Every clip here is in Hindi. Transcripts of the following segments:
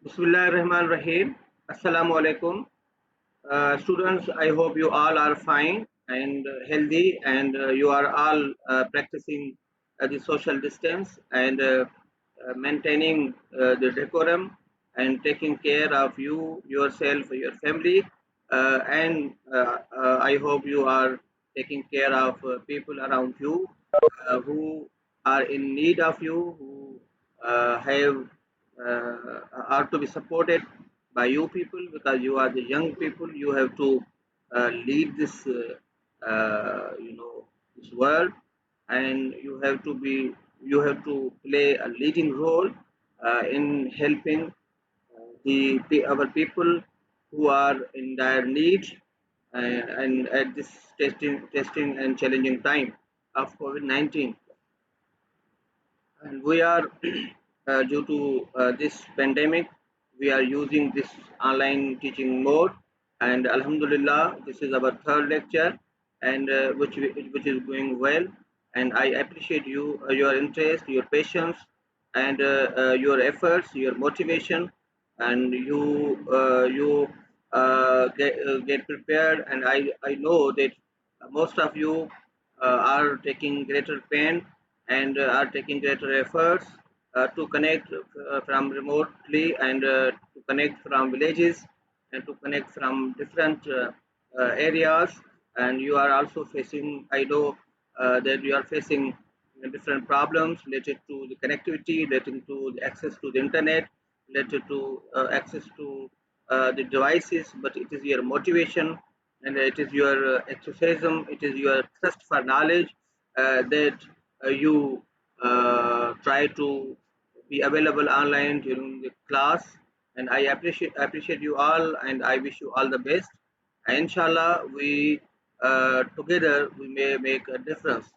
Bismillahirrahmanirrahim. Assalamu alaikum. Students, I hope you all are fine and healthy, and you are all practicing the social distance and maintaining the decorum and taking care of you, yourself, your family. And I hope you are taking care of people around you who are in need of you, who have are to be supported by you people, because you are the young people. You have to lead this this world, and you have to play a leading role in helping our people who are in dire need, and at this testing and challenging time of COVID-19. And we are due to this pandemic, we are using this online teaching mode, and alhamdulillah, this is our third lecture, and which is going well. And I appreciate your interest, your patience, and your efforts, your motivation, and you get prepared. And I know that most of you are taking greater pain and are taking greater efforts to connect from remotely, and to connect from villages, and to connect from different areas. And you are also facing, I know that you are facing different problems related to the connectivity, related to the access to the internet, related to access to the devices. But it is your motivation, and it is your enthusiasm, it is your thirst for knowledge that you try to be available online during the class. And I appreciate you all, and I wish you all the best. And inshallah, we together we may make a difference,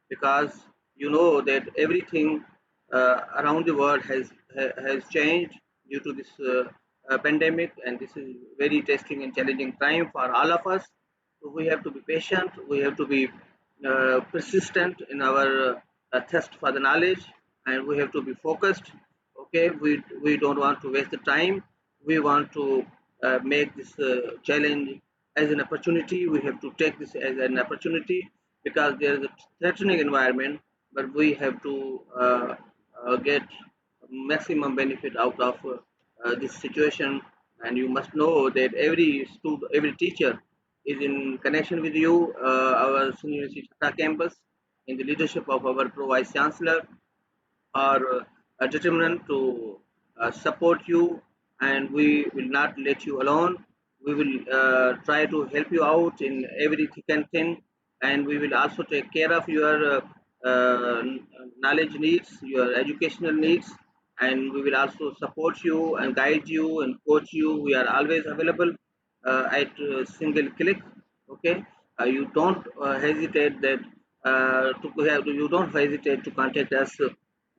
because you know that everything around the world has changed due to this pandemic, and this is very testing and challenging time for all of us. So we have to be patient, we have to be persistent in our thirst for the knowledge, and we have to be focused. Okay, we don't want to waste the time. We want to make this challenge as an opportunity. We have to take this as an opportunity, because there is a threatening environment, but we have to get maximum benefit out of this situation. And you must know that every student, every teacher is in connection with you, our Senior University Dhaka campus, in the leadership of our Pro Vice Chancellor, are determined to support you, and we will not let you alone. We will try to help you out in every thick and thin, and we will also take care of your uh, knowledge needs, your educational needs, and we will also support you and guide you and coach you. We are always available at a single click. Okay, you don't hesitate that you don't hesitate to contact us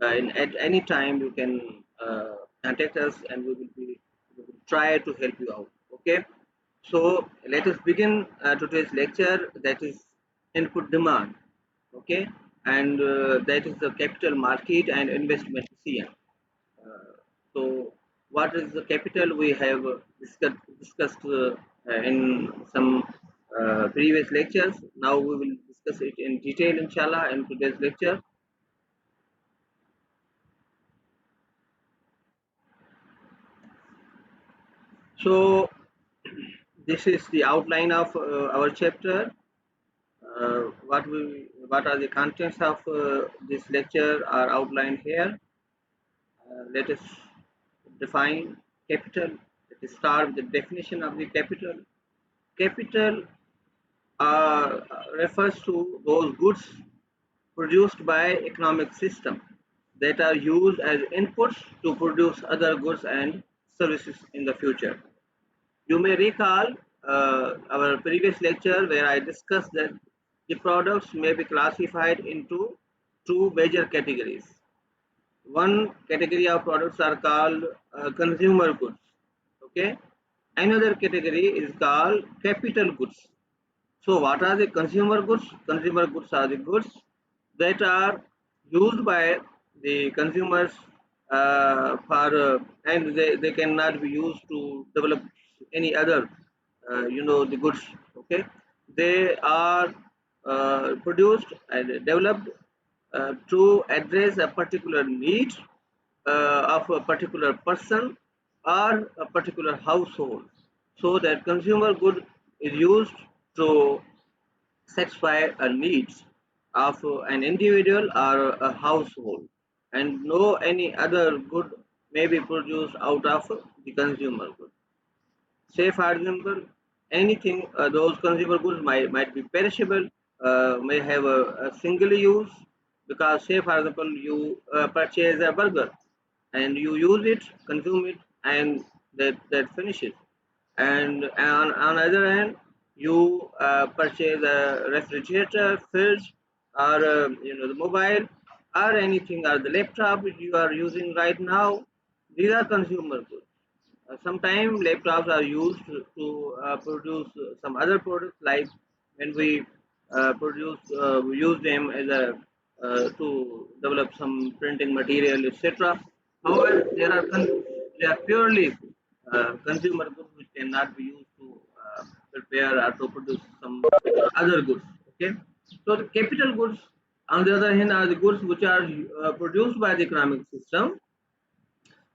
at any time. You can contact us, and we will try to help you out. Okay, so let us begin today's lecture, that is input demand. Okay, and that is the capital market and investment decision. So what is the capital? We have discussed in some previous lectures. Now we will discuss it in detail, inshallah, in today's lecture. So this is the outline of our chapter. What are the contents of this lecture are outlined here. Let us define capital. Let us start with the definition of the capital. Capital refers to those goods produced by economic system that are used as inputs to produce other goods and services in the future. You may recall our previous lecture where I discussed that the products may be classified into two major categories. One category of products are called consumer goods. Okay. Another category is called capital goods. So what are the consumer goods? Consumer goods are the goods that are used by the consumers for and they cannot be used to develop any other the goods. Okay, they are produced and developed to address a particular need of a particular person or a particular household, so that consumer good is used to satisfy a needs of an individual or a household, and no any other good may be produced out of the consumer good. Say for example, anything those consumer goods might be perishable, may have a single use, because say for example you purchase a burger and you use it, consume it, and that finishes. And on other hand, you purchase a refrigerator, fridge, or the mobile, or anything, or the laptop which you are using right now. These are consumer goods. Sometimes laptops are used to produce some other products, like when we we use them as a to develop some printing material, etc. However, they are purely consumer goods which cannot be used to prepare or to produce some other goods. Okay, so the capital goods, on the other hand, are the goods which are produced by the economic system,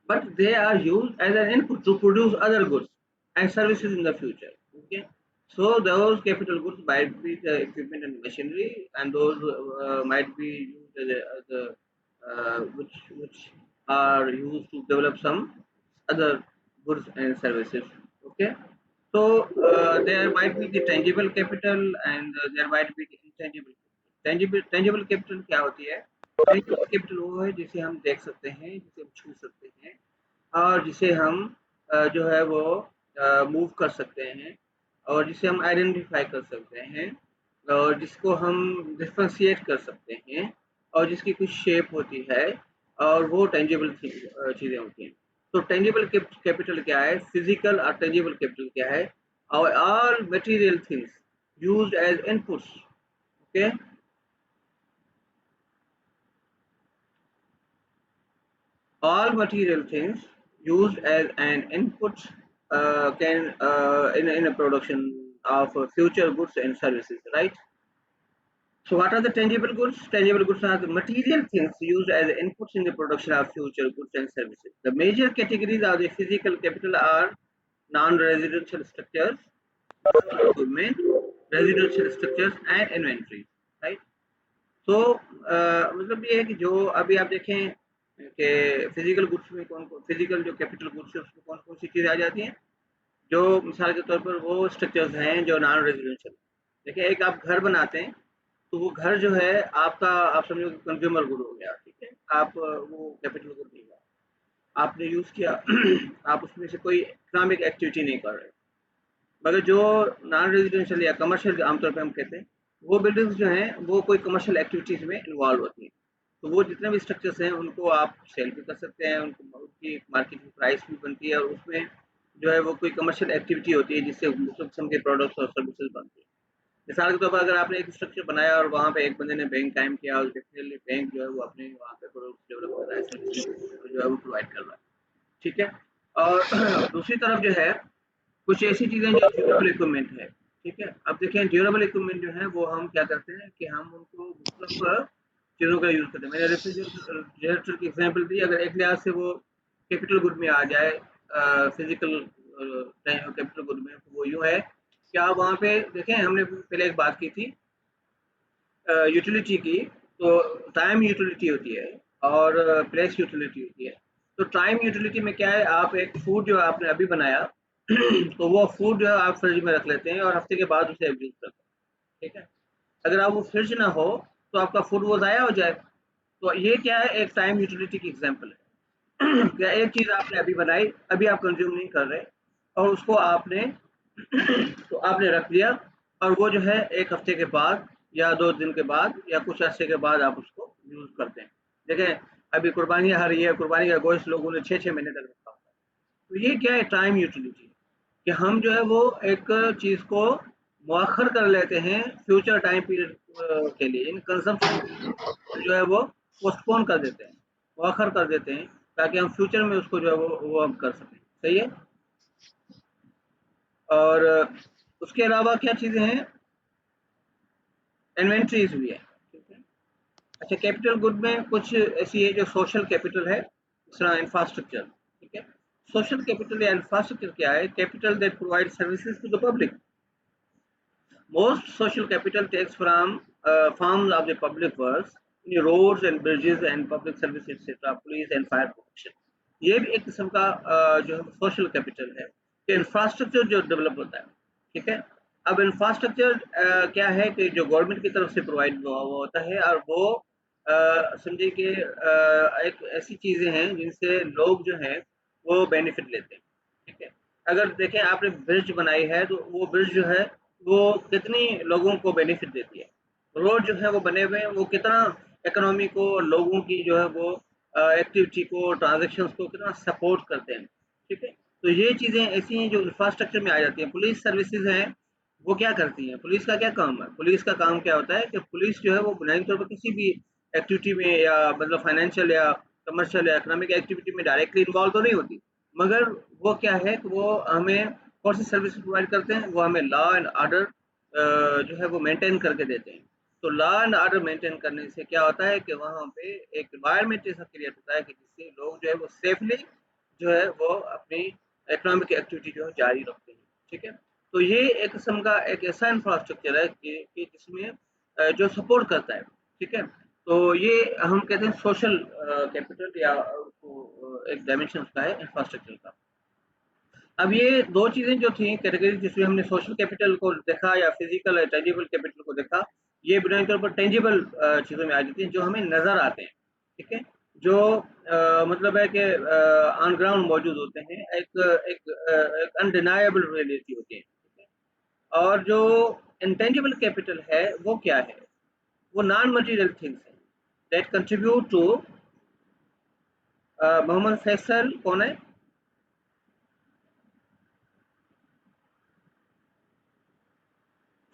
but they are used as an input to produce other goods and services in the future. Okay, so those capital goods might be the equipment and machinery, and those might be used which are used to develop some other goods and services. Okay, so there might be the tangible capital, and there might be the intangible capital. Tangible capital क्या होती है? टेंजिबल कैपिटल वो है जिसे हम देख सकते हैं, जिसे हम छू सकते हैं, और जिसे हम जो है वो मूव कर सकते हैं, और जिसे हम आइडेंटिफाई कर सकते हैं, और जिसको हम डिफ्रेंशिएट कर सकते हैं, और जिसकी कुछ शेप होती है, और वो टेंजिबल चीज़ें होती हैं। तो टेंजिबल कैपिटल क्या है, फिजिकल और टेंजिबल कैपिटल क्या है, और all material things used as inputs. Okay, all material things used as an input can in a production of future goods and services, right? So what are the tangible goods? Tangible goods are the material things used as inputs in the production of future goods and services. The major categories of the physical capital are non-residential structures, equipment, residential structures, and inventory, right? तो मतलब ये है कि जो अभी आप देखें कि फिजिकल गुड्स में कौन कौन, फिजिकल जो कैपिटल गुड्स है उसमें कौन कौन सी चीज़ें आ जाती हैं, जो मिसाल के तौर पर वो स्ट्रक्चर्स हैं जो नॉन रेजिडेंशियल। देखिए, एक आप घर बनाते हैं, तो वो घर जो है आपका, आप समझो कंज्यूमर गुड हो गया, ठीक है, आप वो कैपिटल गुड नहीं हुआ, आपने यूज़ किया आप उसमें से कोई इकोनॉमिक एक्टिविटी नहीं कर रहे। मगर जो नॉन रेजिडेंशियल या कमर्शियल आमतौर पे हम कहते हैं, वो बिल्डिंग्स जो हैं वो कोई कमर्शियल एक्टिविटीज़ में इन्वॉल्व होती हैं। तो वो जितने भी स्ट्रक्चर्स हैं उनको आप सेल भी कर सकते हैं, उनको उनकी मार्केट में प्राइस भी बनती है, और उसमें जो है वो कोई कमर्शियल एक्टिविटी होती है जिससे मुख्तलिफ किस्म के प्रोडक्ट्स और सर्विसेज बनती है। मिसाल के तौर पर अगर आपने एक स्ट्रक्चर बनाया और वहाँ पे एक बंदे ने बैंक कायम किया, और डेफिनेटली बैंक जो है वो अपने वहाँ पे प्रोडक्ट्स डेवलप कर रहा है, सर्विसेज जो है वो प्रोवाइड कर रहा है, ठीक है। और दूसरी तरफ जो है कुछ ऐसी चीज़ें जो ड्यूरेबल इक्विपमेंट है, ठीक है। अब देखें, ड्यूरेबल इक्विपमेंट जो है वो हम क्या करते हैं कि हम उनको मुख्तलिफ चीज़ों का यूज़ करते हैं। मैंने रेफ्रिजरेटर की एग्जांपल दी, अगर एक लिहाज से वो कैपिटल गुड में आ जाए, फिजिकल कैपिटल गुड में, तो वो यूँ है कि आप वहाँ पे देखें, हमने पहले एक बात की थी यूटिलिटी की, तो टाइम यूटिलिटी होती है और प्लेस यूटिलिटी होती है। तो टाइम यूटिलिटी में क्या है, आप एक फूड जो आपने अभी बनाया तो वो फूड जो है आप फ्रिज में रख लेते हैं और हफ्ते के बाद उसे यूज करते हैं, ठीक है। अगर आप वो फ्रिज ना हो तो आपका फूड वो ज़ाया हो जाए। तो ये क्या है, एक टाइम यूटिलिटी की एग्जांपल है। क्या एक चीज़ आपने अभी बनाई, अभी आप कंज्यूम नहीं कर रहे, और उसको आपने तो आपने रख दिया, और वो जो है एक हफ्ते के बाद या 2 दिन के बाद या कुछ अरसे के बाद आप उसको यूज़ करते हैं। देखें, अभी कुर्बानी आ रही है, कुर्बानी का गोश्त लोगों ने 6-6 महीने तक रखा होता है। तो ये क्या है, टाइम यूटिलिटी, कि हम जो है वो एक चीज़ को मुअख्खर कर लेते हैं फ्यूचर टाइम पीरियड के लिए, इन कंजम्पशन जो है वो पोस्टपोन कर देते हैं, मुअख्खर कर देते हैं, ताकि हम फ्यूचर में उसको जो है वो हम कर सकें। सही है। और उसके अलावा क्या चीज़ें हैं, इन्वेंट्रीज भी है। ठीक है। अच्छा, कैपिटल गुड में कुछ ऐसी है जो सोशल कैपिटल है, जिस तरह इंफ्रास्ट्रक्चर। ठीक है। सोशल कैपिटल या इंफ्रास्ट्रक्चर क्या है? Capital that provide services to the public. Most social capital takes from forms of the public works, roads and bridges and public services etc. police and fire protection। ये भी एक किस्म का जो सोशल कैपिटल है कि इंफ्रास्ट्रक्चर जो डेवलप होता है। ठीक है। अब इंफ्रास्ट्रक्चर क्या है कि जो गवर्नमेंट की तरफ से प्रोवाइड हुआ होता है, और वो समझिए कि एक ऐसी चीज़ें हैं जिनसे लोग जो हैं वो बेनिफिट लेते हैं। ठीक है। अगर देखें आपने ब्रिज बनाई है तो वो ब्रिज जो है वो कितनी लोगों को बेनिफिट देती है। रोड जो है वो बने हुए हैं, वो कितना इकोनॉमी को, लोगों की जो है वो एक्टिविटी को, ट्रांजेक्शन्स को कितना सपोर्ट करते हैं। ठीक है। तो ये चीज़ें ऐसी हैं जो इंफ्रास्ट्रक्चर में आ जाती हैं। पुलिस सर्विसेज हैं, वो क्या करती हैं? पुलिस का क्या काम है? पुलिस का काम क्या होता है कि पुलिस जो है वो बुनियादी तौर पर किसी भी एक्टिविटी में या मतलब फाइनेंशियल या कमर्शियल या इकोनॉमिक एक्टिविटी में डायरेक्टली इन्वॉल्व तो नहीं होती, मगर वो क्या है कि वो हमें कौन सी सर्विस प्रोवाइड करते हैं? वो हमें लॉ एंड ऑर्डर जो है वो मेंटेन करके देते हैं। तो लॉ एंड ऑर्डर मेंटेन करने से क्या होता है कि वहाँ पे एक एनवायरनमेंट ऐसा क्रिएट होता है कि जिससे लोग जो है वो सेफली जो है वो अपनी इकोनॉमिक एक्टिविटी जो है जारी रखते हैं। ठीक है। तो ये एक किस्म का एक ऐसा इंफ्रास्ट्रक्चर है कि जिसमें जो सपोर्ट करता है। ठीक है। तो ये हम कहते हैं सोशल कैपिटल या एक डायमेंशन उसका है इंफ्रास्ट्रक्चर का। अब ये दो चीजें जो थी कैटेगरी, जिसमें हमने सोशल कैपिटल को देखा या फिजिकल टेंजिबल कैपिटल को देखा, ये बुनियादी तौर पर टेंजिबल चीजों में आ जाती हैं जो हमें नजर आते हैं। ठीक है। जो मतलब है कि ऑन ग्राउंड मौजूद होते हैं, एक अनडिनाएबल रियलिटी होती है। ठीक है। और जो इंटेंजिबल कैपिटल है वो क्या है? वो नॉन मटेरियल थिंग्स हैं that contribute to. Mohammad Faisal कौन है?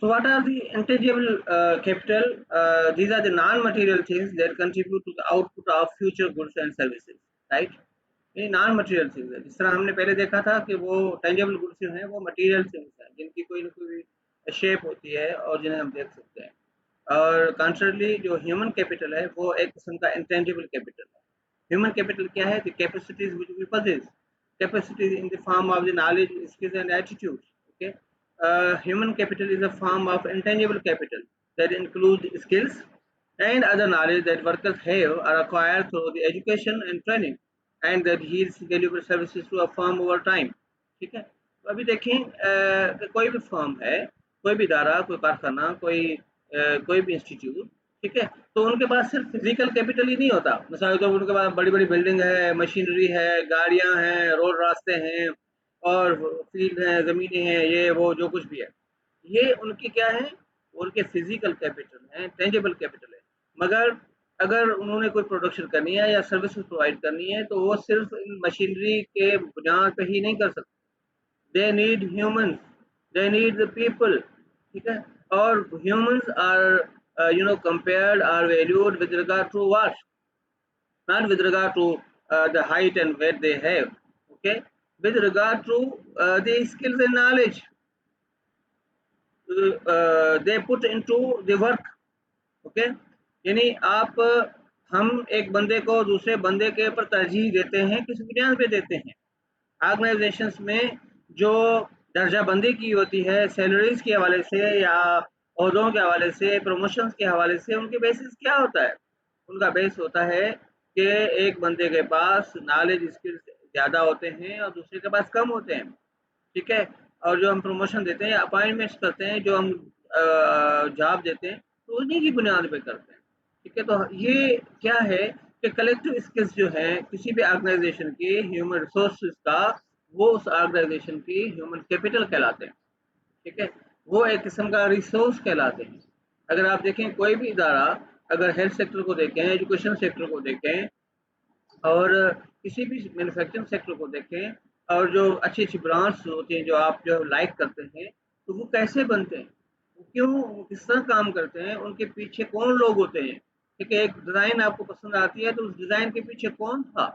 So what are the intangible capital? These are the non-material things that contribute to the output of future goods and services, right? ये नॉन मटेरियल थिंग्स है। जिस तरह हमने पहले देखा था कि वो टेंजिबल गुड्स जो हैं वो मटेरियल थिंग्स हैं जिनकी कोई ना कोई शेप होती है और जिन्हें हम देख सकते हैं। और कॉन्ट्ररली जो ह्यूमन कैपिटल है वो एक किस्म का इंटेंजिबल कैपिटल है। ह्यूमन कैपिटल क्या है? The capacities which we possess, capacities in the form of the knowledge, skills and attitudes। Okay। Human capital is a form of intangible capital that includes skills and other knowledge that workers have or acquire through the education and training, and that yields valuable services to a firm over time। ठीक है। तो अभी देखें कि कोई भी फर्म है, कोई भी इदारा, कोई कारखाना, कोई भी इंस्टीट्यूट। ठीक है। तो उनके पास सिर्फ फिजिकल कैपिटल ही नहीं होता। मिसाल के तौर पर उनके पास बड़ी बड़ी बिल्डिंग है, मशीनरी है, गाड़ियां हैं, रोड रास्ते हैं, और फील्ड है, ज़मीनें हैं, ये वो जो कुछ भी है, ये उनकी क्या है? उनके फिजिकल कैपिटल हैं, टेंजिबल कैपिटल है। मगर अगर उन्होंने कोई प्रोडक्शन करनी है या सर्विसेज प्रोवाइड करनी है तो वो सिर्फ इन मशीनरी के बुनियाद पे ही नहीं कर सकते। They need humans, they need the people. ठीक है। और humans are compared are valued with regard to what? not with regard to the height and weight they have, okay, with regard to the skills and knowledge they put into the work। okay। यानी आप हम एक बंदे को दूसरे बंदे के ऊपर तरजीह देते हैं, किस बुनियाद पे देते हैं? ऑर्गेनाइजेशंस में जो दर्जाबंदी की होती है सैलरीज के हवाले से या अहदों के हवाले से, प्रमोशंस के हवाले से, उनके बेसिस क्या होता है? उनका बेस होता है कि एक बंदे के पास नॉलेज स्किल्स ज़्यादा होते हैं और दूसरे के पास कम होते हैं। ठीक है। और जो हम प्रमोशन देते हैं, अपॉइंटमेंट्स करते हैं, जो हम जॉब देते हैं, तो उन्हीं की बुनियाद पे करते हैं। ठीक है। तो ये क्या है कि कलेक्टिव स्किल्स जो हैं किसी भी ऑर्गेनाइजेशन की, ह्यूमन रिसोर्सेज का, वो उस ऑर्गेनाइजेशन की ह्यूमन कैपिटल कहलाते हैं। ठीक है। वो एक किस्म का रिसोर्स कहलाते हैं। अगर आप देखें कोई भी इदारा, अगर हेल्थ सेक्टर को देखें, एजुकेशन सेक्टर को देखें, और किसी भी मैन्युफैक्चरिंग सेक्टर को देखें, और जो अच्छी अच्छी ब्रांड्स होती हैं जो आप जो लाइक करते हैं, तो वो कैसे बनते हैं? वो क्यों, वो किस तरह काम करते हैं? उनके पीछे कौन लोग होते हैं? ठीक है। एक डिज़ाइन आपको पसंद आती है तो उस डिज़ाइन के पीछे कौन था?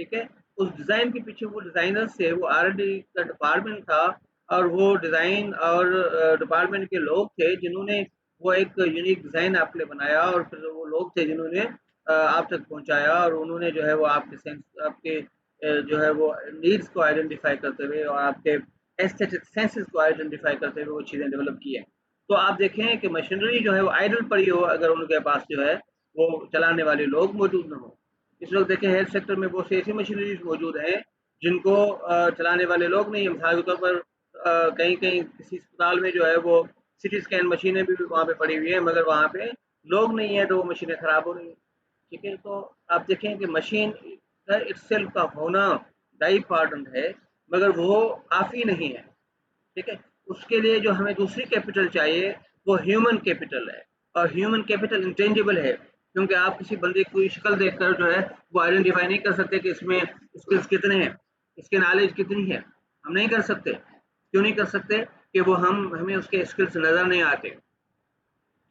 ठीक है। उस डिज़ाइन के पीछे वो डिज़ाइनर्स थे, वो R&D का डिपार्टमेंट था और वो डिज़ाइन और डिपार्टमेंट के लोग थे जिन्होंने वो एक यूनिक डिज़ाइन आपके लिए बनाया और फिर वो लोग थे जिन्होंने आप तक पहुँचाया और उन्होंने जो है वो आपके सेंस आपके जो है वो नीड्स को आइडेंटिफ़ाई करते हुए और आपके एस्थेटिक सेंसेस को आइडेंटिफ़ाई करते हुए वो चीज़ें डेवलप की हैं। तो आप देखें कि मशीनरी जो है वो आइडल पड़ी हो अगर उनके पास जो है वो चलाने वाले लोग मौजूद ना हो। इस वक्त देखें हेल्थ सेक्टर में बहुत सी ऐसी मशीनरीज मौजूद हैं जिनको चलाने वाले लोग नहीं हैं। मिसाल के तौर पर कहीं कहीं किसी अस्पताल में जो है वो सिटी स्कैन मशीनें भी वहाँ पे पड़ी हुई है मगर वहाँ पे लोग नहीं है तो वो मशीनें खराब हो रही हैं। ठीक है, तो आप देखें कि मशीन का इटसेल्फ का होना डाई पार्टन है मगर वो काफ़ी नहीं है। ठीक है, उसके लिए जो हमें दूसरी कैपिटल चाहिए वो ह्यूमन कैपिटल है और ह्यूमन कैपिटल इंटेंजिबल है क्योंकि आप किसी बंदे की शक्ल देखकर जो है वो आइडेंटिफाई नहीं कर सकते कि इसमें स्किल्स कितने हैं, इसके नॉलेज कितनी है। हम नहीं कर सकते। क्यों नहीं कर सकते? कि वो हमें उसके स्किल्स नज़र नहीं आते।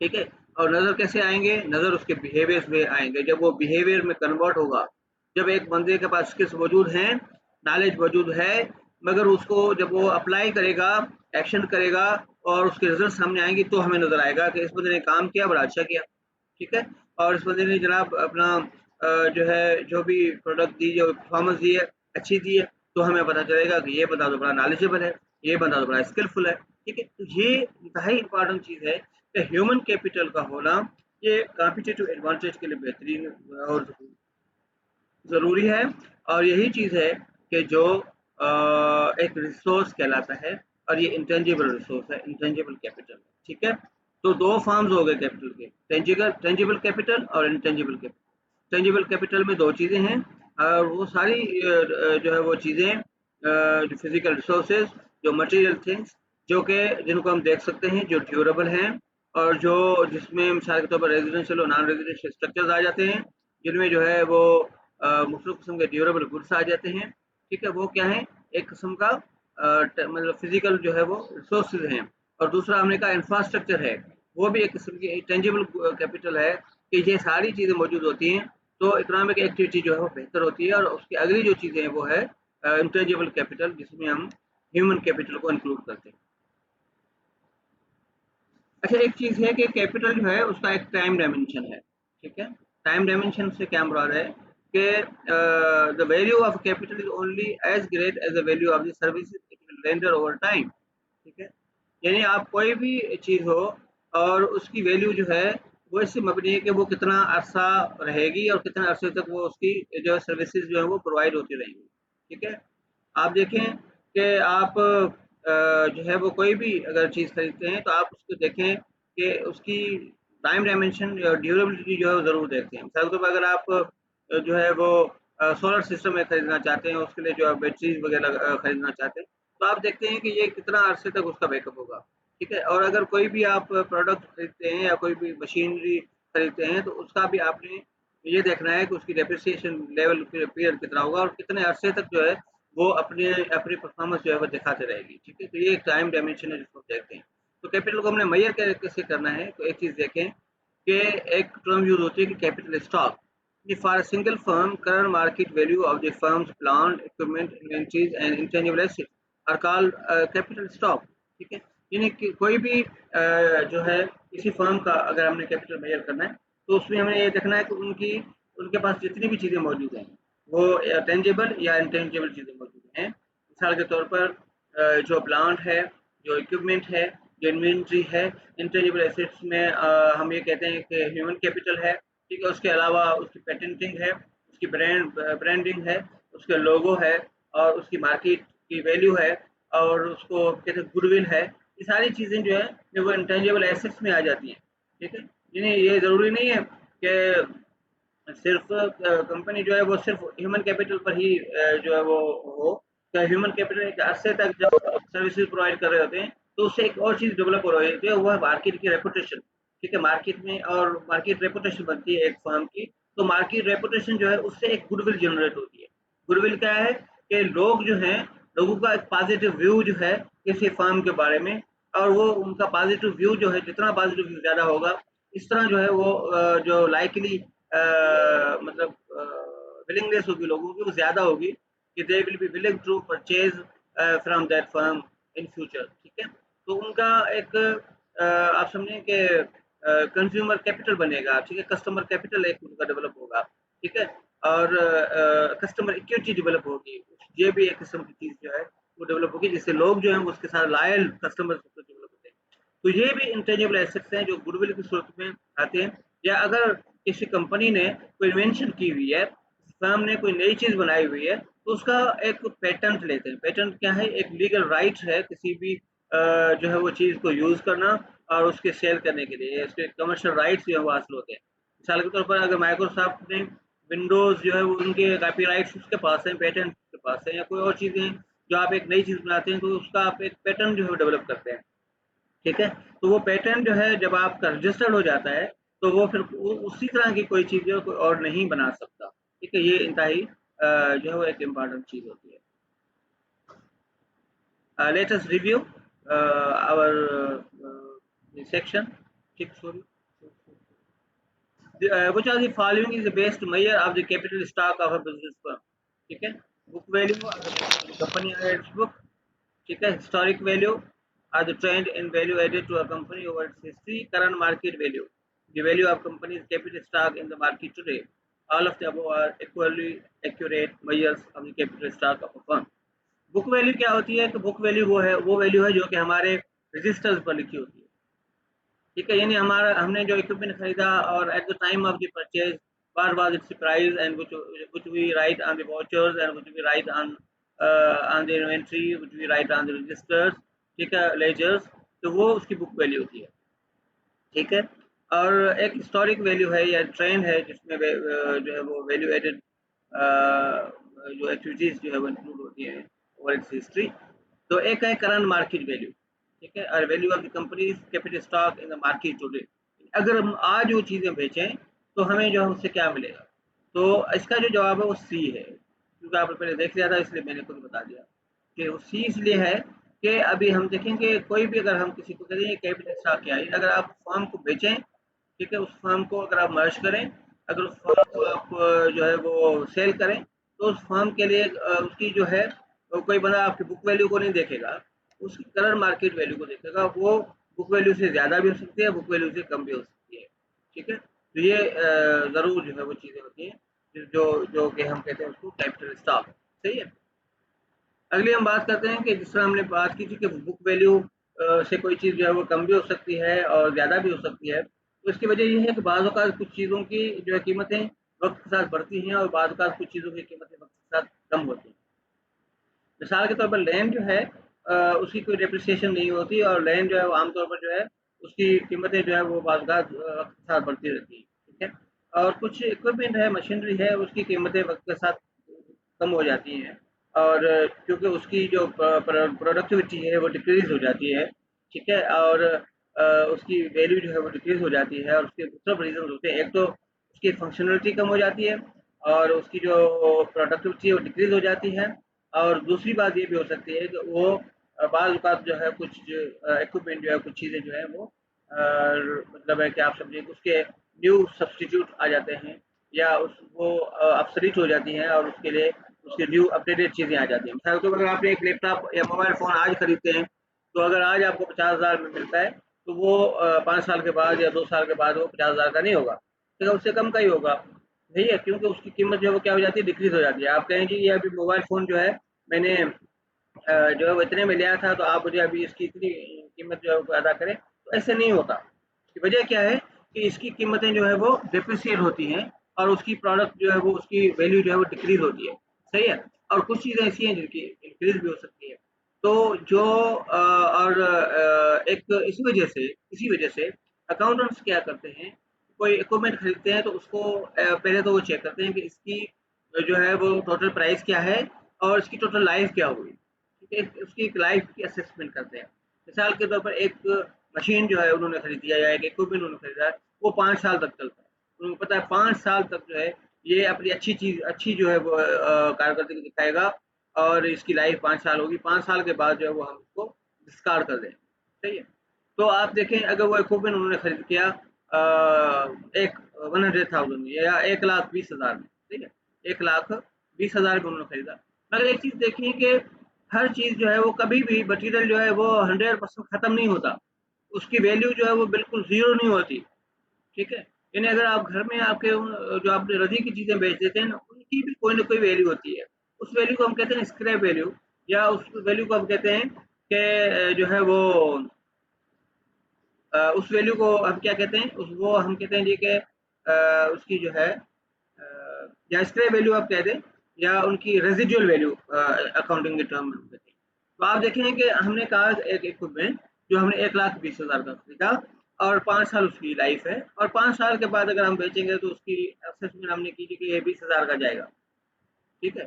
ठीक है, और नज़र कैसे आएंगे? नज़र उसके बिहेवियर में आएंगे जब वो बिहेवियर में कन्वर्ट होगा। जब एक बंदे के पास स्किल्स मौजूद हैं, नॉलेज मौजूद है मगर उसको जब वो अप्लाई करेगा, एक्शन करेगा और उसके रिजल्ट सामने आएंगे तो हमें नज़र आएगा कि इस बंदे ने काम किया, बड़ा अच्छा किया। ठीक है, और इस बंदे ने जनाब अपना जो है जो भी प्रोडक्ट दी, जो परफॉर्मेंस दी है अच्छी दी है, तो हमें पता चलेगा कि ये बंदा तो बड़ा नॉलेजेबल है, ये बंदा तो बड़ा स्किलफुल है। ठीक है, तो ये इंतहाई इंपॉर्टेंट चीज़ है कि ह्यूमन कैपिटल का होना ये कॉम्पिटिटिव एडवांटेज के लिए बेहतरीन और ज़रूरी है। और यही चीज़ है कि जो एक रिसोर्स कहलाता है और ये इंटेंजिबल रिसोर्स है, इंटेंजिबल कैपिटल। ठीक है, तो दो फॉर्म्स हो गए कैपिटल के, टेंजिबल कैपिटल और इंटेंजिबल कैपिटल। टेंजिबल कैपिटल में दो चीज़ें हैं और वो सारी जो है वो चीज़ें जो फिजिकल रिसोर्सेज, जो मटेरियल थिंग्स, जो कि जिनको हम देख सकते हैं, जो ड्यूरेबल हैं और जो जिसमें मिसाल के तौर पर रेजिडेंशियल और नॉन रेजिडेंशियल स्ट्रक्चर्स आ जाते हैं जिनमें जो है वो मुख्तलिफ किस्म के ड्यूरेबल गुड्स आ जाते हैं। ठीक है, वो क्या है? एक किस्म का मतलब फिजिकल जो है वो रिसोर्सेज हैं और दूसरा हमने कहा इंफ्रास्ट्रक्चर है, वो भी एक किस्म की टेंजिबल कैपिटल है कि ये सारी चीज़ें मौजूद होती हैं तो इकोनॉमिक एक्टिविटी जो है वो बेहतर होती है और उसकी अगली जो चीज़ें हैं वो है इंटेंजिबल कैपिटल जिसमें हम ह्यूमन कैपिटल को इंक्लूड करते हैं। अच्छा, एक चीज़ है कि कैपिटल जो है उसका एक टाइम डायमेंशन है। ठीक है, टाइम डायमेंशन से क्या मुराद है कि the value of capital is only as great as the value of the services it will render over time. ठीक है, यानी आप कोई भी चीज़ हो और उसकी वैल्यू जो है वो इससे मबनी है कि वो कितना अरसा रहेगी और कितने अरसे तक वो उसकी जो है सर्विसेज जो है वो प्रोवाइड होती रहेंगी। ठीक है, आप देखें कि आप जो है वो कोई भी अगर चीज़ खरीदते हैं तो आप उसको देखें कि उसकी टाइम डायमेंशन और ड्यूरेबिलिटी जो है वो ज़रूर देखते हैं। मिसाल के तौर पर अगर आप जो है वो सोलर सिस्टम में खरीदना चाहते हैं, उसके लिए जो है बैटरीज वगैरह खरीदना चाहते हैं तो आप देखते हैं कि ये कितना अरसे तक उसका बैकअप होगा। ठीक है, और अगर कोई भी आप प्रोडक्ट खरीदते हैं या कोई भी मशीनरी खरीदते हैं तो उसका भी आपने ये देखना है कि उसकी डेप्रिसिएशन लेवल पीरियड कितना होगा और कितने अरसे तक जो है वो अपने अपनी परफॉर्मेंस जो है वो दिखाते रहेगी। ठीक है, तो ये एक टाइम डायमेंशन है जिसको देखते हैं। तो कैपिटल को हमने मेजर कैसे करना है तो एक चीज़ देखें कि एक टर्म यूज होती है कि capital stock. For a single firm current market value of the firms plant equipment inventories and intangible assets are called capital stock. ठीक है, यानी कि कोई भी जो है किसी फर्म का अगर हमने कैपिटल मेजर करना है तो उसमें हमें ये देखना है कि उनकी उनके पास जितनी भी चीज़ें मौजूद हैं वो टेंजिबल या इंटेंजिबल चीज़ें मौजूद हैं। मिसाल के तौर पर जो प्लांट है, जो इक्विपमेंट है, जो इन्वेंट्री है, इंटेंजिबल एसेट्स में हम ये कहते हैं कि ह्यूमन कैपिटल है। ठीक है, उसके अलावा उसकी पेटेंटिंग है, उसकी ब्रांडिंग है, उसके लोगो है और उसकी मार्केट की वैल्यू है और उसको कहते हैं गुडविल है। ये सारी चीज़ें जो है जो वो इंटेंजिबल एसेट्स में आ जाती हैं। ठीक है, यानी ये ज़रूरी नहीं है कि सिर्फ कंपनी जो है वो सिर्फ ह्यूमन कैपिटल पर ही जो है वो हो। तो ह्यूमन कैपिटल एक अरसे तक जब सर्विसेज प्रोवाइड कर रहे होते हैं तो उससे एक और चीज़ डेवलप हो रही होती है, वो है मार्केट की रेपुटेशन। ठीक है, मार्केट में और मार्केट रेपुटेशन बनती है एक फर्म की। तो मार्केट रेपुटेशन जो है उससे एक गुडविल जनरेट होती है। गुडविल क्या है कि लोग जो हैं, लोगों का एक पॉजिटिव व्यू जो है किसी फर्म के बारे में, और वो उनका पॉजिटिव व्यू जो है जितना पॉजिटिव व्यू ज़्यादा होगा इस तरह जो है वो जो लाइकली मतलब विलिंगनेस होगी लोगों की वो ज़्यादा होगी कि they will be willing to purchase from that firm in future, ठीक है। तो उनका एक आप समझें कि कंज्यूमर कैपिटल बनेगा, ठीक है, कस्टमर कैपिटल एक उनका डेवलप होगा, ठीक है, और कस्टमर इक्विटी डेवलप होगी, ये भी एक किस्म की चीज़ जो है वो डेवलप होगी, जिससे लोग जो हैं उसके साथ लॉयल कस्टमर डेवलप होते हैं। तो ये भी इंटेंजिबल एसेट्स हैं जो गुडविल की सूरत में आते हैं। या अगर किसी कंपनी ने कोई इन्वेंशन की हुई है, फर्म ने कोई नई चीज़ बनाई हुई है, तो उसका एक पेटेंट लेते हैं। पेटेंट क्या है? एक लीगल राइट है किसी भी जो है वो चीज़ को यूज़ करना और उसके सेल करने के लिए, इसके कमर्शियल राइट्स जो है वो हासिल होते हैं। मिसाल के तौर पर अगर माइक्रोसॉफ्ट ने विंडोज़ जो है वो उनके कॉपी राइट्स उसके पास हैं, पेटेंट उसके पास है, या कोई और चीज़ें जो आप एक नई चीज़ बनाते हैं तो उसका आप एक पेटेंट जो है डेवलप करते हैं, ठीक है। तो वो पेटेंट जो है जब आपका रजिस्टर्ड हो जाता है तो वो फिर उसी तरह की कोई चीज़ जो कोई और नहीं बना सकता, ठीक है। ये इंतहाई जो है वो एक इम्पॉर्टेंट चीज़ होती है। Let us review our section. Sorry. Which are the following is the best measure of the capital stock of a business firm? ठीक है, book value of the company and its book, ठीक है, historic value are the trend in value added to a company over its history, current market value, the value of company's capital stock in the market today. All of the above are equally accurate measures of the capital stock of a firm. Book value क्या होती है? कि बुक वैल्यू वो वैल्यू है जो कि हमारे रजिस्टर्स पर लिखी होती है, ठीक है। यानी हमारा हमने जो इक्विपमेंट खरीदा और at the time of the purchase what was its price and which we write on the vouchers and which we write on the inventory, which we write on the registers, ठीक है, ledgers, तो वो उसकी बुक वैल्यू होती है, ठीक है। और एक हिस्टोरिक वैल्यू है या ट्रेंड है जिसमें जो है वो वैल्यू एडेड जो एक्टिविटीज जो है वो इंक्लूड होती है ओवर इट्स हिस्ट्री। तो एक है करंट मार्केट वैल्यू, ठीक है, और value of the company capital stock in the market today. अगर हम आज वो चीज़ें बेचें तो हमें जो है उससे क्या मिलेगा? तो इसका जो जवाब है वो सी है, क्योंकि आपने पहले देख लिया था इसलिए मैंने खुद बता दिया कि वो सी इसलिए है कि अभी हम देखेंगे कोई भी अगर हम किसी को कहें कैपिटल स्टॉक क्या है, अगर आप फर्म को बेचें, ठीक है, उस फर्म को अगर आप मर्ज करें, अगर उस फर्म को आप जो है वो सेल करें, तो उस फर्म के लिए उसकी जो है कोई बंदा आपकी बुक वैल्यू को नहीं देखेगा, उसकी करंट मार्केट वैल्यू को देखेगा। वो बुक वैल्यू से ज़्यादा भी हो सकती है, बुक वैल्यू से कम भी हो सकती है, ठीक है। तो ये ज़रूर जो है वो चीज़ें होती हैं जो जो कि हम कहते हैं उसको कैपिटल स्टॉक, सही है। अगली हम बात करते हैं कि जिस तरह हमने बात की थी कि बुक वैल्यू से कोई चीज़ जो है वो कम भी हो सकती है और ज़्यादा भी हो सकती है। तो इसकी वजह ये है कि बाज़ औक़ात कुछ चीज़ों की जो है कीमतें वक़्त के साथ बढ़ती हैं और बाज़ औक़ात कुछ चीज़ों की कीमतें वक़्त के साथ कम होती हैं। मिसाल के तौर पर लैंड जो है उसकी कोई डेप्रिसिएशन नहीं होती और लैंड जो है वो आमतौर पर जो है उसकी कीमतें जो है वो बाज़ औक़ात वक़्त के साथ बढ़ती रहती हैं, ठीक है। और कुछ इक्विपमेंट है, मशीनरी है, उसकी कीमतें वक़्त के साथ कम हो जाती हैं और क्योंकि उसकी जो प्रोडक्टिविटी है वो डिक्रीज़ हो जाती है, ठीक है। और उसकी वैल्यू जो है वो डिक्रीज़ हो जाती है और उसके सब रीज़न्स होते हैं। एक तो उसकी फंक्शनैलिटी कम हो जाती है और उसकी जो प्रोडक्टिविटी है वो डिक्रीज़ हो जाती है। और दूसरी बात ये भी हो सकती है कि वो बाज़ औक़ात जो है कुछ इक्विपमेंट जो है, कुछ चीज़ें जो हैं वो मतलब है कि आप समझिए कि उसके न्यू सब्स्टिट्यूट आ जाते हैं या वो ऑब्सोलीट हो जाती हैं और उसके लिए उसके न्यू अपडेटेड चीज़ें आ जाती हैं। मिसाल के तौर पर अगर आपने एक लैपटॉप या मोबाइल फ़ोन आज खरीदते हैं, तो अगर आज आपको 50,000 में मिलता है, तो वो 5 साल के बाद या 2 साल के बाद वो 50,000 का नहीं होगा, ठीक है, उससे कम का ही होगा। सही है, क्योंकि उसकी कीमत जो है वो क्या हो जाती है, डिक्रीज़ हो जाती है। आप कहें जी ये अभी मोबाइल फ़ोन जो है मैंने जो है वो इतने में लिया था, तो आप मुझे अभी इसकी इतनी कीमत जो है वो अदा करें, तो ऐसे नहीं होता। इसकी वजह क्या है कि इसकी कीमतें जो है वो डेप्रिसिएट होती हैं और उसकी प्रोडक्ट जो है वो उसकी वैल्यू जो है वो डिक्रीज़ होती है, सही है। और कुछ चीज़ें ऐसी हैं जिनकी इंक्रीज़ भी हो सकती है। तो जो और एक इसी वजह से अकाउंटेंट्स क्या करते हैं, कोई इक्विपमेंट खरीदते हैं तो उसको पहले तो वो चेक करते हैं कि इसकी जो है वो टोटल प्राइस क्या है और इसकी टोटल लाइफ क्या होगी, ठीक है, उसकी एक लाइफ की असेसमेंट करते हैं। मिसाल के तौर पर एक मशीन जो है उन्होंने खरीदी है या एक इक्विपमेंट उन्होंने खरीदा है, वो 5 साल तक चलता है। उनको पता है 5 साल तक जो है ये अपनी अच्छी जो है वो कारकर्दगी दिखाएगा और इसकी लाइफ 5 साल होगी। 5 साल के बाद जो है वो हम इसको डिस्कार्ड कर दें, सही है। तो आप देखें अगर वो इक्विपमेंट उन्होंने खरीद किया एक 100,000 या 1,20,000 में, ठीक है, 1,20,000 में उन्होंने खरीदा। मगर एक चीज़ देखिए कि हर चीज़ जो है वो कभी भी मटेरियल जो है वो 100% ख़त्म नहीं होता, उसकी वैल्यू जो है वो बिल्कुल ज़ीरो नहीं होती, ठीक है? यानी अगर आप घर में आपके जो आपने रद्दी की चीज़ें बेच देते हैं ना, उनकी भी कोई ना कोई वैल्यू होती है। उस वैल्यू को हम कहते हैं स्क्रैप वैल्यू, या उस वैल्यू को हम कहते हैं कि जो है वो उस वैल्यू को हम क्या कहते हैं, उस वो हम कहते हैं जी कि उसकी जो है या स्क्रैप वैल्यू आप कह दें, या उनकी रेजिडुअल वैल्यू अकाउंटिंग के टर्म में हम कहते हैं। तो आप देखें कि हमने कहा एक इक्विपमेंट जो हमने 1,20,000 का खरीदा और 5 साल उसकी लाइफ है, और 5 साल के बाद अगर हम बेचेंगे तो उसकी असेसमेंट हमने की कि ये 20,000 का जाएगा, ठीक है?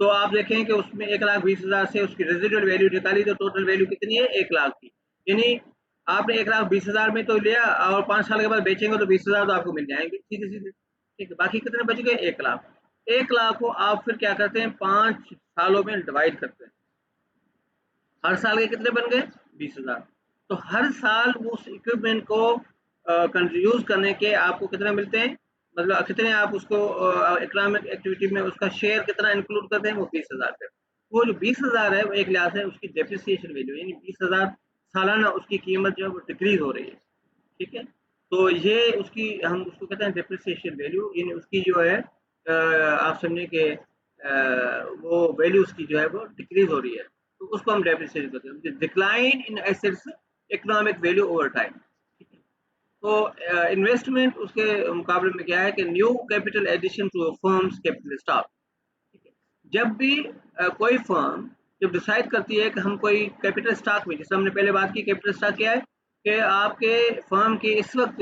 तो आप देखें कि उसमें 1,20,000 से उसकी रेजिडुअल वैल्यू निकाली तो टोटल वैल्यू कितनी है, 1,00,000 की। यानी आपने 1,20,000 में तो लिया और 5 साल के बाद बेचेंगे तो 20,000 तो आपको मिल जाएंगे सीधे सीधे, ठीक है? बाकी कितने बच गए, 1,00,000। 1,00,000 को आप फिर क्या करते हैं, 5 सालों में डिवाइड करते हैं। हर साल के कितने बन गए, 20,000। तो हर साल उस इक्विपमेंट को यूज करने के आपको कितने मिलते हैं, मतलब कितने आप उसको इकोनॉमिक एक्टिविटी में उसका शेयर कितना इंक्लूड करते हैं, वो 20,000 पे। वो जो 20,000 है वो एक लिहाज है उसकी डेप्रिसिएशन वैल्यू, यानी 20,000 सालाना उसकी कीमत जो है वो डिक्रीज हो रही है, ठीक है? तो ये उसकी हम उसको कहते हैं डेप्रिसिएशन वैल्यू, यानी उसकी जो है आप समझें कि वो वैल्यू उसकी जो है वो डिक्रीज हो रही है, तो उसको हम डेप्रिसिएशन कहते हैं, decline in assets economic value over time. तो इन्वेस्टमेंट उसके मुकाबले में क्या है कि new capital addition to firms capital stock. जब भी कोई फर्म जब डिसाइड करती है कि हम कोई कैपिटल स्टॉक में, जैसे हमने पहले बात की, कैपिटल स्टॉक क्या है कि आपके फर्म के इस वक्त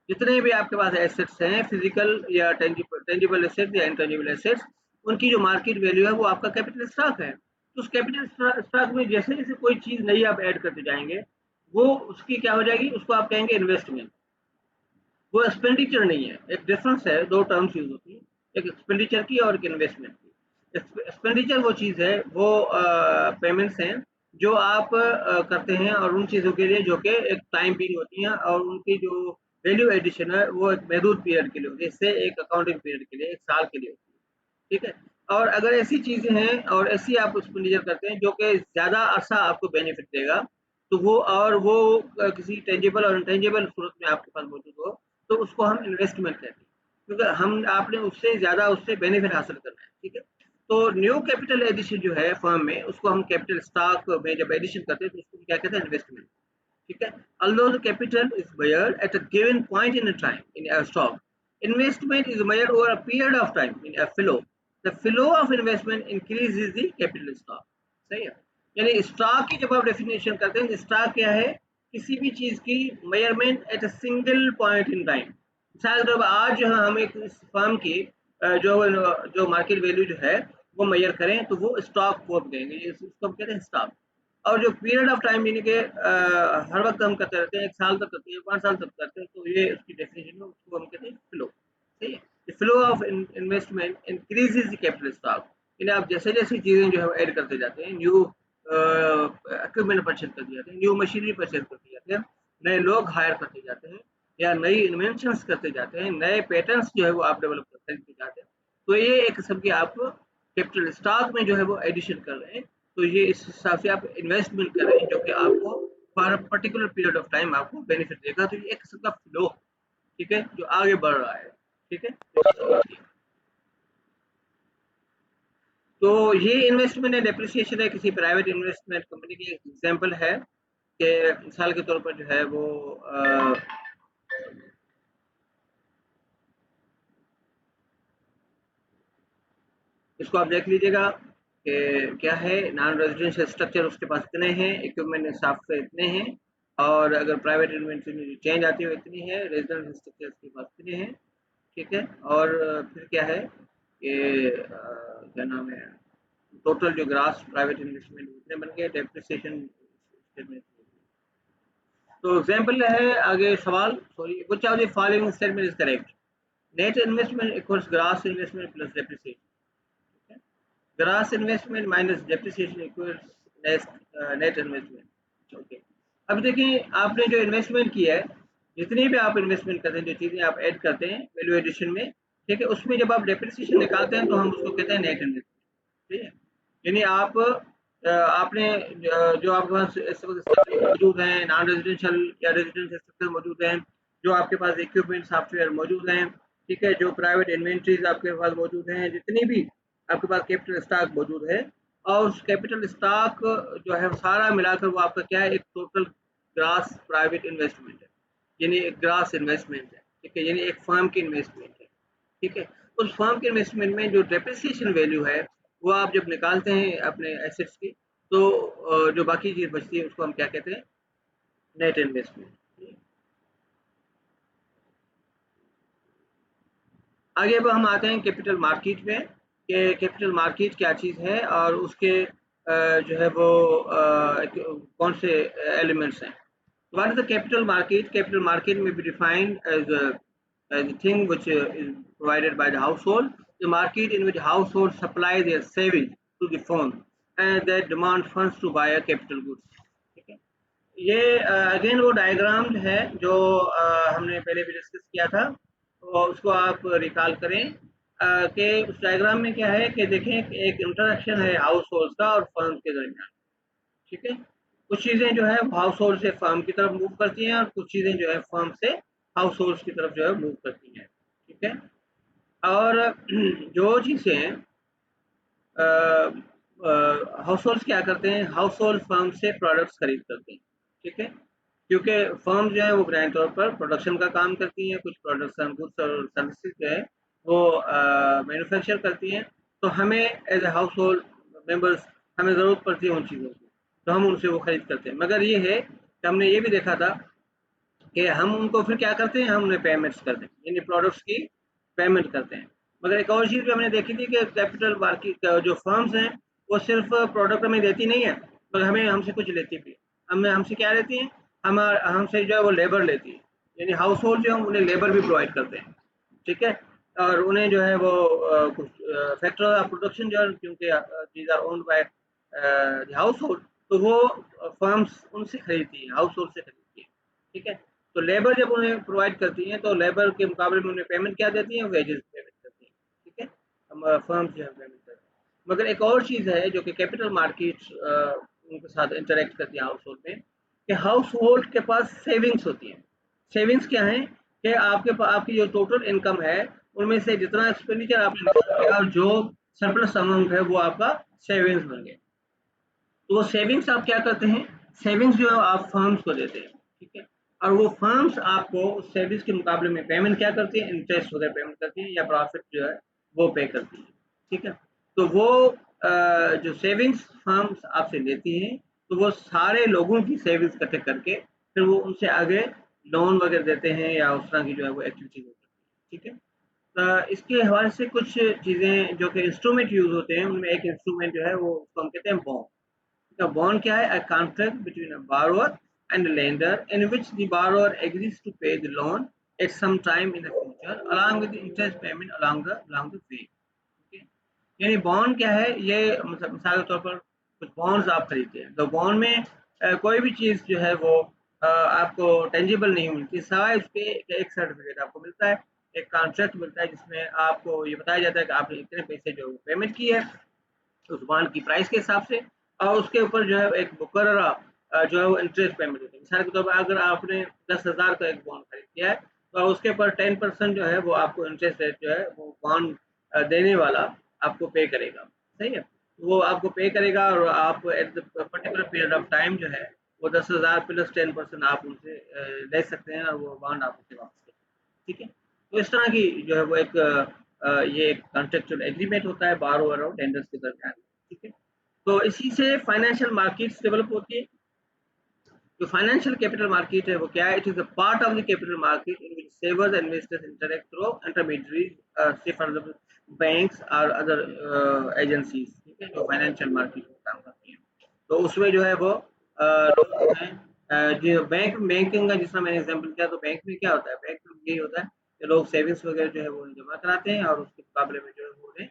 जितने भी आपके पास एसेट्स हैं, फिजिकल या टेंजिबल एसेट्स या इंटेंजिबल एसेट्स, उनकी जो मार्केट वैल्यू है वो आपका कैपिटल स्टॉक है। तो उस कैपिटल स्टॉक में जैसे जैसे कोई चीज़ नई आप ऐड करते जाएंगे, वो उसकी क्या हो जाएगी, उसको आप कहेंगे इन्वेस्टमेंट, वो एक्सपेंडिचर नहीं है। एक डिफरेंस है, दो टर्म्स यूज होती है, एक एक्सपेंडिचर की और एक इन्वेस्टमेंट की। एक्सपेंडिचर वो चीज़ है, वो पेमेंट्स हैं जो आप करते हैं और उन चीज़ों के लिए जो कि एक टाइम पीरियड होती हैं, और उनकी जो वैल्यू एडिशन है वो एक महदूद पीरियड के लिए होती है, जैसे एक अकाउंटिंग पीरियड के लिए 1 साल के लिए होती है, ठीक है? और अगर ऐसी चीज़ें हैं और ऐसी आप एक्सपेंडिचर करते हैं जो कि ज़्यादा अरसा आपको बेनिफिट देगा, तो वो और वो किसी टेंजिबल और इंटेंजिबल सूरत में आपके पास मौजूद हो, तो उसको हम इन्वेस्टमेंट कहते हैं, क्योंकि हम आपने उससे ज़्यादा उससे बेनिफिट हासिल करना है, ठीक है? तो न्यू कैपिटल एडिशन जो है फर्म में, उसको हम कैपिटल स्टॉक में जब एडिशन करते हैं तो उसको क्या कहते हैं, इन्वेस्टमेंट, ठीक है? Although the capital is measured at a given point in a time in a stock, investment is measured over a period of time in a flow. The flow of investment increases the capital stock. सही है? यानी स्टॉक की जब आप डेफिनेशन करते हैं, स्टॉक क्या है, किसी भी चीज की measurement at a single point in time. मिसाल के तौर पर आज जो है हम एक फर्म की जो जो मार्केट वैल्यू जो है वो मेजर करें तो वो स्टॉक को हम देंगे, इसको हम कहते हैं स्टॉक। और जो पीरियड ऑफ टाइम यानी कि हर वक्त हम करते रहते हैं, 1 साल तक करते हैं, 5 साल तक करते हैं, तो ये उसकी डेफिनेशन है, उसको हम कहते हैं फ्लो, सही है? The flow of investment increases the capital stock, यानी आप जैसे जैसे चीज़ें जो है ऐड करते जाते हैं, न्यू इक्विपमेंट परचेज करते जाते हैं, न्यू मशीनरी परचेज करते जाते हैं, नए लोग हायर करते जाते हैं, या नई इन्वेंशंस करते जाते हैं, नए पैटर्न्स जो है वो आप डेवलप करते जाते हैं, तो ये एक किस्म की आप कैपिटल स्टॉक में जो है वो एडिशन कर रहे हैं। तो ये इस हिसाब से आप इन्वेस्टमेंट कर रहे हैं जो कि आपको for particular period of time आपको बेनिफिट देगा। तो ये एक किस्म का फ्लो, ठीक है, जो आगे बढ़ रहा है, ठीक है? तो ये इन्वेस्टमेंट है, डेप्रिसिएशन है, किसी प्राइवेट इन्वेस्टमेंट कंपनी की एग्जांपल है कि मिसाल के तौर पर जो है वो इसको आप देख लीजिएगा कि क्या है, नॉन रेजिडेंशियल स्ट्रक्चर उसके पास इतने हैं, इक्विपमेंट हिसाब से इतने हैं, और अगर प्राइवेट इन्वेंट्री में जो चेंज आती है वो इतनी है, रेजिडेंशियल स्ट्रक्चर उसके पास इतने हैं, ठीक है? और फिर क्या है कि क्या नाम है, टोटल जो ग्रास प्राइवेट इन्वेस्टमेंट उतने बन गए, डेप्रिसिएशन स्टेटमेंट। तो एग्जांपल है आगे सवाल, sorry, which of the following statement is correct? Net investment equals grass investment plus depreciation, grass investment minus depreciation equals net investment, okay? अब देखिए, आपने जो इन्वेस्टमेंट किया है, जितनी भी आप इन्वेस्टमेंट करते हैं, जो चीज़ें आप ऐड करते हैं वैल्यू एडिशन में, ठीक है। उसमें जब आप डेप्रिसिएशन निकालते हैं तो हम उसको कहते हैं नेट इन्वेस्टमेंट। ठीक है, यानी आप आपने जो आपके पास स्ट्रक्चर मौजूद हैं, नॉन रेजिडेंशियल या रेजिडेंशियल स्ट्रक्चर मौजूद हैं, जो आपके पास इक्विपमेंट सॉफ्टवेयर मौजूद हैं, ठीक है, जो प्राइवेट इन्वेंट्रीज आपके पास मौजूद हैं, जितनी भी आपके पास कैपिटल स्टॉक मौजूद है, और उस कैपिटल स्टॉक जो है सारा मिलाकर वो आपका क्या है, एक टोटल ग्रास प्राइवेट इन्वेस्टमेंट है, यानी एक ग्रास इन्वेस्टमेंट है। ठीक है, यानी एक फर्म की इन्वेस्टमेंट है। ठीक है, उस फर्म के इन्वेस्टमेंट में जो डेप्रिसिएशन वैल्यू है वो आप जब निकालते हैं अपने एसेट्स की, तो जो बाकी चीज बचती है उसको हम क्या कहते हैं, नेट इन्वेस्टमेंट। आगे अब हम आते हैं कैपिटल मार्केट में, कि कैपिटल मार्केट क्या चीज़ है और उसके जो है वो कौन से एलिमेंट्स हैं। What is the capital market? Capital market may be defined as a thing which is provided by the household. The market in which households supply their savings to the firm and they demand funds to buy a capital goods. ठीक है, ये अगेन वो डायग्राम है जो हमने पहले भी डिस्कस किया था, तो उसको आप रिकॉल करें कि उस डायग्राम में क्या है कि देखें कि एक इंटरेक्शन है हाउस होल्ड का और फर्म के दरमियान। ठीक है, कुछ चीज़ें जो है हाउस होल्ड से फर्म की तरफ मूव करती हैं और कुछ चीज़ें जो है फर्म से हाउस होल्ड की तरफ जो है मूव करती हैं। ठीक है, और जो चीज़ें हाउस होल्ड क्या करते हैं, हाउस होल्ड फर्म से प्रोडक्ट्स खरीद करते हैं। ठीक है, क्योंकि फर्म जो है वो बुनियादी तौर पर प्रोडक्शन का काम करती है, कुछ प्रोडक्शन गुड्स और सर्विसेज जो है वो मैन्युफैक्चर करती हैं, तो हमें as a household members हमें ज़रूरत पड़ती है उन चीज़ों की, तो हम उनसे वो खरीद करते हैं। मगर ये है कि हमने ये भी देखा था कि हम उनको फिर क्या करते हैं, हम उन्हें पेमेंट्स करते हैं, यानी प्रोडक्ट्स की पेमेंट करते हैं। मगर एक और चीज़ भी हमने देखी थी कि कैपिटल मार्केट जो फर्म्स हैं वो सिर्फ प्रोडक्ट हमें देती नहीं है, मगर हमें हमसे कुछ लेती भी है। हमें हमसे क्या लेती हैं, हम हमसे जो है वो लेबर लेती है, यानी हाउस होल्ड जो है उन्हें लेबर भी प्रोवाइड करते हैं। ठीक है, और उन्हें जो है वो कुछ फैक्टर ऑफ प्रोडक्शन जो है, क्योंकि these are owned by household, तो वो फर्म्स उनसे खरीदती है, हाउस होल्ड से खरीदती है। ठीक है, तो लेबर जब उन्हें प्रोवाइड करती हैं तो लेबर के मुकाबले में उन्हें पेमेंट क्या देती हैं, वेजेस पेमेंट करती हैं। ठीक है, हम फर्म जो है पेमेंट करते हैं। मगर एक और चीज़ है जो कि कैपिटल मार्केट उनके साथ इंटरेक्ट करती है हाउस होल्ड में, कि हाउस होल्ड के पास सेविंग्स होती हैं। सेविंग्स क्या है कि आपकी जो टोटल इनकम है उनमें से जितना एक्सपेंडिचर आपने निकाला और जो सरप्लस अमाउंट है वो आपका सेविंग्स बन गया। तो वो सेविंग्स आप क्या करते हैं, सेविंग्स जो है आप फर्म्स को देते हैं। ठीक है, और वो फर्म्स आपको उस सेविंग्स के मुकाबले में पेमेंट क्या करती है, इंटरेस्ट वगैरह पेमेंट करती है या प्रॉफिट जो है वो पे करती है। ठीक है, तो वो जो सेविंग्स फर्म्स आपसे लेती हैं, तो वो सारे लोगों की सेविंग्स इकट्ठे करके फिर वो उनसे आगे लोन वगैरह देते हैं या उस तरह की जो है वो एक्टिविटीज होती है। ठीक है, इसके हवाले से कुछ चीज़ें जो कि इंस्ट्रूमेंट यूज होते हैं, उनमें एक इंस्ट्रूमेंट जो है वो उसको हम कहते हैं बॉन्ड। The bond क्या है, a contract between a borrower and a lender in which the borrower agrees to pay the loan at some time in the future along with the interest payment along the way. Okay? यानी बॉन्ड क्या है, ये मतलब मिसाल के तौर पर कुछ बॉन्ड्स आप खरीदते हैं, तो बॉन्ड में कोई भी चीज़ जो है वो आपको टेंजिबल नहीं मिलती, सवाए उसके एक सर्टिफिकेट आपको मिलता है, एक कॉन्ट्रैक्ट मिलता है जिसमें आपको ये बताया जाता है कि आपने इतने पैसे जो पेमेंट की है उस बॉन्ड की प्राइस के हिसाब से, और उसके ऊपर जो है एक मुकर्ररा जो है वो इंटरेस्ट पेमेंट होती है। मिसाल के तौर पर अगर आपने 10,000 का एक बॉन्ड खरीद किया है तो उसके ऊपर 10% जो है वो आपको इंटरेस्ट रेट जो है वो बॉन्ड देने वाला आपको पे करेगा। सही है, वो आपको पे करेगा और आप at the particular period of time जो है वो 10,000 प्लस 10% आप उनसे ले सकते हैं और वो बॉन्ड आप उसे वापस कर सकते हैं। ठीक है, तो इस तरह की जो है वो एक ये एक कॉन्ट्रेक्चुअल एग्रीमेंट होता है बारोवर और टेंडर्स के दरमियान। ठीक है, तो इसी से फाइनेंशियल मार्केट्स डेवलप होती है। जो फाइनेंशियल कैपिटल मार्केट है वो क्या है, it is a part of the capital market in which सेवर्स and investors interact through intermediaries, से फॉर एग्जांपल बैंक्स और अदर एजेंसीज। ठीक है, जो फाइनेंशियल मार्केट में काम करती हैं, तो उसमें जो है वो लोग हैं जो बैंकिंग का, जिसका मैंने एग्जांपल किया, तो बैंक में क्या होता है, बैंक में यही होता है कि लोग सेविंग्स वगैरह जो है वो जमा कराते हैं और उसके मुकाबले में जो है वो उन्हें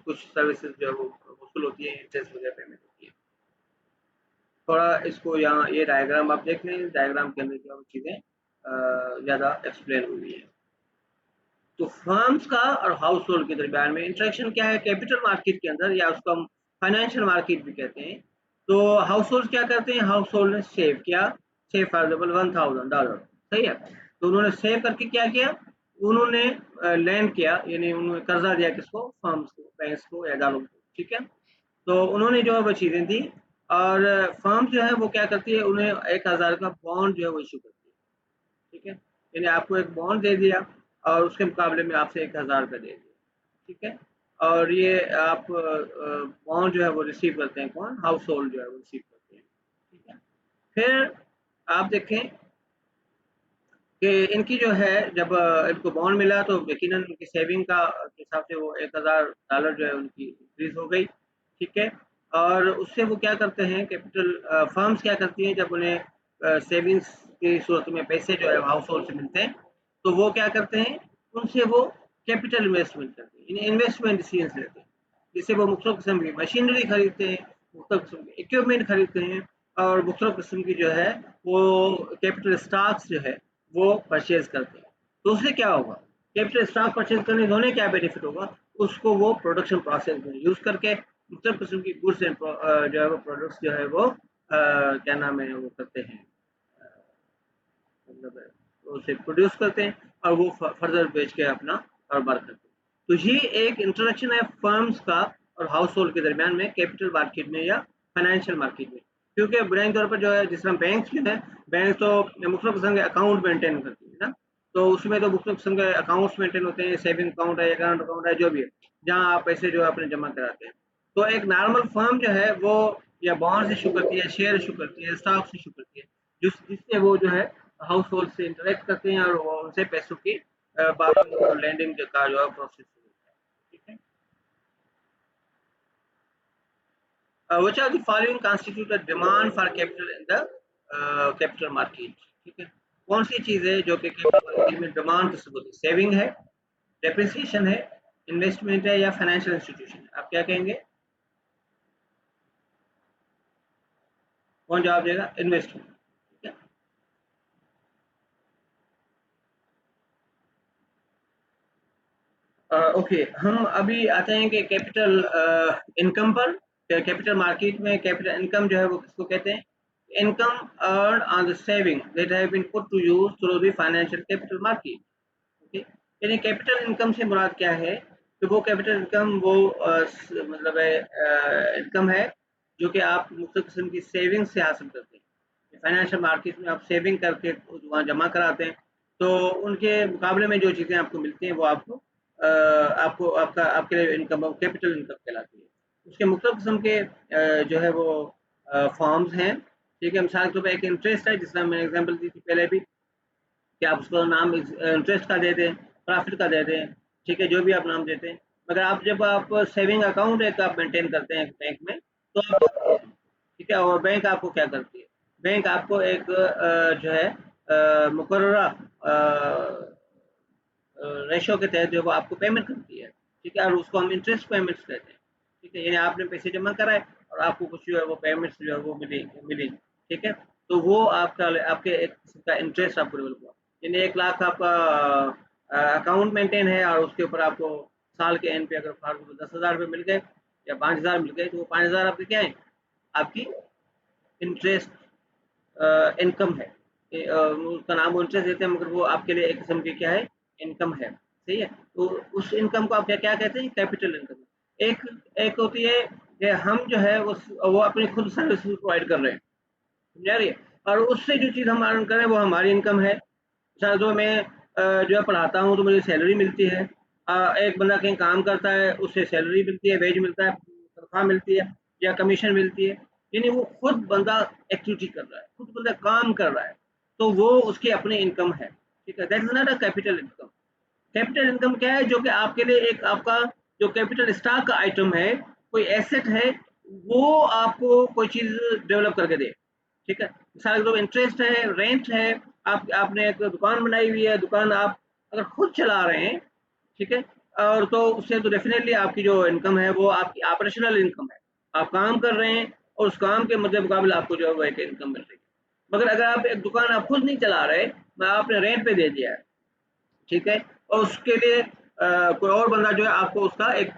कुछ सर्विसेज जो है वो वसूल होती है, इंटरेस्ट वगैरह पेमेंट होती है। थोड़ा इसको यहाँ ये डायग्राम आप देख लें, डायग्राम के अंदर जो चीज़ें ज़्यादा एक्सप्लेन हुई है। तो फर्म्स का और हाउस होल्ड के दरमियान में इंटरेक्शन क्या है कैपिटल मार्केट के अंदर, या उसको हम फाइनेंशियल मार्केट भी कहते हैं। तो हाउस होल्ड क्या करते हैं, हाउस होल्ड ने सेव किया, सेव फॉर एग्जाम्पल $1000, सही है। तो उन्होंने सेव करके क्या किया, उन्होंने लैंड किया, यानी उन्होंने कर्जा दिया किसको, फर्म्स को, बैंक्स को या इदारों को, ठीक है। तो उन्होंने जो है वो चीज़ें दी, और फर्म जो है वो क्या करती है, उन्हें 1000 का बॉन्ड जो है वो इशू करती है, ठीक है। यानी आपको एक बॉन्ड दे दिया और उसके मुकाबले में आपसे 1000 रुपये दे दिया, ठीक है। और ये आप बॉन्ड जो है वो रिसीव करते हैं, कौन, हाउस होल्ड जो है वो रिसीव करते हैं, ठीक है। फिर आप देखें कि इनकी जो है, जब इनको बॉन्ड मिला तो यकीनन उनकी सेविंग का के हिसाब से वो $1000 जो है उनकी इंक्रीज हो गई, ठीक है। और उससे वो क्या करते हैं, कैपिटल फर्म्स क्या करती हैं, जब उन्हें सेविंग्स की सूरत में पैसे जो है हाउस होल्ड से मिलते हैं, तो वो क्या करते हैं, उनसे वो कैपिटल इन्वेस्टमेंट करते हैं, यानी इन्वेस्टमेंट डिसीजन लेते हैं, जिससे वो मुख्तलिफ किस्म की मशीनरी खरीदते हैं, मुख्तलिफ किस्म के इक्विपमेंट खरीदते हैं, और मुख्तलिफ किस्म की जो है वो कैपिटल स्टॉक्स जो है वो परचेज करते हैं। तो उससे क्या होगा, कैपिटल स्टॉक परचेज करने से उन्हें क्या बेनिफिट होगा, उसको वो प्रोडक्शन प्रोसेस में यूज करके मुख्तलिफ किस्म की गुड्स एंड जो है वो प्रोडक्ट्स जो है वो क्या नाम है वो करते हैं, मतलब उसे प्रोड्यूस करते हैं और वो फर्दर बेच के अपना कारोबार करते हैं। तो ये एक इंट्रोडक्शन है फर्म्स का और हाउस होल्ड के दरमियान में कैपिटल मार्केट में या फाइनेंशियल मार्केट में। क्योंकि बुनियादी तौर पर जो है, जिस तरह बैंक जो है, बैंक तो मुख्तलिफ किस्म के अकाउंट मेंटेन करती है ना, तो उसमें तो मुख्तलिफ किस्म के अकाउंट्स मेंटेन होते हैं, सेविंग अकाउंट है या करंट अकाउंट है, जो भी है, जहाँ आप पैसे जो है अपने जमा कराते हैं। तो एक नॉर्मल फर्म जो है वो या बॉन्ड इशू करती है, शेयर इशू करती है, स्टॉक्स इशू करती है, जिससे वो जो है हाउस होल्ड से इंटरेक्ट करते हैं और वो उनसे पैसों की बारोइंग और लैंडिंग का जो है प्रोसेस होता है, ठीक है। Which of the following constitute a demand for capital in the capital market, ठीक है। कौन सी चीज है जो कि कैपिटल मार्केट में डिमांड किसको होती है, सेविंग है, डेप्रिसिएशन है, इन्वेस्टमेंट है, या फाइनेंशियल इंस्टीट्यूशन है, आप क्या कहेंगे, कौन जवाब देगा, इन्वेस्टमेंट, ठीक है। ओके, हम अभी आते हैं कि कैपिटल इनकम पर। कैपिटल मार्केट में कैपिटल इनकम जो है वो किसको कहते हैं, income earn on the saving that have been put to use through the financial capital market, okay. यानी कैपिटल इनकम से मुराद क्या है, कि वो कैपिटल इनकम वो मतलब है इनकम है जो कि आप मुख्तलिफ किस्म की सेविंग से हासिल करते हैं। फाइनेंशियल मार्केट में आप सेविंग करके वहाँ जमा कराते हैं, तो उनके मुकाबले में जो चीज़ें आपको मिलती हैं वो आपको आपका आपके लिए इनकम कैपिटल इनकम कहलाती है। उसके मुख्तलिफ किस्म के जो है वो फॉर्म्स हैं, ठीक है। मिसाल के तौर पर एक इंटरेस्ट है, जिसका मैंने एग्जांपल दी थी पहले भी, कि आप उसको नाम इंटरेस्ट का दे दें, प्रॉफिट का दे दें, ठीक है, जो भी आप नाम देते हैं। मगर आप जब आप सेविंग अकाउंट एक आप मेंटेन करते हैं बैंक में, तो आप, ठीक है, और बैंक आपको क्या करती है, बैंक आपको एक जो है मुकर्ररा रेशो के तहत जो वो आपको पेमेंट करती है, ठीक है, और उसको हम इंटरेस्ट पेमेंट्स कहते हैं, ठीक है। यानी आपने पैसे जमा कराए और आपको कुछ जो है वो पेमेंट्स जो है वो मिली मिली, ठीक है। तो वो आपका आपके एक किस्म का इंटरेस्ट आपको डेवलप हुआ, यानी 1 लाख आपका अकाउंट मेंटेन है और उसके ऊपर आपको साल के एंड पे अगर 10,000 रुपये मिल गए या 5,000 मिल गए, तो वो 5,000 आपके क्या है, आपकी इंटरेस्ट इनकम है। उसका नाम वो इंटरेस्ट देते हैं, मगर वो आपके लिए एक किस्म की क्या है, इनकम है, सही है। तो उस इनकम को आप क्या क्या कहते हैं, कैपिटल इनकम। एक एक होती है कि हम जो है वो अपनी खुद सर्विस प्रोवाइड कर रहे हैं, समझा रही है, और उससे जो चीज़ हम अर्न करें वो हमारी इनकम है। सर, जो मैं जो है पढ़ाता हूँ तो मुझे सैलरी मिलती है, एक बंदा कहीं काम करता है उससे सैलरी मिलती है, वेज मिलता है, तनख्वाह मिलती है या कमीशन मिलती है, यानी वो खुद बंदा एक्टिविटी कर रहा है, खुद बंदा काम कर रहा है, तो वो उसकी अपनी इनकम है, ठीक है। That is not a capital income. Capital income क्या है, जो कि आपके लिए एक आपका जो कैपिटल स्टॉक का आइटम है, कोई एसेट है, वो आपको कोई चीज़ डेवलप करके दे, ठीक है। मिसाल के तौर इंटरेस्ट है, रेंट है, आप आपने एक दुकान बनाई हुई है, दुकान आप अगर खुद चला रहे हैं, ठीक है, और तो उससे तो डेफिनेटली आपकी जो इनकम है वो आपकी ऑपरेशनल इनकम है, आप काम कर रहे हैं और उस काम के मतलब मुकाबले आपको जो है वो एक इनकम मिल रही है। मगर अगर आप एक दुकान आप खुद नहीं चला रहे, आपने रेंट पे दे दिया है, ठीक है, और उसके लिए कोई और बंदा जो है आपको उसका एक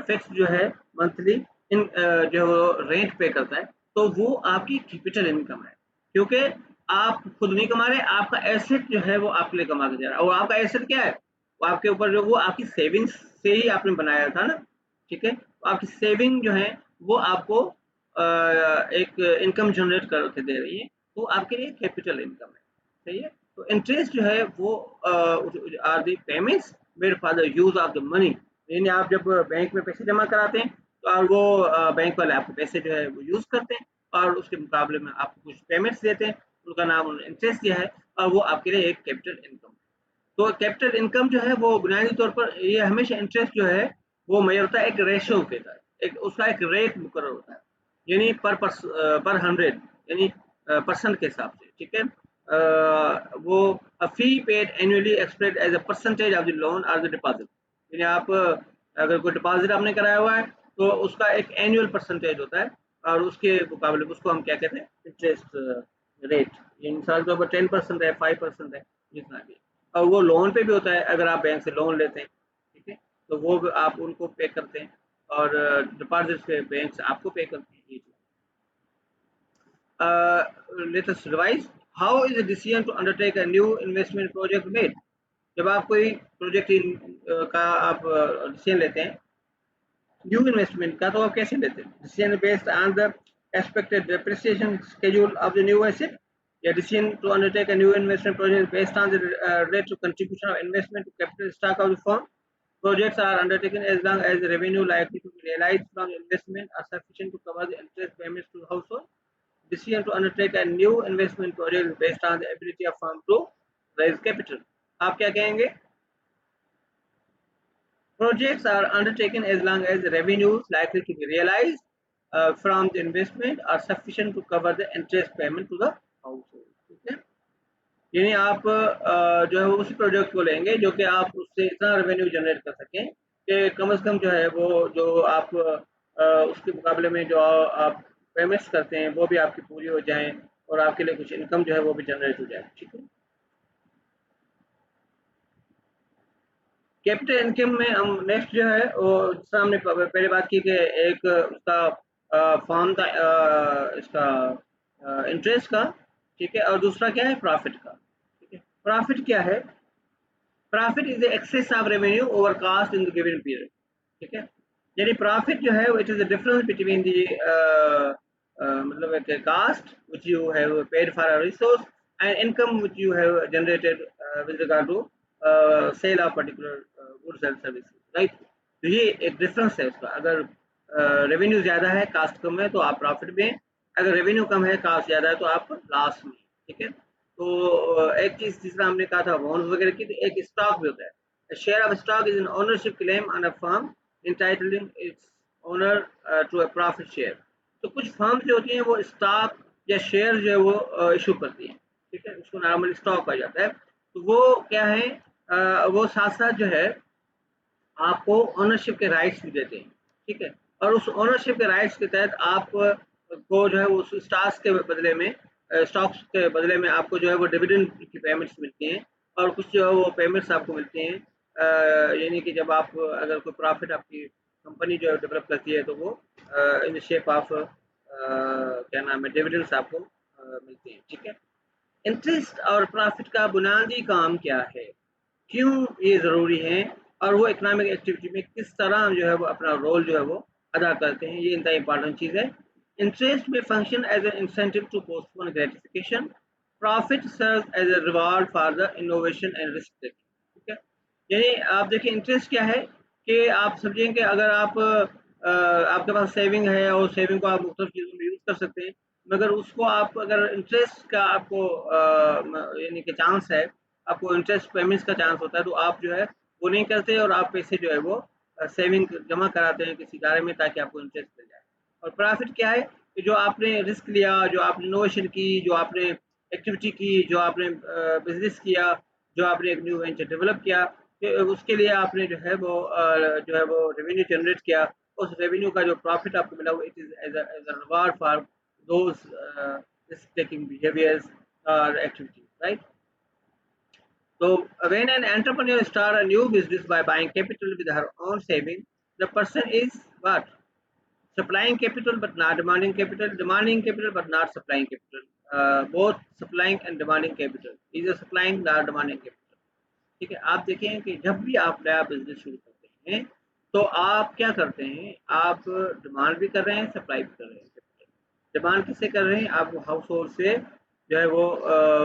फिक्स जो है मंथली इन जो है वो रेंट पे करता है, तो वो आपकी कैपिटल इनकम है, क्योंकि आप खुद नहीं कमा रहे, आपका एसेट जो है वो आपके लिए कमा के दे रहा है, और आपका एसेट क्या है, वो आपके ऊपर जो वो आपकी सेविंग्स से ही आपने बनाया था ना, ठीक है, तो आपकी सेविंग जो है वो आपको एक इनकम जनरेट करके दे रही है, तो आपके लिए कैपिटल इनकम है, सही है। तो इंटरेस्ट जो है वो are the payments made for the use of the money, यानी आप जब बैंक में पैसे जमा कराते हैं तो और वो बैंक वाले आपको पैसे जो है वो यूज करते हैं, और उसके मुकाबले में आपको कुछ पेमेंट्स देते हैं, उनका नाम उन्होंने इंटरेस्ट दिया है, और वो आपके लिए एक कैपिटल इनकम है। तो कैपिटल इनकम जो है वो बुनियादी तौर पर ये हमेशा इंटरेस्ट जो है वो मेजर होता है एक रेशियो के तहत, एक उसका एक रेट मुकर्रर होता है, यानी पर 100, यानी परसेंट के हिसाब से, ठीक है। वो fee paid annually expressed as a percentage of the loan और द डिपॉजिट, यानी आप अगर कोई डिपॉजिट आपने कराया हुआ है तो उसका एक एनुअल परसेंटेज होता है, और उसके मुकाबले में उसको हम क्या कहते हैं, इंटरेस्ट रेट, यानी मिसाल के तौर पर 10% है, 5% है, जितना भी, और वो लोन पे भी होता है, अगर आप बैंक से लोन लेते हैं, ठीक है, तो वो भी आप उनको पे करते हैं, और डिपॉजिट पे बैंक आपको पे करते हैं, ये let us revise. How is a decision to undertake a new investment project made? जब आप कोई प्रोजेक्ट का आप डिसीजन लेते हैं न्यू इन्वेस्टमेंट का, तो आप कैसे लेते हैं, decision based on the expected depreciation schedule of the new asset, या decision to undertake a new investment project based on the rate of contribution of investment to capital stock of the firm. Projects are undertaken as long as the revenue likely to be realized from investment are sufficient to cover the interest payments to the household. Decision to undertake a new investment project is based on the ability of firm to raise capital. आप क्या कहेंगे? Projects are undertaken as long as the revenues likely to be realized from the investment are sufficient to cover the interest payment to the household. ठीक है, यानी आप जो है उसी प्रोजेक्ट को लेंगे जो कि आप उससे इतना रेवेन्यू जनरेट कर सकें कि कम से कम जो है वो जो आप उसके मुकाबले में जो आप पेमेंट्स करते हैं वो भी आपकी पूरी हो जाएं, और आपके लिए कुछ इनकम जो है वो भी जनरेट हो जाए, ठीक है। कैपिटल इनकम में हम नेक्स्ट जो है वो जैसा हमने पहले बात की कि एक उसका फॉर्म था इसका इंटरेस्ट का, ठीक है, और दूसरा क्या है, प्रॉफिट का, ठीक है। प्रॉफिट क्या है? Profit is the excess of revenue over cost in the given period, ठीक है, यानी प्रॉफिट जो है it is the difference between the मतलब एक cost which you have paid for a resource and income which you have generated with regard to sale of particular goods and services, right. तो ये एक डिफरेंस है इसका, अगर रेवेन्यू ज्यादा है कास्ट कम है तो आप प्रॉफिट में, अगर रेवेन्यू कम है कास्ट ज्यादा है तो आप लॉस में, ठीक है। तो एक चीज जिसका हमने कहा था बॉन्ड्स वगैरह की, तो एक स्टॉक भी होता है, share of stock is an ownership claim on a firm entitling its owner to a profit share. तो कुछ फर्म्स जो होती हैं वो स्टॉक या शेयर जो है वो इशू करती हैं, ठीक है, उसको नॉर्मली स्टॉक कहा जाता है। तो वो क्या है, वो साथ साथ जो है आपको ओनरशिप के राइट्स भी देते हैं, ठीक है, और उस ओनरशिप के राइट्स के तहत आप को जो है उस स्टॉक्स के बदले में स्टॉक्स के बदले में आपको जो है वो डिविडेंड की पेमेंट्स मिलती हैं, और कुछ जो है वो पेमेंट्स आपको मिलती हैं, यानी कि जब आप अगर कोई प्रॉफिट आपकी कंपनी जो है डेवलप करती है तो वो इन शेप ऑफ क्या नाम है डिविडेंड्स आपको मिलती हैं, ठीक है। इंटरेस्ट और प्रॉफिट का बुनियादी काम क्या है, क्यों ये ज़रूरी है, और वो इकोनॉमिक एक्टिविटी में किस तरह जो है वो अपना रोल जो है वो अदा करते हैं, ये इंतहा इंपॉर्टेंट चीज़ है। इंटरेस्ट में function as an incentive to postpone gratification, profit serve as a reward for the innovation and risk taking, ठीक है। यानी आप देखिए इंटरेस्ट क्या है, कि आप समझें कि अगर आप आपके पास सेविंग है और सेविंग को आप मुख्तलिफ चीज़ों में यूज़ कर सकते हैं, मगर उसको आप अगर इंटरेस्ट का आपको यानी कि चांस है, आपको इंटरेस्ट पेमेंट्स का चांस होता है, तो आप जो है वो नहीं करते, और आप पैसे जो है वो सेविंग जमा कराते हैं किसी इदारे में ताकि आपको इंटरेस्ट मिल जाए। और प्रॉफिट क्या है, कि जो आपने रिस्क लिया, जो आपने इनोवेशन की, जो आपने एक्टिविटी की, जो आपने बिजनेस किया, जो आपने एक न्यू वेंचर डेवलप किया, उसके लिए आपने जो है वो रेवेन्यू जनरेट किया, उस रेवेन्यू का जो प्रॉफिट आपको मिला वो it is as a reward for those risk taking behaviours और activities, right. So when an entrepreneur start a new business by buying capital with her own saving, the person is what? Supplying capital but not demanding capital but not supplying capital. Both supplying and demanding capital. Either supplying, not demanding capital. ठीक है, आप देखें कि जब भी आप नया बिजनेस शुरू करते हैं तो आप क्या करते हैं, आप डिमांड भी कर रहे हैं, सप्लाई भी कर रहे हैं। डिमांड किससे कर रहे हैं, आप हाउस होल्ड से जो है वो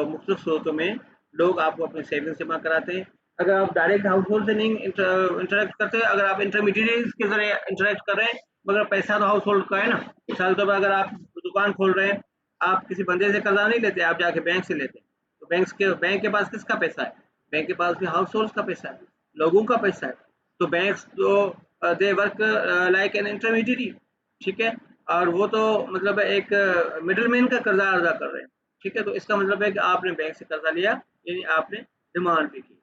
मुख्तलिफ स्रोतों में लोग आपको अपने सेविंग्स जमा कराते हैं। अगर आप डायरेक्ट हाउस होल्ड से नहीं इंटरेक्ट करते, अगर आप इंटरमीडिएट के जरिए इंटरेक्ट कर रहे हैं, मगर पैसा तो हाउस होल्ड का है ना। मिसाल के तौर पर अगर आप दुकान खोल रहे हैं, आप किसी बंदे से कर्जा नहीं लेते, आप जाके बैंक से लेते हैं। तो बैंक के पास किसका पैसा है, बैंक के पास भी हाउस होल्ड का पैसा है, लोगों का पैसा है। तो बैंक तो they work like an intermediate, ठीक है। और वो तो मतलब एक मिडल मैन का कर्जा अदा कर रहे हैं, ठीक है। तो इसका मतलब है कि आपने बैंक से कर्जा लिया, यानी आपने डिमांड भी की,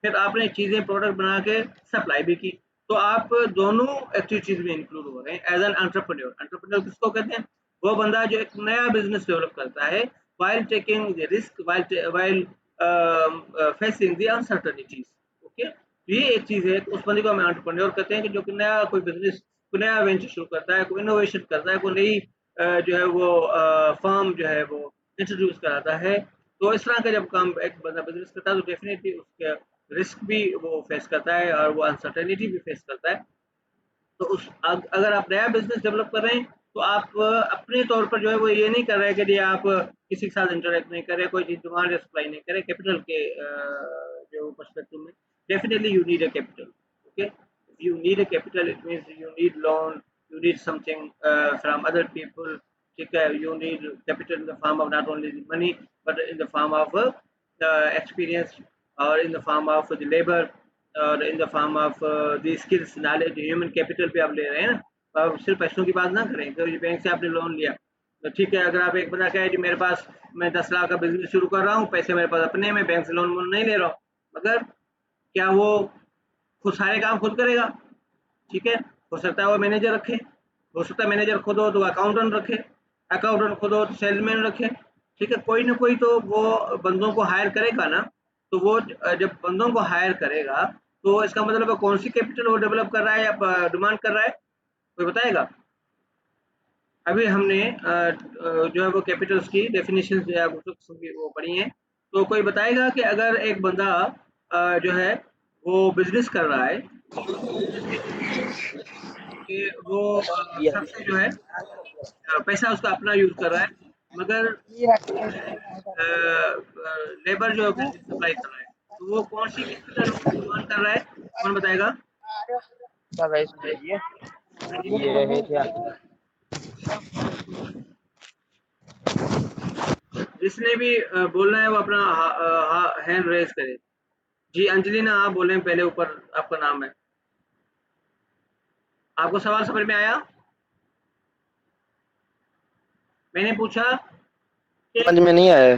फिर आपने चीज़ें प्रोडक्ट बना के सप्लाई भी की। तो आप दोनों एक्टिविटीज में इंक्लूड हो रहे हैं एज एन एंटरप्रेन्योर। एंटरप्रेन्योर किसको कहते हैं, वो बंदा जो एक नया बिजनेस डेवलप करता है while taking the risk, while facing the uncertainties, okay. ये एक चीज है, उस बंदे को हम एंटरप्रेन्योर कहते हैं कि जो कि नया कोई बिजनेस, कोई नया वेंचर शुरू करता है, कोई इनोवेशन करता है, कोई नई जो है वो फर्म जो है वो इंट्रोड्यूस कराता है। तो इस तरह का जब काम एक बंदा बिजनेस करता है तो डेफिनेटली उसके रिस्क भी वो फेस करता है और वो अनसर्टेनिटी भी फेस करता है। तो अगर आप नया बिजनेस डेवलप कर रहे हैं तो आप अपने तौर पर जो है वो ये नहीं कर रहे हैं कि आप किसी के साथ इंटरेक्ट नहीं कर रहे, कोई चीज डिमांड या सप्लाई नहीं करे कैपिटल के जो पर्सपेक्टिव में। Definitely you need a capital, okay. You need a capital, it means you need loan, you need something from other people, ठीक है। You need capital in the form of not only money but in the form of experience और in the form of the labour और in the form of the skills, knowledge, human capital पे आप ले रहे हैं ना। तो आप सिर्फ पैसों की बात ना करें तो ये बैंक से आपने लोन लिया तो ठीक है। अगर आप एक बंदा कहे कि मेरे पास, मैं 10 लाख का बिजनेस शुरू कर रहा हूँ, पैसे मेरे पास अपने में, बैंक से लोन वोन नहीं ले रहा हूँ, मगर क्या वो खुद सारे काम खुद करेगा? ठीक है, हो सकता है वो मैनेजर रखे, हो सकता है मैनेजर खुद हो तो अकाउंटेंट रखे, अकाउंटेंट खुद हो तो सेल्समैन रखे, ठीक है। कोई ना कोई तो वो बंदों को हायर करेगा ना। तो वो जब बंदों को हायर करेगा तो इसका मतलब है कौन सी कैपिटल वो डेवलप कर रहा है या डिमांड कर रहा है, कोई बताएगा? अभी हमने जो है वो कैपिटल्स की डेफिनेशन या वो पढ़ी है। तो कोई बताएगा कि अगर एक बंदा जो है वो बिजनेस कर रहा है कि वो सबसे जो है पैसा उसका अपना यूज कर रहा है, मगर लेबर जो है सप्लाई कर रहा है, तो वो कौन सी कैपिटल डिमांड कर रहा है, कौन बताएगा? क्या भाई इसमें ये है क्या? जिसने भी बोलना है वो अपना हैंड रेज करे। जी अंजलिना, आप बोले पहले, ऊपर आपका नाम है। आपको सवाल समझ में आया? मैंने पूछा कि समझ में नहीं आया।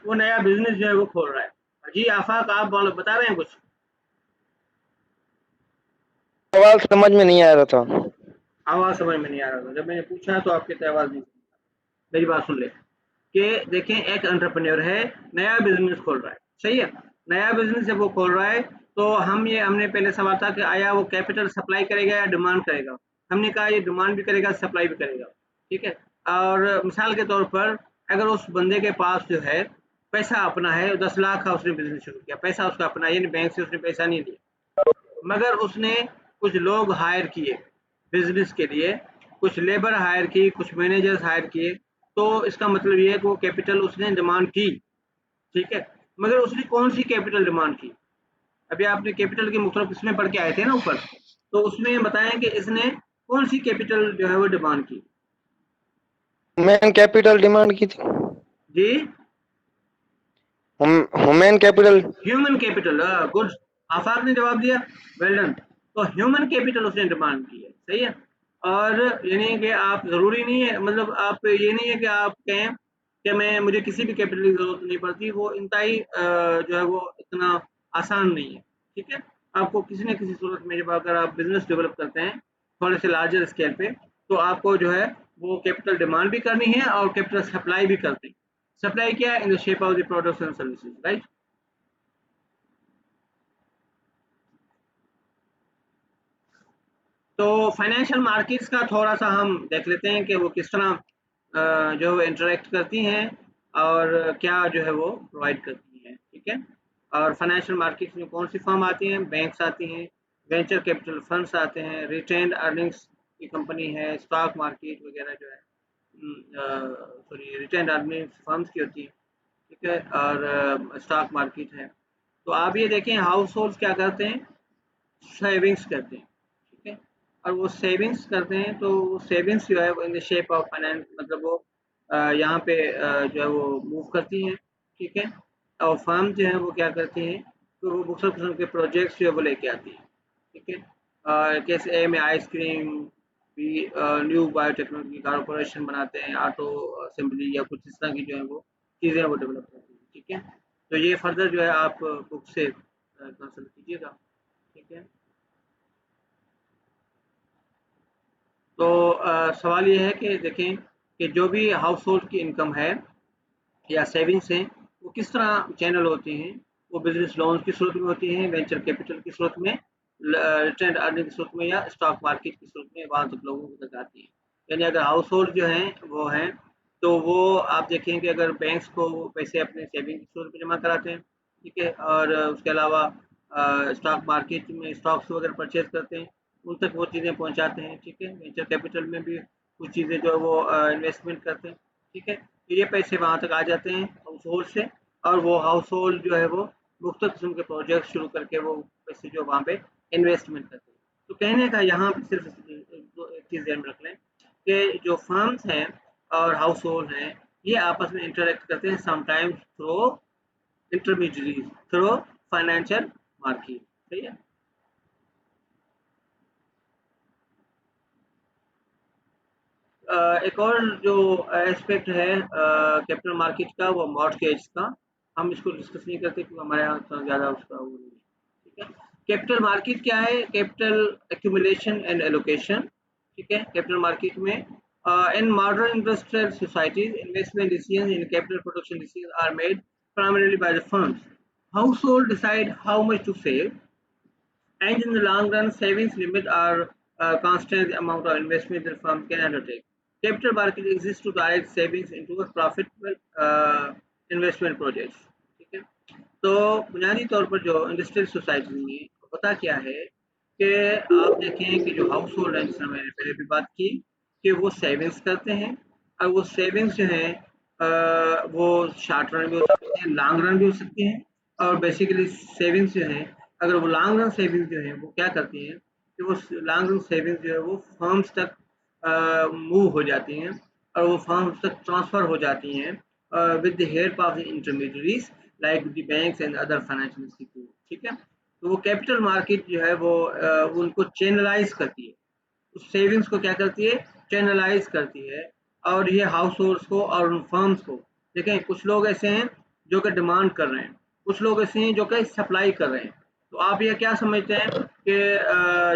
वो नया बिजनेस जो है वो खोल रहा है। जी आफाक, आप बता रहे हैं कुछ? सवाल समझ में नहीं आ रहा था। आवाज समझ में नहीं आ रहा था जब मैंने पूछा तो आपकी तो आवाज नहीं। मेरी बात सुन ले कि देखें, एक एंटरप्रेन्योर है, नया बिजनेस खोल रहा है, सही है। नया बिजनेस जब वो खोल रहा है तो हमने पहले सवाल था कि आया वो कैपिटल सप्लाई करेगा या डिमांड करेगा। हमने कहा ये डिमांड भी करेगा, सप्लाई भी करेगा, ठीक है। और मिसाल के तौर पर अगर उस बंदे के पास जो है पैसा अपना है, 10 लाख का उसने बिजनेस शुरू किया, पैसा उसका अपना है, यानी बैंक से उसने पैसा नहीं लिया, मगर उसने कुछ लोग हायर किए बिजनेस के लिए, कुछ लेबर हायर की, कुछ मैनेजर्स हायर किए। तो इसका मतलब ये है कि वो कैपिटल उसने डिमांड की, ठीक है। मगर उसने कौन सी कैपिटल डिमांड की? अभी आपने कैपिटल की मुख्तलिफ किस्में पढ़ के आए थे ना ऊपर, तो उसमें बताएं कि इसने कौन सी कैपिटल जो है वो डिमांड की? ह्यूमन कैपिटल डिमांड की थी। जी, human capital. Human capital, good. Afaq ने जवाब दिया, वेल डन। तो ह्यूमन कैपिटल उसने डिमांड की है, सही है। और यानी कि आप जरूरी नहीं है, मतलब आप ये नहीं है कि आप कहें कि मैं, मुझे किसी भी कैपिटल की जरूरत नहीं पड़ती, वो इंतहाई जो है वो इतना आसान नहीं है, ठीक है। आपको किसी न किसी सूरत में जब अगर आप बिजनेस डेवलप करते हैं थोड़े से लार्जर स्केल पे, तो आपको जो है वो कैपिटल डिमांड भी करनी है और कैपिटल सप्लाई भी करनी है। सप्लाई क्या है? In the shape of the products and services, right. तो फाइनेंशियल मार्केट्स का थोड़ा-सा हम देख लेते हैं कि वो किस तरह जो इंटरैक्ट करती हैं और क्या जो है वो प्रोवाइड करती हैं, ठीक है? और फाइनेंशियल मार्केट्स में कौन-सी फर्म आती हैं, बैंक्स आती हैं, वेंचर कैपिटल फंड्स आते हैं, रिटेन्ड अर्निंग्स की कंपनी है, स्टॉक मार्केट वगैरह जो है सॉरी रिटेन्ड अर्निंग्स फर्म्स की होती है, ठीक है? और स्टॉक मार्केट है। तो आप ये देखें हाउस होल्ड्स क्या करते हैं, सेविंग्स करते हैं, ठीक है? और वो सेविंग्स करते हैं तो वो सेविंग्स जो है वो in the shape of finance मतलब वो यहाँ पे जो है वो मूव करती हैं, ठीक है? और फर्म जो है वो क्या करती हैं, तो वो मुख्तलिफ किस्म के प्रोजेक्ट्स जो है वो लेके आती हैं, ठीक है? जैसे ए में आइसक्रीम भी न्यू बायोटेक्नोलॉजी कॉर्पोरेशन बनाते हैं, ऑटो असेंबली या कुछ इस तरह की जो है वो चीज़ें वो डेवलप करती हैं, ठीक है? तो ये फर्दर जो है आप बुक से कंसल्ट कीजिएगा, ठीक है? तो सवाल ये है कि देखें कि जो भी हाउस होल्ड की इनकम है या सेविंग्स हैं, वो किस तरह चैनल होती हैं। वो बिजनेस लोन की सूरत में होती हैं, वेंचर कैपिटल की सूरत में, रिटेन्ड अर्निंग की सूरत में या स्टॉक मार्केट की सूरत में वहाँ तक लोगों को तक आती हैं। यानी अगर हाउस होल्ड जो हैं वो हैं, तो वो आप देखें कि अगर बैंक्स को वो पैसे अपने सेविंग की सूरत में जमा कराते हैं, ठीक है? और उसके अलावा स्टॉक मार्केट में स्टॉक्स वगैरह परचेज करते हैं, उन तक वो चीज़ें पहुँचाते हैं, ठीक है? वेंचर कैपिटल में भी कुछ चीज़ें जो है वो इन्वेस्टमेंट करते हैं, ठीक है? तो ये पैसे वहाँ तक आ जाते हैं हाउस होल्ड से, और वो हाउस होल्ड जो है वो मुख्तलिफ किस्म के प्रोजेक्ट शुरू करके वो पैसे जो वहाँ पे इन्वेस्टमेंट करते हैं। तो कहने का यहाँ पे सिर्फ एक चीज़ ध्यान रख लें कि जो फर्म्स हैं और हाउस होल्ड हैं, ये आपस में इंटरेक्ट करते हैं sometimes through intermediaries, through financial market, सही है? एक और जो एस्पेक्ट है कैपिटल मार्केट का, वो मॉर्टगेज का। हम इसको डिस्कस नहीं करते क्योंकि हमारे यहाँ उतना ज़्यादा उसका वो नहीं है, ठीक है? कैपिटल मार्केट क्या है? कैपिटल एक्यूमुलेशन एंड एलोकेशन, ठीक है? कैपिटल मार्केट में in modern industrial societies investment decision in capital production decision are made primarily by the firms. Household decide how much to save, and in the long run, savings limit are constant amount of investment the firm can undertake. Capital market exists to direct savings into a profitable investment projects. ठीक है? तो बुनियादी तौर पर जो इंडस्ट्रियल सोसाइटी में होता क्या है कि आप देखें कि जो हाउस होल्ड है, जिसने मैंने पहले भी बात की कि वो सेविंग्स करते हैं, और वो सेविंग्स जो हैं वो शॉर्ट रन भी हो सकती हैं, लॉन्ग रन भी हो सकती हैं। और बेसिकली सेविंग्स जो हैं, अगर वो लॉन्ग रन सेविंग्स जो हैं वो क्या करती हैं कि वो लॉन्ग रन सेविंग्स जो है वो फर्म्स तक मूव हो जाती हैं, और वो फर्म्स तक ट्रांसफ़र हो जाती हैं with the help of the intermediaries like the banks and other financial institutes, ठीक है? तो वो कैपिटल मार्केट जो है वो उनको चैनलाइज करती है, उस सेविंग्स को क्या करती है, चैनलाइज करती है। और ये हाउस होल्ड्स को और उन फर्म्स को, देखें कुछ लोग ऐसे हैं जो कि डिमांड कर रहे हैं, कुछ लोग ऐसे हैं जो कि सप्लाई कर रहे हैं। तो आप ये क्या समझते हैं कि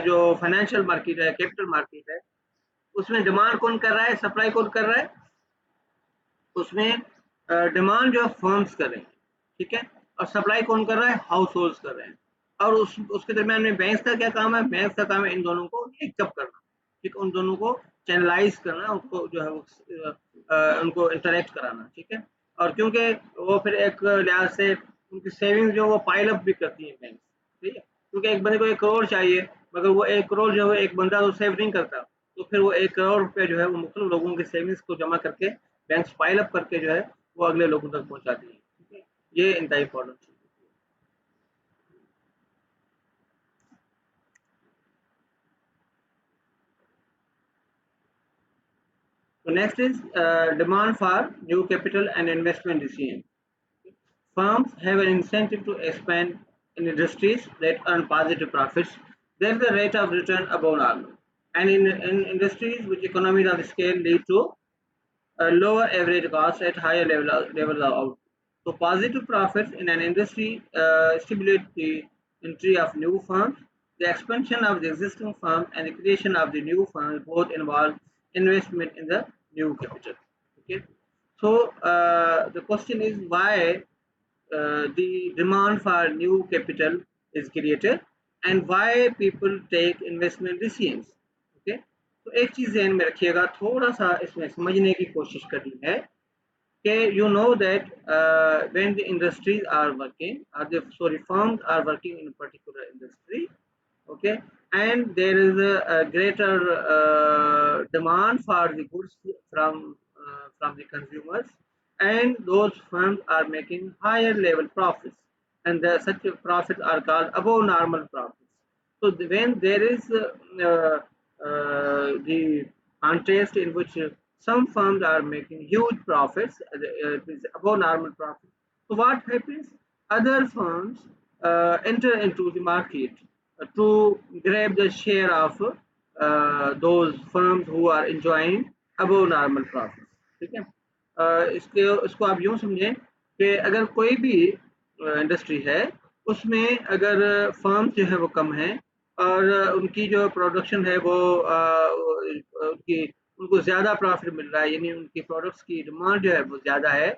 जो फाइनेंशियल मार्केट है, कैपिटल मार्केट है, उसमें डिमांड कौन कर रहा है, सप्लाई कौन कर रहा है? उसमें डिमांड जो है फर्म्स कर रहे हैं, ठीक है? और सप्लाई कौन कर रहा है, हाउस होल्ड्स कर रहे हैं। और उसके दरमियान में बैंक्स का क्या काम है, बैंक्स का काम है इन दोनों को लिंकअप करना, ठीक है? उन दोनों को चैनलाइज करना, उनको जो है वो उनको इंटरेक्ट कराना, ठीक है? और क्योंकि वो फिर एक लिहाज से उनकी सेविंग जो वो पाइल अप भी करती है बैंक, ठीक है? क्योंकि एक बंदे को 1 करोड़ चाहिए, मगर वो 1 करोड़ जो है एक बंदा तो सेव नहीं करता, तो फिर वो 1 करोड़ रुपये जो है वो मुख्तलिफ लोगों के सेविंग्स को जमा करके बैंक्स पाइल अप करके जो है वो अगले लोगों तक पहुंचाती है, ठीक है? ये इनका इम्पोर्टेंट चीज़ है। So next is demand for new capital and investment decision. Firms have an incentive to expand in industries that earn positive profits. There is a rate of return above normal. And in industries which economies of scale lead to lower average costs at higher level of output. So positive profits in an industry stimulate the entry of new firms. The expansion of the existing firm and the creation of the new firm both involve investment in the new capital. Okay. So the question is why the demand for new capital is created and why people take investment decisions. तो एक चीज़ ध्यान में रखिएगा, थोड़ा सा इसमें समझने की कोशिश करनी है कि you know that when the industries are working, or the sorry firms are working in a particular industry, okay, and there is a greater demand for the goods from the consumers, and those firms are making higher level profits, and such profits are called above normal profits. So when there is the contrast in which some firms are making huge profits, above normal profits. So what happens? Other firms enter into the market to grab the share of those firms who are enjoying above normal profits. ठीक है? इसके इसको आप यूँ समझें कि अगर कोई भी इंडस्ट्री है, उसमें अगर फर्म्स जो है वो कम हैं और उनकी जो प्रोडक्शन है वो उनकी उनको ज़्यादा प्रॉफिट मिल रहा है, यानी उनकी प्रोडक्ट्स की डिमांड जो है वो ज़्यादा है,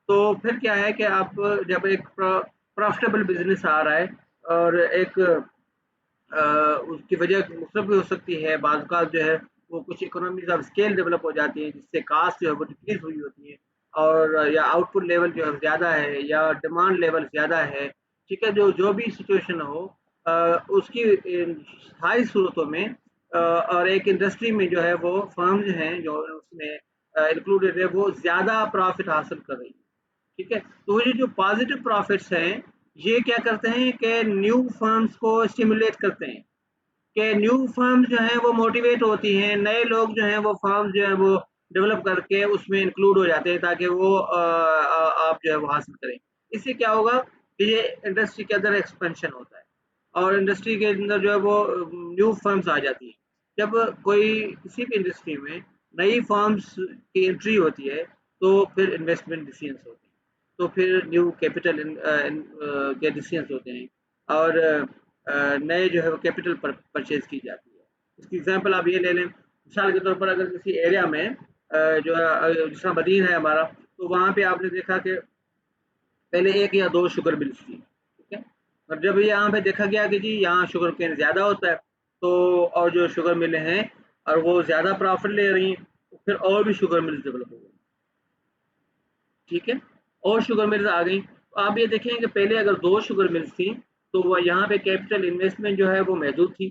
तो फिर क्या है कि आप जब एक प्रॉफिटेबल बिजनेस आ रहा है और एक उसकी वजह मुख्तलिफ भी हो सकती है, बाज़ औक़ात जो है वो कुछ इकोनॉमीज़ ऑफ स्केल डेवलप हो जाती हैं, जिससे कास्ट जो है वो डिक्रीज़ हुई होती है, और या आउटपुट लेवल जो है ज़्यादा है या डिमांड लेवल ज़्यादा है, ठीक है? जो जो भी सिचुएशन हो उसकी सारी सूरतों में और एक इंडस्ट्री में जो है वो फर्म्स हैं जो उसमें इंक्लूडेड है, वो ज़्यादा प्रॉफिट हासिल कर रही है। ठीक है? तो ये जो पॉजिटिव प्रॉफिट्स हैं, ये क्या करते हैं कि न्यू फर्म्स को स्टिमुलेट करते हैं, कि न्यू फर्म्स जो हैं वो मोटिवेट होती हैं, नए लोग जो हैं वो फर्म्स जो हैं वो डेवलप करके उसमें इंक्लूड हो जाते हैं, ताकि वो आप जो है वो हासिल करें। इससे क्या होगा कि ये इंडस्ट्री के अंदर एक्सपेंशन होता है और इंडस्ट्री के अंदर जो है वो न्यू फर्म्स आ जाती हैं। जब कोई किसी भी इंडस्ट्री में नई फर्म्स की एंट्री होती है, तो फिर इन्वेस्टमेंट डिसीजंस होते हैं, तो फिर न्यू कैपिटल के डिसीजंस होते हैं और नए जो है वो कैपिटल परचेज की जाती है। इसकी एग्जांपल आप ये ले लें, मिसाल के तौर पर अगर किसी एरिया में जो है जिस तरह मदीन है हमारा, तो वहाँ पे आपने देखा कि पहले 1 या 2 शुगर मिल्स थी, ठीक है? और जब ये यहाँ पे देखा गया कि जी यहाँ शुगर केन ज़्यादा होता है, तो और जो शुगर मिलें हैं और वो ज़्यादा प्रॉफिट ले रही हैं, तो फिर और भी शुगर मिल्स डेवलप हो गई, ठीक है? और शुगर मिल्स आ गई। तो आप ये देखें कि पहले अगर 2 शुगर मिल्स थी, तो वो यहाँ पे कैपिटल इन्वेस्टमेंट जो है वो महदूद थी,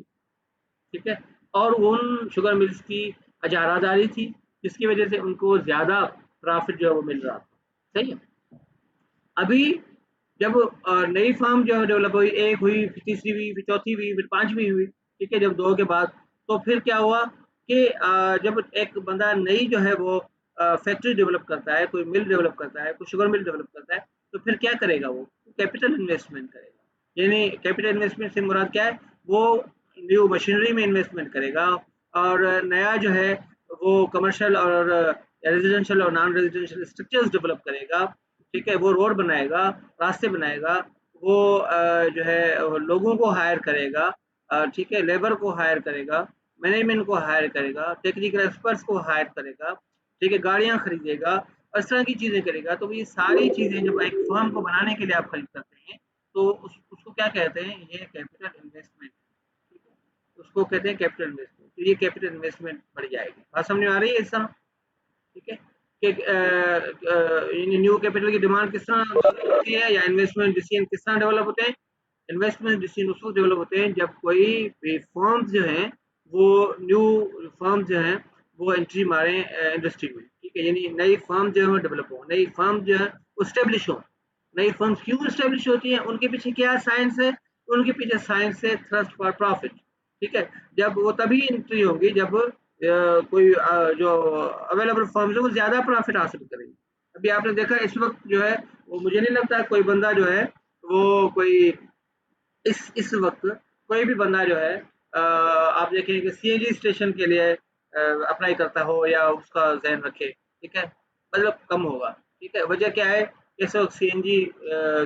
ठीक है? और उन शुगर मिल्स की इजारादारी थी, जिसकी वजह से उनको ज़्यादा प्रॉफिट जो है वो मिल रहा था, सही है? अभी जब नई फार्म जो है डेवलप हुई, एक हुई, फिर तीसरी हुई, फिर चौथी हुई, फिर पांचवी हुई, ठीक है? जब दो के बाद तो फिर क्या हुआ कि जब एक बंदा नई जो है वो फैक्ट्री डेवलप करता है, कोई मिल डेवलप करता है, कोई शुगर मिल डेवलप करता है, तो फिर क्या करेगा वो? कैपिटल इन्वेस्टमेंट करेगा, यानी कैपिटल इन्वेस्टमेंट से मुराद क्या है? वो न्यू मशीनरी में इन्वेस्टमेंट करेगा और नया जो है वो कमर्शियल और रेजिडेंशियल और नॉन रेजिडेंशियल स्ट्रक्चर्स डेवलप करेगा, ठीक है? वो रोड बनाएगा, रास्ते बनाएगा, वो जो है लोगों को हायर करेगा, ठीक है? लेबर को हायर करेगा, मैनेजमेंट को हायर करेगा, टेक्निकल एक्सपर्ट्स को हायर करेगा, ठीक है? गाड़ियाँ खरीदेगा, इस तरह की चीज़ें करेगा। तो ये सारी चीज़ें जब एक फर्म को बनाने के लिए आप खरीद करते हैं, तो उसको क्या कहते हैं? ये कैपिटल इन्वेस्टमेंट, ठीक है? उसको कहते हैं कैपिटल इन्वेस्टमेंट। तो ये कैपिटल इन्वेस्टमेंट बढ़ जाएगी। बात समझ में आ रही है इस तरह? ठीक है? कि न्यू कैपिटल की डिमांड किस तरह होती है या इन्वेस्टमेंट डिसीजन किस तरह डेवलप होते हैं? इन्वेस्टमेंट डिसीजन उस वक्त डेवलप होते हैं जब कोई भी फर्म्स जो हैं वो न्यू फर्म्स जो हैं वो एंट्री मारें इंडस्ट्री में, ठीक है? यानी नई फर्म जो है वो डेवलप हो, नई फर्म जो है स्टेब्लिश हो। नई फर्म्स क्यों स्टेब्लिश होती हैं? उनके पीछे क्या साइंस है? उनके पीछे साइंस है थ्रस्ट फॉर प्रॉफिट, ठीक है? जब वो तभी एंट्री होगी जब कोई जो अवेलेबल फर्म्स है वो ज़्यादा प्रॉफिट हासिल करेंगे। अभी आपने देखा इस वक्त जो है वो मुझे नहीं लगता कोई बंदा जो है वो कोई इस वक्त कोई भी बंदा जो है आप देखें कि सीएनजी स्टेशन के लिए अप्लाई करता हो या उसका ज़हन रखे, ठीक है? मतलब कम होगा, ठीक है? वजह क्या है? इस वक्त सीएनजी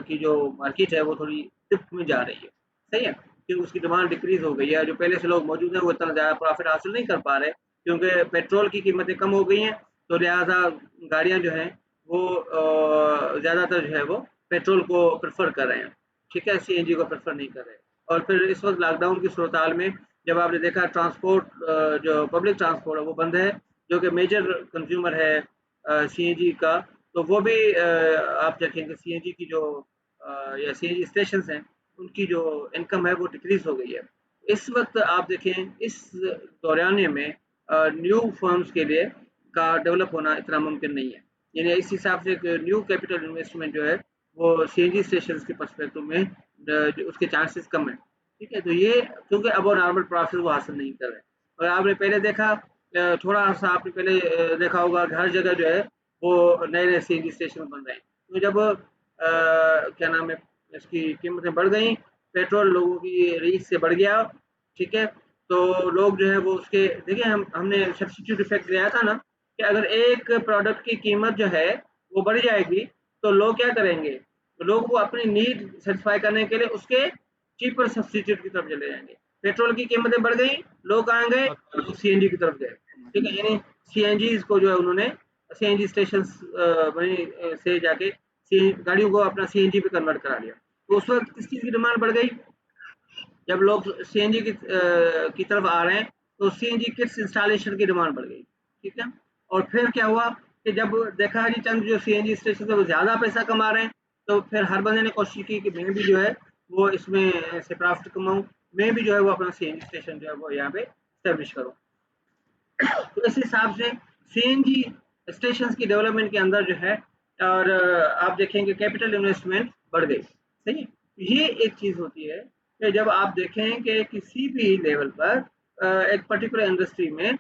की जो मार्केट है वो थोड़ी डिप में जा रही है, सही है? कि उसकी डिमांड डिक्रीज़ हो गई है, जो पहले से लोग मौजूद हैं वो इतना ज़्यादा प्रॉफिट हासिल नहीं कर पा रहे, क्योंकि पेट्रोल की कीमतें कम हो गई हैं, तो लिहाज़ा गाड़ियाँ जो हैं वो ज़्यादातर जो है वो पेट्रोल को प्रेफ़र कर रहे हैं, ठीक है? सीएनजी को प्रेफ़र नहीं कर रहे। और फिर इस वक्त लॉकडाउन की सूरत हाल में जब आपने देखा ट्रांसपोर्ट, जो पब्लिक ट्रांसपोर्ट है वो बंद है, जो कि मेजर कंज्यूमर है सीएनजी का, तो वो भी आप देखेंगे सीएनजी की जो या सीएनजी स्टेशन हैं, उनकी जो इनकम है वो डिक्रीज हो गई है। इस वक्त आप देखें इस दौरानिए में न्यू फर्म्स के लिए का डेवलप होना इतना मुमकिन नहीं है। यानी इस हिसाब से एक न्यू कैपिटल इन्वेस्टमेंट जो है वो सीएनजी स्टेशन के पर्सपेक्टिव में उसके चांसेस कम है। ठीक है, तो ये क्योंकि अब वो नॉर्मल प्रॉफिट वो हासिल नहीं कर रहे। और आपने पहले देखा, थोड़ा सा आपने पहले देखा होगा कि हर जगह जो है वो नए नए सीएनजी स्टेशन बन रहे हैं। तो जब क्या नाम है, इसकी कीमतें बढ़ गई, पेट्रोल लोगों की रीच से बढ़ गया, ठीक है, तो लोग जो है वो उसके देखिए, हमने सब्सिट्यूट इफेक्ट लिया था ना, कि अगर एक प्रोडक्ट की कीमत जो है वो बढ़ जाएगी तो लोग क्या करेंगे, तो लोग वो अपनी नीड सेटिस्फाई करने के लिए उसके चीपर सब्सिट्यूट की तरफ चले जाएंगे। पेट्रोल की कीमतें बढ़ गई, लोग कहाँ गए, लोग सीएनजी की तरफ गए। ठीक है, यानी सीएनजी को जो है उन्होंने सीएनजी स्टेशन से जाके गाड़ियों को अपना सीएनजी पे कन्वर्ट करा लिया। तो उस वक्त किस चीज़ की डिमांड बढ़ गई, जब लोग सीएनजी की तरफ आ रहे हैं तो सीएनजी किट्स इंस्टॉलेशन की डिमांड बढ़ गई। ठीक है, और फिर क्या हुआ कि जब देखा जी चंद जो सीएनजी स्टेशन से वो ज़्यादा पैसा कमा रहे हैं, तो फिर हर बंदे ने कोशिश की कि मैं भी जो है वो इसमें से प्रॉफिट कमाऊँ, मैं भी जो है वो अपना सीएनजी स्टेशन जो है वो यहाँ पे स्टैब्लिश करूँ। तो इस हिसाब से सीएनजी स्टेशन की डेवलपमेंट के अंदर जो है, और आप देखेंगे कैपिटल इन्वेस्टमेंट बढ़ गई। सही है? ये एक चीज होती है कि जब आप देखें कि किसी भी लेवल पर एक पर्टिकुलर इंडस्ट्री में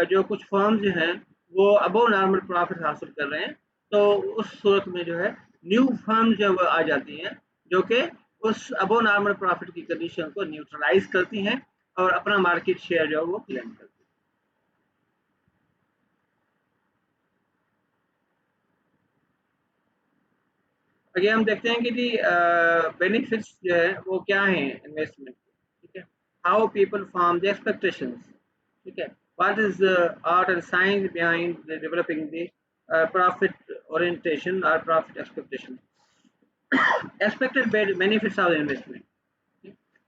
जो कुछ फर्म्स जो हैं वो अबव नॉर्मल प्रॉफिट हासिल कर रहे हैं, तो उस सूरत में जो है न्यू फर्म्स जो आ जाती हैं, जो कि उस अबव नॉर्मल प्रॉफिट की कंडीशन को न्यूट्रलाइज करती हैं और अपना मार्केट शेयर जो है वो क्लेम करती हैं। आगे हम देखते हैं कि जी बेनिफिट्स जो है वो क्या हैं इन्वेस्टमेंट के। ठीक है, how people form the expectations. ठीक है, what is the art and science behind the developing the profit orientation और profit expectation. Expected benefits of the investment.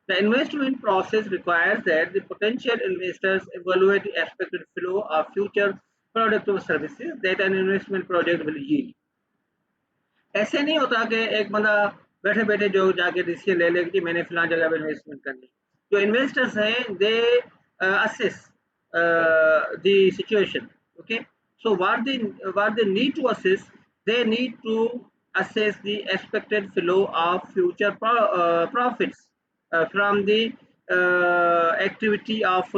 The investment process requires that the potential investors evaluate the expected flow of future product or services that an investment project will yield. ऐसे नहीं होता कि एक बंदा बैठे बैठे जो जाके डिसीजन ले ले कि मैंने फलां जगह पे इन्वेस्टमेंट करनी। जो इन्वेस्टर्स हैं they assess the situation. Okay, so what they need to assess, they need to assess the expected flow of future profits from the activity of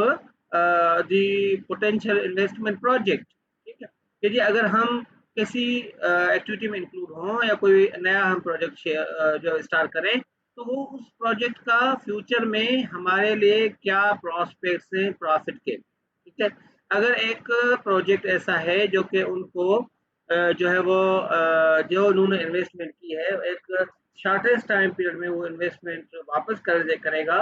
the potential investment project। ठीक है, कि जी अगर हम किसी एक्टिविटी में इंक्लूड हों या कोई नया हम प्रोजेक्ट जो स्टार्ट करें, तो वो उस प्रोजेक्ट का फ्यूचर में हमारे लिए क्या प्रॉस्पेक्ट्स हैं प्रॉफिट के। ठीक है, अगर एक प्रोजेक्ट ऐसा है जो कि उनको जो है वो जो उन्होंने इन्वेस्टमेंट की है एक शॉर्टेस्ट टाइम पीरियड में वो इन्वेस्टमेंट वापस कर करेगा,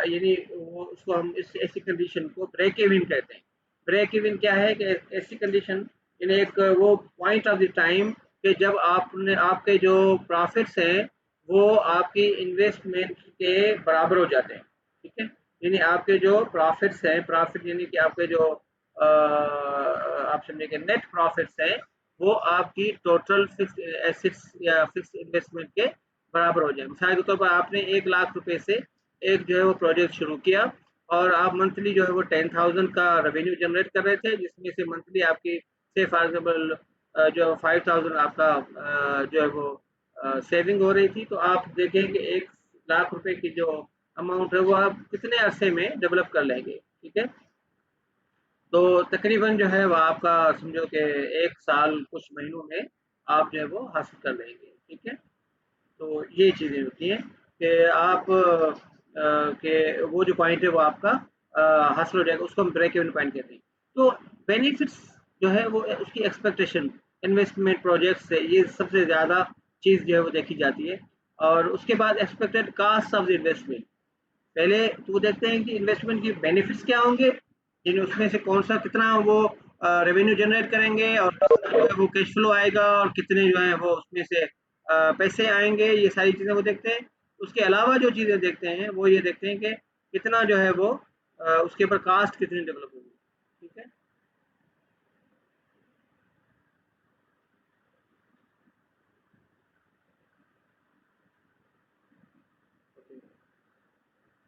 यानी वो उसको हम इस ऐसी कंडीशन को ब्रेक इवन कहते हैं। ब्रेक इवन क्या है कि ऐसी कंडीशन, यानी एक वो पॉइंट ऑफ द टाइम कि जब आपने आपके जो प्रॉफिट्स हैं वो आपकी इन्वेस्टमेंट के बराबर हो जाते हैं। ठीक है, यानी आपके जो प्रॉफिट्स हैं, प्रॉफिट यानी कि आपके जो आप समझेंगे नेट प्रॉफिट्स हैं, वो आपकी टोटल फिक्स एसेट्स या फिक्स इन्वेस्टमेंट के बराबर हो जाए। मिसाल के तौर पर आपने 1 लाख रुपए से एक जो है वो प्रोजेक्ट शुरू किया और आप मंथली जो है वो 10,000 का रेवेन्यू जनरेट कर रहे थे, जिसमें से मंथली आपकी से फॉर एग्जाम्पल जो 5,000 आपका जो है वो सेविंग हो रही थी। तो आप देखें कि 1 लाख रुपए की जो अमाउंट है वो आप कितने अरसे में डेवलप कर लेंगे। ठीक है, तो तकरीबन जो है वो आपका समझो कि 1 साल कुछ महीनों में आप जो है वो हासिल कर लेंगे। ठीक है, तो ये चीज़ें होती हैं कि आप के वो जो पॉइंट है वो आपका हासिल हो जाएगा, उसको हम ब्रेक इवन पॉइंट कहते हैं। तो बेनिफिट्स जो है वो उसकी एक्सपेक्टेशन इन्वेस्टमेंट प्रोजेक्ट से ये सबसे ज़्यादा चीज़ जो है वो देखी जाती है। और उसके बाद expected cost of the investment, पहले तो वो देखते हैं कि इन्वेस्टमेंट की बेनिफिट्स क्या होंगे, जिन उसमें से कौन सा कितना वो रेवेन्यू जनरेट करेंगे और जो है वो कैश फ्लो आएगा और कितने जो है वो उसमें से पैसे आएंगे, ये सारी चीज़ें वो देखते हैं। उसके अलावा जो चीज़ें देखते हैं वो ये देखते हैं कि कितना जो है वो उसके ऊपर कास्ट कितनी डेवलप होगी, ठीक है।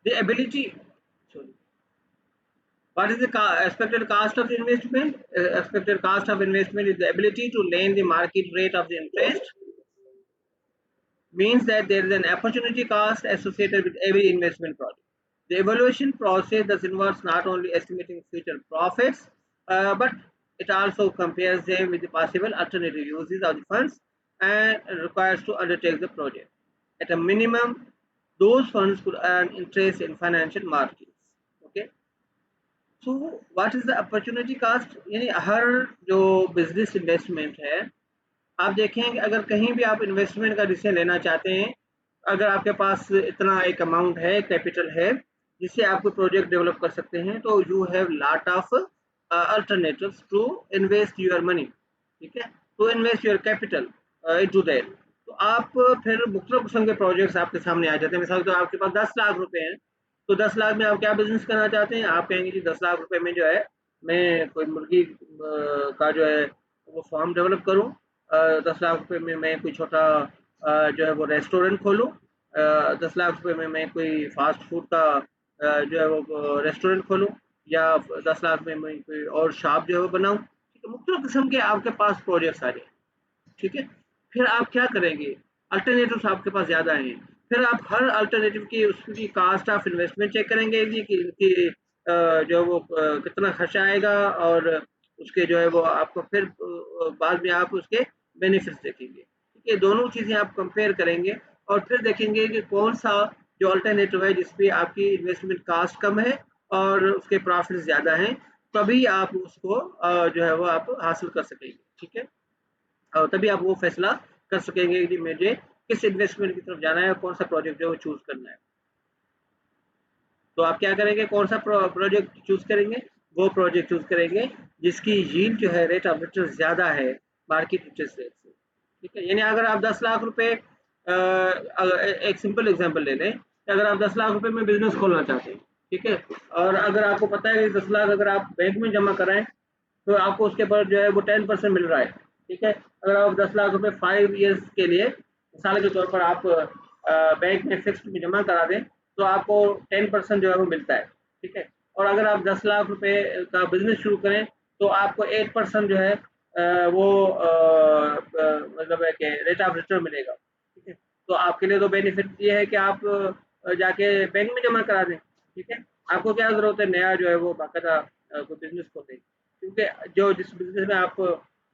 The ability, sorry, what is the expected cost of investment? Expected cost of investment is the ability to lend the market rate of the interest, means that there is an opportunity cost associated with every investment project. The evaluation process thus involves not only estimating future profits, but it also compares them with the possible alternative uses of the funds and requires to undertake the project. At a minimum, those funds could earn interest in financial markets. Okay. So what is the opportunity cost, यानी हर जो बिजनेस इन्वेस्टमेंट है, आप देखें कि अगर कहीं भी आप इन्वेस्टमेंट का डिसीजन लेना चाहते हैं, अगर आपके पास इतना एक अमाउंट है, कैपिटल है, जिससे आप कोई प्रोजेक्ट डेवलप कर सकते हैं, तो you have lot of alternatives to invest your money, ठीक है, to invest your capital into that. तो आप फिर मुख्तलिफ किस्म के प्रोजेक्ट्स आपके सामने आ जाते हैं। मिसाल तो आपके पास 10 लाख रुपए हैं, तो 10 लाख में आप क्या बिजनेस करना चाहते हैं? आप कहेंगे कि 10 लाख रुपए में जो है मैं कोई मुर्गी का जो है वो फार्म डेवलप करूं, 10 लाख रुपए में मैं कोई छोटा जो है वो रेस्टोरेंट खोलूं, 10 लाख रुपए में मैं कोई फास्ट फूड का जो है वो रेस्टोरेंट खोलूं, या 10 लाख में मैं कोई और शॉप जो है वो बनाऊं। ठीक है, मुख्तलिफ किस्म के आपके पास प्रोजेक्ट्स आ जाए, ठीक है। फिर आप क्या करेंगे? अल्टरनेटिव्स आपके पास ज़्यादा हैं। फिर आप हर अल्टरनेटिव की उसकी कास्ट ऑफ इन्वेस्टमेंट चेक करेंगे कि जो है वो कितना खर्चा आएगा, और उसके जो है वो आपको फिर बाद में आप उसके बेनिफिट्स देखेंगे। ठीक है, दोनों चीज़ें आप कंपेयर करेंगे और फिर देखेंगे कि कौन सा जो अल्टरनेटिव है जिसपे आपकी इन्वेस्टमेंट कास्ट कम है और उसके प्रॉफिट ज़्यादा हैं, तभी आप उसको जो है वो आप हासिल कर सकेंगे, ठीक है। और तभी आप वो फैसला कर सकेंगे कि मुझे किस इन्वेस्टमेंट की तरफ जाना है और कौन सा प्रोजेक्ट जो है वो चूज करना है। तो आप क्या करेंगे? कौन सा प्रोजेक्ट चूज करेंगे? वो प्रोजेक्ट चूज करेंगे जिसकी यील्ड जो है, रेट ऑफ रिटर्न ज्यादा है मार्केट इंटरेस्ट रेट से, ठीक है। यानी अगर आप 10 लाख रुपए एक सिंपल एग्जांपल ले लें कि अगर आप 10 लाख रुपए में बिजनेस खोलना चाहते हैं, ठीक है, और अगर आपको पता है कि 10 लाख अगर आप बैंक में जमा कराएं तो आपको उसके पर जो है वो 10% मिल रहा है, ठीक है। अगर आप 10 लाख रुपए 5 ईयर्स के लिए मिसाल के तौर पर आप बैंक में फिक्स्ड में जमा करा दें तो आपको 10% जो है वो मिलता है, ठीक है। और अगर आप 10 लाख रुपए का बिजनेस शुरू करें तो आपको 8% जो है वो मतलब है कि रेट ऑफ रिटर्न मिलेगा, ठीक है। तो आपके लिए तो बेनिफिट ये है कि आप जाके बैंक में जमा करा दें, ठीक है। आपको क्या जरूरत है नया जो है वो बाकायदा कोई बिजनेस खोलें, क्योंकि जो जिस बिजनेस में आप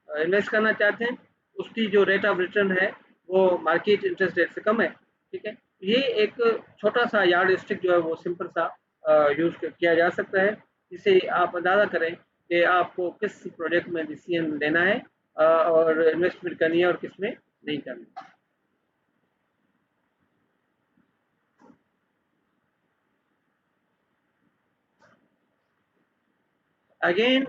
इन्वेस्ट करना चाहते हैं उसकी जो रेट ऑफ रिटर्न है वो मार्केट इंटरेस्ट रेट से कम है, ठीक है। ये एक छोटा सा यार्ड स्टिक जो है वो सिंपल सा यूज किया जा सकता है, जिससे आप अंदाजा करें कि आपको किस प्रोजेक्ट में डिसीजन लेना है और इन्वेस्टमेंट करनी है और किस में नहीं करनी है। Again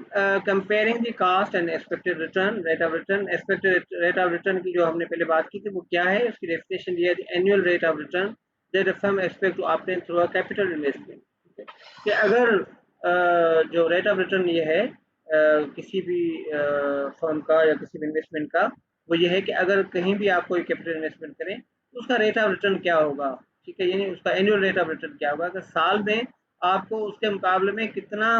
comparing the cost and expected return, rate of return, expected rate of return की जो हमने पहले बात की थी वो क्या है, उसकी डेफिनेशन ये है, annual rate of return that a firm expect to obtain through a capital investment. कि अगर जो रेट ऑफ रिटर्न ये है किसी भी फर्म का या किसी भी इन्वेस्टमेंट का, वो ये है कि अगर कहीं भी आप कोई कैपिटल इन्वेस्टमेंट करें तो उसका रेट ऑफ रिटर्न क्या होगा, ठीक है। यानी उसका एनुअल रेट ऑफ रिटर्न क्या होगा, अगर साल में आपको उसके मुकाबले में कितना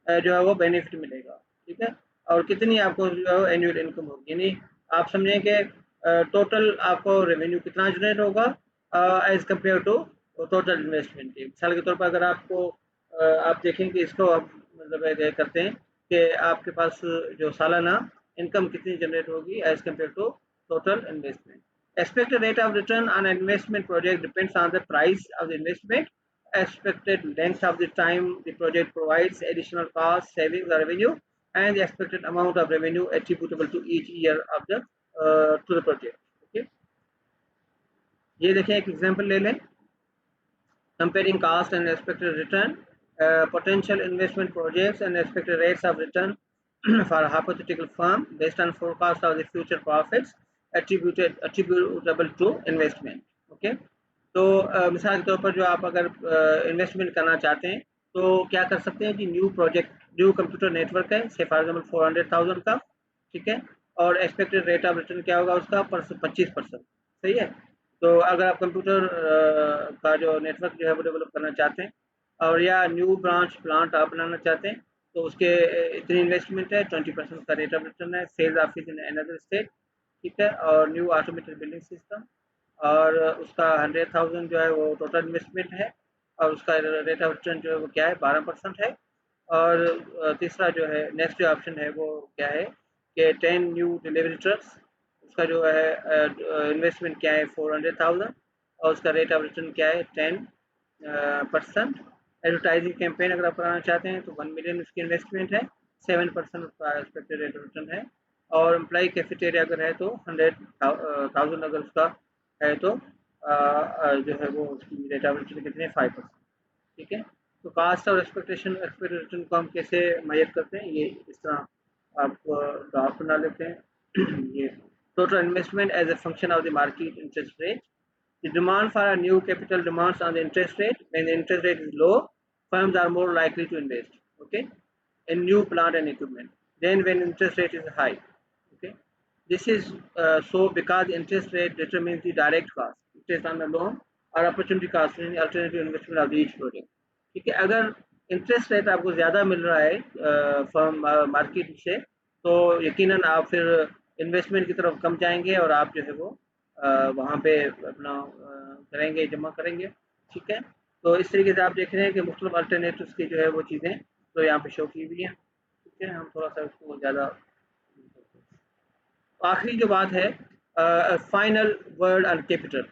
जो है वो बेनिफिट मिलेगा, ठीक है, और कितनी आपको जो है एनुअल इनकम होगी। यानी आप समझें कि टोटल आपको रेवेन्यू कितना जनरेट होगा as compare to total investment के। मिसाल के तौर पर अगर आपको आप देखें कि इसको आप मतलब ये करते हैं कि आपके पास जो सालाना इनकम कितनी जनरेट होगी as compare to total investment. Expected rate of return on an investment project depends on the price of the investment, expected length of the time the project provides additional cost, savings or revenue, and the expected amount of revenue attributable to each year of the to the project. Okay, ये देखें एक एग्जांपल ले लें, comparing cost and expected return, potential investment projects and expected rates of return for a hypothetical firm based on forecast of the future profits attributable to investment. Okay, तो मिसाल के तौर पर जो आप अगर इन्वेस्टमेंट करना चाहते हैं तो क्या कर सकते हैं कि न्यू कंप्यूटर नेटवर्क है, से फॉर एग्जाम्पल 400,000 का, ठीक है, और एक्सपेक्टेड रेट ऑफ रिटर्न क्या होगा उसका 25%, सही है। तो अगर आप कंप्यूटर का जो नेटवर्क जो है वो डेवलप करना चाहते हैं और या न्यू ब्रांच प्लांट आप बनाना चाहते हैं तो उसके इतनी इन्वेस्टमेंट है, 20% का रेट ऑफ रिटर्न है, sales office in another state, ठीक है, और न्यू ऑटोमेटेड बिल्डिंग सिस्टम, और उसका 100,000 जो है वो टोटल इन्वेस्टमेंट है, और उसका रेट ऑफ रिटर्न जो है वो क्या है 12% है। और तीसरा जो है नेक्स्ट जो ऑप्शन है वो क्या है कि 10 न्यू डिलीवरी ट्रक्स, उसका जो है इन्वेस्टमेंट क्या है 400,000, और उसका रेट ऑफ रिटर्न क्या है 10%। एडवर्टाइजिंग कैंपेन अगर आप कराना चाहते हैं तो 1 मिलियन उसकी इन्वेस्टमेंट है, 7% उसका एक्सपेक्टेड रेट ऑफ रिटर्न है। और एम्प्लॉई कैफेटेरिया अगर है तो 100,000 अगर उसका है तो जो है वो उसकी रेट ऑफ रिटर्न कितने 5%, ठीक है। तो कास्ट और एक्सपेक्टेड रिटर्न को हम कैसे मेजर करते हैं, ये इस तरह आप ग्राफ बना लेते हैं। ये total investment as a function of the market interest rate. The demand for a new capital demands on the interest rate. When the interest rate is low, firms are more likely to invest, okay, in new plant and equipment than when interest rate is high. Okay, this is so because interest rate determines the direct cost, interest on the loan, or opportunity cost in alternative investment of each project. ठीक है, अगर इंटरेस्ट रेट आपको ज़्यादा मिल रहा है फर्म मार्केट से तो यकीनन आप फिर इन्वेस्टमेंट की तरफ कम जाएंगे और आप जो है वो वहाँ पे अपना करेंगे, जमा करेंगे, ठीक है। तो इस तरीके से आप देख रहे हैं कि मुख्तलिफ अल्टरनेटिव्स की जो है वो चीज़ें तो यहाँ पे शो की हुई हैं, ठीक है। हम थोड़ा सा उसको ज़्यादा आखिरी जो बात है फाइनल वर्ड ऑन कैपिटल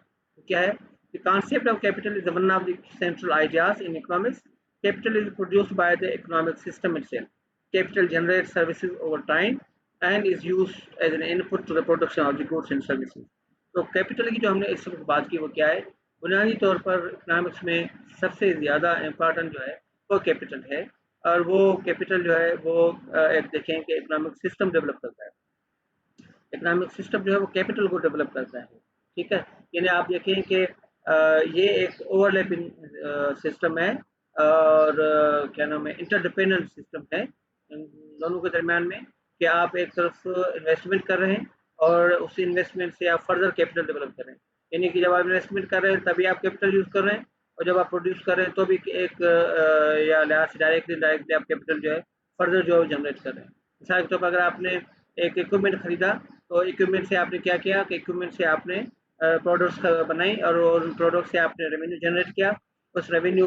क्या है। The concept of capital is one of the central ideas in economics. Capital is produced by the economic system itself. Capital generate services over time and is used as an input to the production of the goods and services. तो कैपिटल की जो हमने इस वक्त बात की वो क्या है, बुनियादी तौर पर इकोनॉमिक्स में सबसे ज़्यादा इम्पोर्टेंट जो है वो कैपिटल है। और वो कैपिटल जो है वो एक देखें कि इकोनॉमिक सिस्टम डेवलप करता है। इकोनॉमिक सिस्टम जो है वो कैपिटल को डेवलप करता है, ठीक है। यानी आप देखें कि ये एक ओवरलैपिंग सिस्टम है और क्या नाम है इंटरडिपेंडेंट सिस्टम है इन दोनों के दरमियान में, कि आप एक तरफ इन्वेस्टमेंट कर रहे हैं और उस इन्वेस्टमेंट से आप फर्दर कैपिटल डेवलप कर रहे हैं। यानी कि जब आप इन्वेस्टमेंट कर रहे हैं तभी आप कैपिटल यूज़ कर रहे हैं, और जब आप प्रोड्यूस कर रहे हैं तो भी एक या लिहाज से डायरेक्टली आप कैपिटल जो है फर्दर जो है जनरेट कर रहे हैं। मिसाल के तौर पर अगर आपने एक इक्विपमेंट खरीदा तो इक्विपमेंट से आपने क्या किया कि इक्विपमेंट से आपने प्रोडक्ट्स बनाई और उन प्रोडक्ट से आपने रेवेन्यू जनरेट किया। उस रेवेन्यू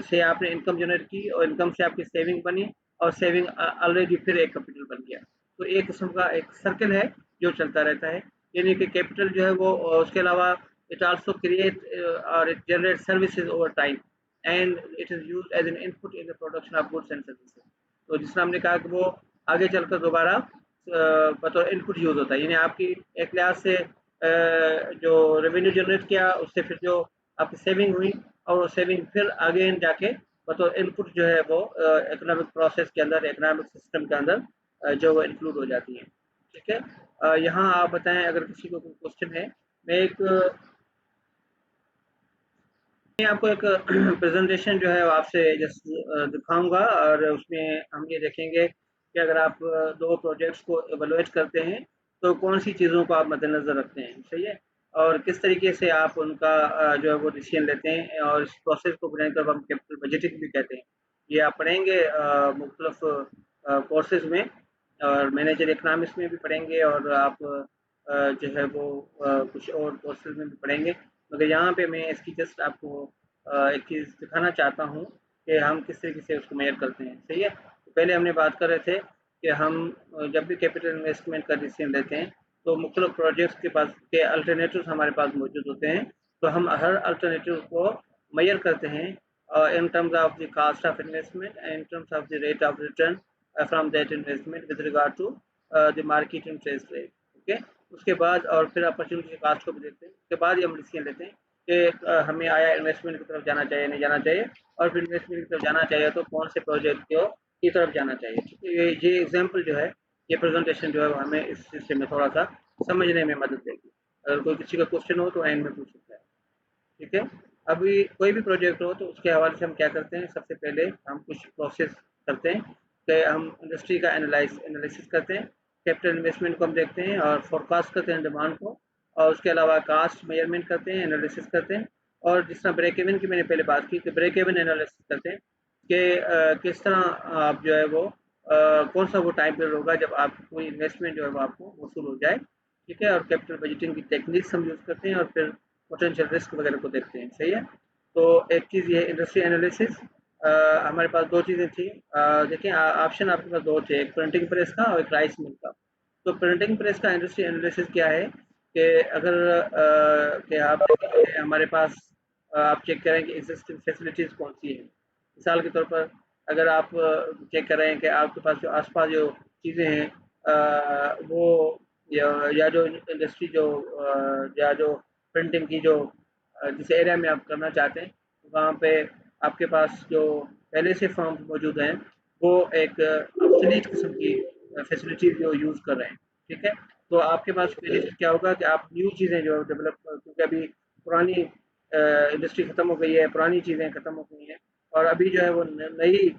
से आपने इनकम जनरेट की और इनकम से आपकी सेविंग बनी और सेविंग ऑलरेडी फिर एक कैपिटल बन गया। तो एक किस्म का एक सर्कल है जो चलता रहता है। यानी कि कैपिटल जो है वो उसके अलावा इट आल्सो क्रिएट और it generate services over time and it is used as an input in the production of goods and services. तो जिसमें हमने कहा कि वो आगे चलकर दोबारा बतौर इनपुट यूज़ होता है। यानी आपकी एक लिहाज से जो रेवेन्यू जनरेट किया उससे फिर जो आपकी सेविंग हुई और वो सेविंग फिर आगे जाके बतौर इनपुट जो है वो इकोनॉमिक प्रोसेस के अंदर, इकोनॉमिक सिस्टम के अंदर जो वो इंक्लूड हो जाती है, ठीक है। यहाँ आप बताएं अगर किसी को कोई क्वेश्चन है। मैं आपको एक प्रेजेंटेशन जो है वो आपसे जस्ट दिखाऊंगा और उसमें हम ये देखेंगे कि अगर आप दो प्रोजेक्ट्स को एवेलुएट करते हैं तो कौन सी चीज़ों को आप मद्देनज़र रखते हैं, सही है, और किस तरीके से आप उनका जो है वो डिसीजन लेते हैं। और इस प्रोसेस को बुनियादी तौर पर हम कैपिटल बजटिंग भी कहते हैं। ये आप पढ़ेंगे मुख्तलिफ कोर्सेज में, और मैनेजर इकनॉमिक्स में भी पढ़ेंगे और आप जो है वो कुछ और कोर्सेज में भी पढ़ेंगे। मगर यहाँ पे मैं इसकी जस्ट आपको एक चीज़ दिखाना चाहता हूँ कि हम किस तरीके से उसको मेजर करते हैं, सही है। तो पहले हमने बात कर रहे थे कि हम जब भी कैपिटल इन्वेस्टमेंट का डिसीजन लेते हैं तो मुख्तलिफ प्रोजेक्ट्स के पास के अल्टरनेटिव्स हमारे पास मौजूद होते हैं। तो हम हर अल्टरनेटिव को मेजर करते हैं in terms of the cost of investment and in terms of the rate of return from that investment with regard to the market interest rate, okay. उसके बाद और फिर अपॉर्चुनिटी कास्ट को भी देखते हैं। उसके बाद ये हम डिसीजन लेते हैं कि हमें आया इन्वेस्टमेंट की तरफ जाना चाहिए नहीं जाना चाहिए, और फिर इन्वेस्टमेंट की तरफ जाना चाहिए तो कौन से प्रोजेक्ट की तरफ जाना चाहिए, ठीक है। ये एग्जाम्पल जो है, ये प्रेजेंटेशन जो है वो हमें इस सिलसिले में थोड़ा सा समझने में मदद देगी। अगर कोई किसी का क्वेश्चन हो तो एंड में पूछ सकता है। ठीक है। अभी कोई भी प्रोजेक्ट हो तो उसके हवाले से हम क्या करते हैं, सबसे पहले हम कुछ प्रोसेस करते हैं कि हम इंडस्ट्री का एनालिसिस करते हैं, कैपिटल इन्वेस्टमेंट को हम देखते हैं और फोरकास्ट करते हैं डिमांड को, और उसके अलावा कास्ट मेजरमेंट करते हैं, एनालिसिस करते हैं, और जिस तरह ब्रेक इवन की मैंने पहले बात की कि ब्रेक इवन एनालिसिस करते हैं कि किस तरह आप जो है वो कौन सा वो टाइम पीरियड होगा जब आप कोई इन्वेस्टमेंट जो है वो आपको वसूल हो जाए। ठीक है, और कैपिटल बजटिंग की टेक्निक्स हम यूज़ करते हैं और फिर पोटेंशियल रिस्क वगैरह को देखते हैं। सही है। तो एक चीज़ ये इंडस्ट्री एनालिसिस, हमारे पास दो चीज़ें थी। देखिए ऑप्शन आपके पास दो थे, एक प्रिंटिंग प्रेस का और एक राइस मिल का। तो प्रिंटिंग प्रेस का इंडस्ट्री एनालिसिस क्या है कि अगर कि आप देखेंगे हमारे पास आप चेक करें कि एग्जिस्टिंग फैसिलिटीज़ कौन सी हैं। मिसाल के तौर पर अगर आप चेक कर रहे हैं कि आपके पास जो आसपास जो चीज़ें हैं वो या जो इंडस्ट्री जो या जो प्रिंटिंग की जो जिस एरिया में आप करना चाहते हैं वहाँ पे आपके पास जो पहले से फर्म मौजूद हैं वो एक obsolete किस्म की फैसिलिटी जो यूज़ कर रहे हैं। ठीक है। तो आपके पास बेनिफिट क्या होगा कि आप न्यू चीज़ें जो डेवलप, क्योंकि अभी पुरानी इंडस्ट्री ख़त्म हो गई है, पुरानी चीज़ें ख़त्म हो गई हैं और अभी जो है वो नई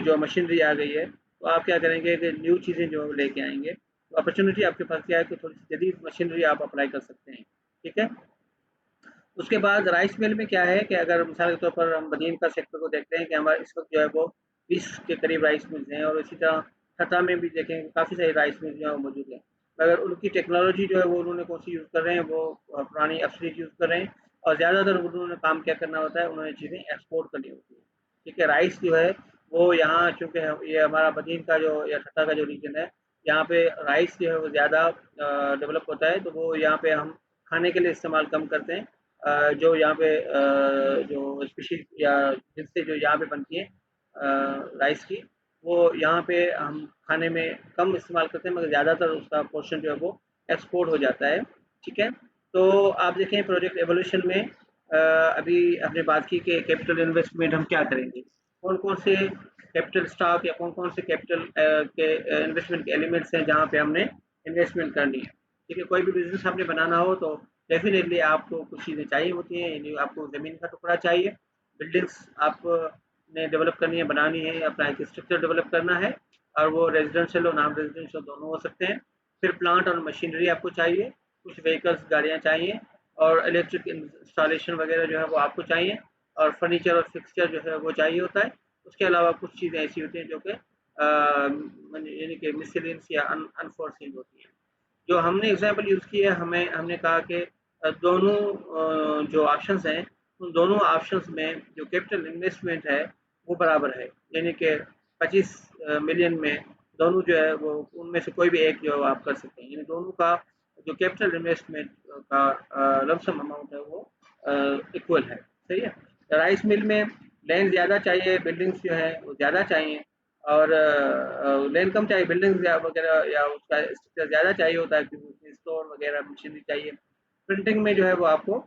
जो मशीनरी आ गई है, तो आप क्या करेंगे कि न्यू चीज़ें जो लेके आएंगे, तो अपॉर्चुनिटी आपके पास क्या है कि थोड़ी सी जदीद मशीनरी आप अप्लाई कर सकते हैं। ठीक है। उसके बाद राइस मिल में क्या है कि अगर मिसाल के तौर पर हम बनीन का सेक्टर को देखते हैं कि हमारे इस वक्त जो है वो 20 के करीब राइस मिल्स हैं, और इसी तरह ठट्टा में भी देखें काफ़ी सारी राइस मिल्स जो है वो मौजूद हैं, मगर उनकी टेक्नोलॉजी जो है वो उन्होंने कौन सी यूज़ कर रहे हैं, वो पुरानी अपस्ट्रीट यूज़ कर रहे हैं, और ज़्यादातर उन्होंने काम क्या करना होता है, उन्होंने चीज़ें एक्सपोर्ट करनी होती है। ठीक है। राइस जो है वो यहाँ चूँकि ये हमारा बनीन का जो या ठट्टा का जो रीजन है, यहाँ पे राइस जो है वो ज़्यादा डेवलप होता है, तो वो यहाँ पे हम खाने के लिए इस्तेमाल कम करते हैं। जो यहाँ पे जो स्पेशल या जिससे जो यहाँ पे बनती है राइस की, वो यहाँ पे हम खाने में कम इस्तेमाल करते हैं, मगर ज़्यादातर उसका पोर्शन जो है वो एक्सपोर्ट हो जाता है। ठीक है। तो आप देखें प्रोजेक्ट एवोल्यूशन में अभी हमने बात की कि कैपिटल इन्वेस्टमेंट हम क्या करेंगे, कौन कौन से कैपिटल स्टॉक या कौन कौन से कैपिटल के इन्वेस्टमेंट के एलिमेंट्स हैं जहाँ पे हमने इन्वेस्टमेंट करनी है। ठीक है। कोई भी बिजनेस आपने बनाना हो तो डेफिनेटली आपको कुछ चीज़ें चाहिए होती हैं, यानी आपको ज़मीन का टुकड़ा चाहिए, बिल्डिंग्स आपने डेवलप करनी है, बनानी है, अपना एक स्ट्रक्चर डेवलप करना है, और वो रेजिडेंशियल और नॉन रेजिडेंशियल दोनों हो सकते हैं। फिर प्लांट और मशीनरी आपको चाहिए, कुछ व्हीकल्स गाड़ियाँ चाहिए, और इलेक्ट्रिक इंस्टॉलेशन वगैरह जो है वो आपको चाहिए, और फर्नीचर और फिक्सचर जो है वो चाहिए होता है। उसके अलावा कुछ चीज़ें ऐसी होती हैं जो कि यानी कि मिसलेनियस या अनफोर्सिन होती हैं। जो हमने एग्जाम्पल यूज़ किया है, हमें हमने कहा कि दोनों जो ऑप्शंस हैं उन दोनों ऑप्शंस में जो कैपिटल इन्वेस्टमेंट है वो बराबर है, यानी कि 25 मिलियन में दोनों जो है वो उनमें से कोई भी एक जो आप कर सकते हैं, यानी दोनों का जो कैपिटल इन्वेस्टमेंट का लमसम अमाउंट है वो इक्वल है। सही है। राइस मिल में लैंड ज़्यादा चाहिए, बिल्डिंग्स जो है वो ज़्यादा चाहिए, और लैंड कम चाहिए, बिल्डिंग्स वगैरह या उसका स्ट्रक्चर ज़्यादा चाहिए होता है क्योंकि उसमें स्टोर वगैरह मशीनरी चाहिए। प्रिंटिंग में जो है वो आपको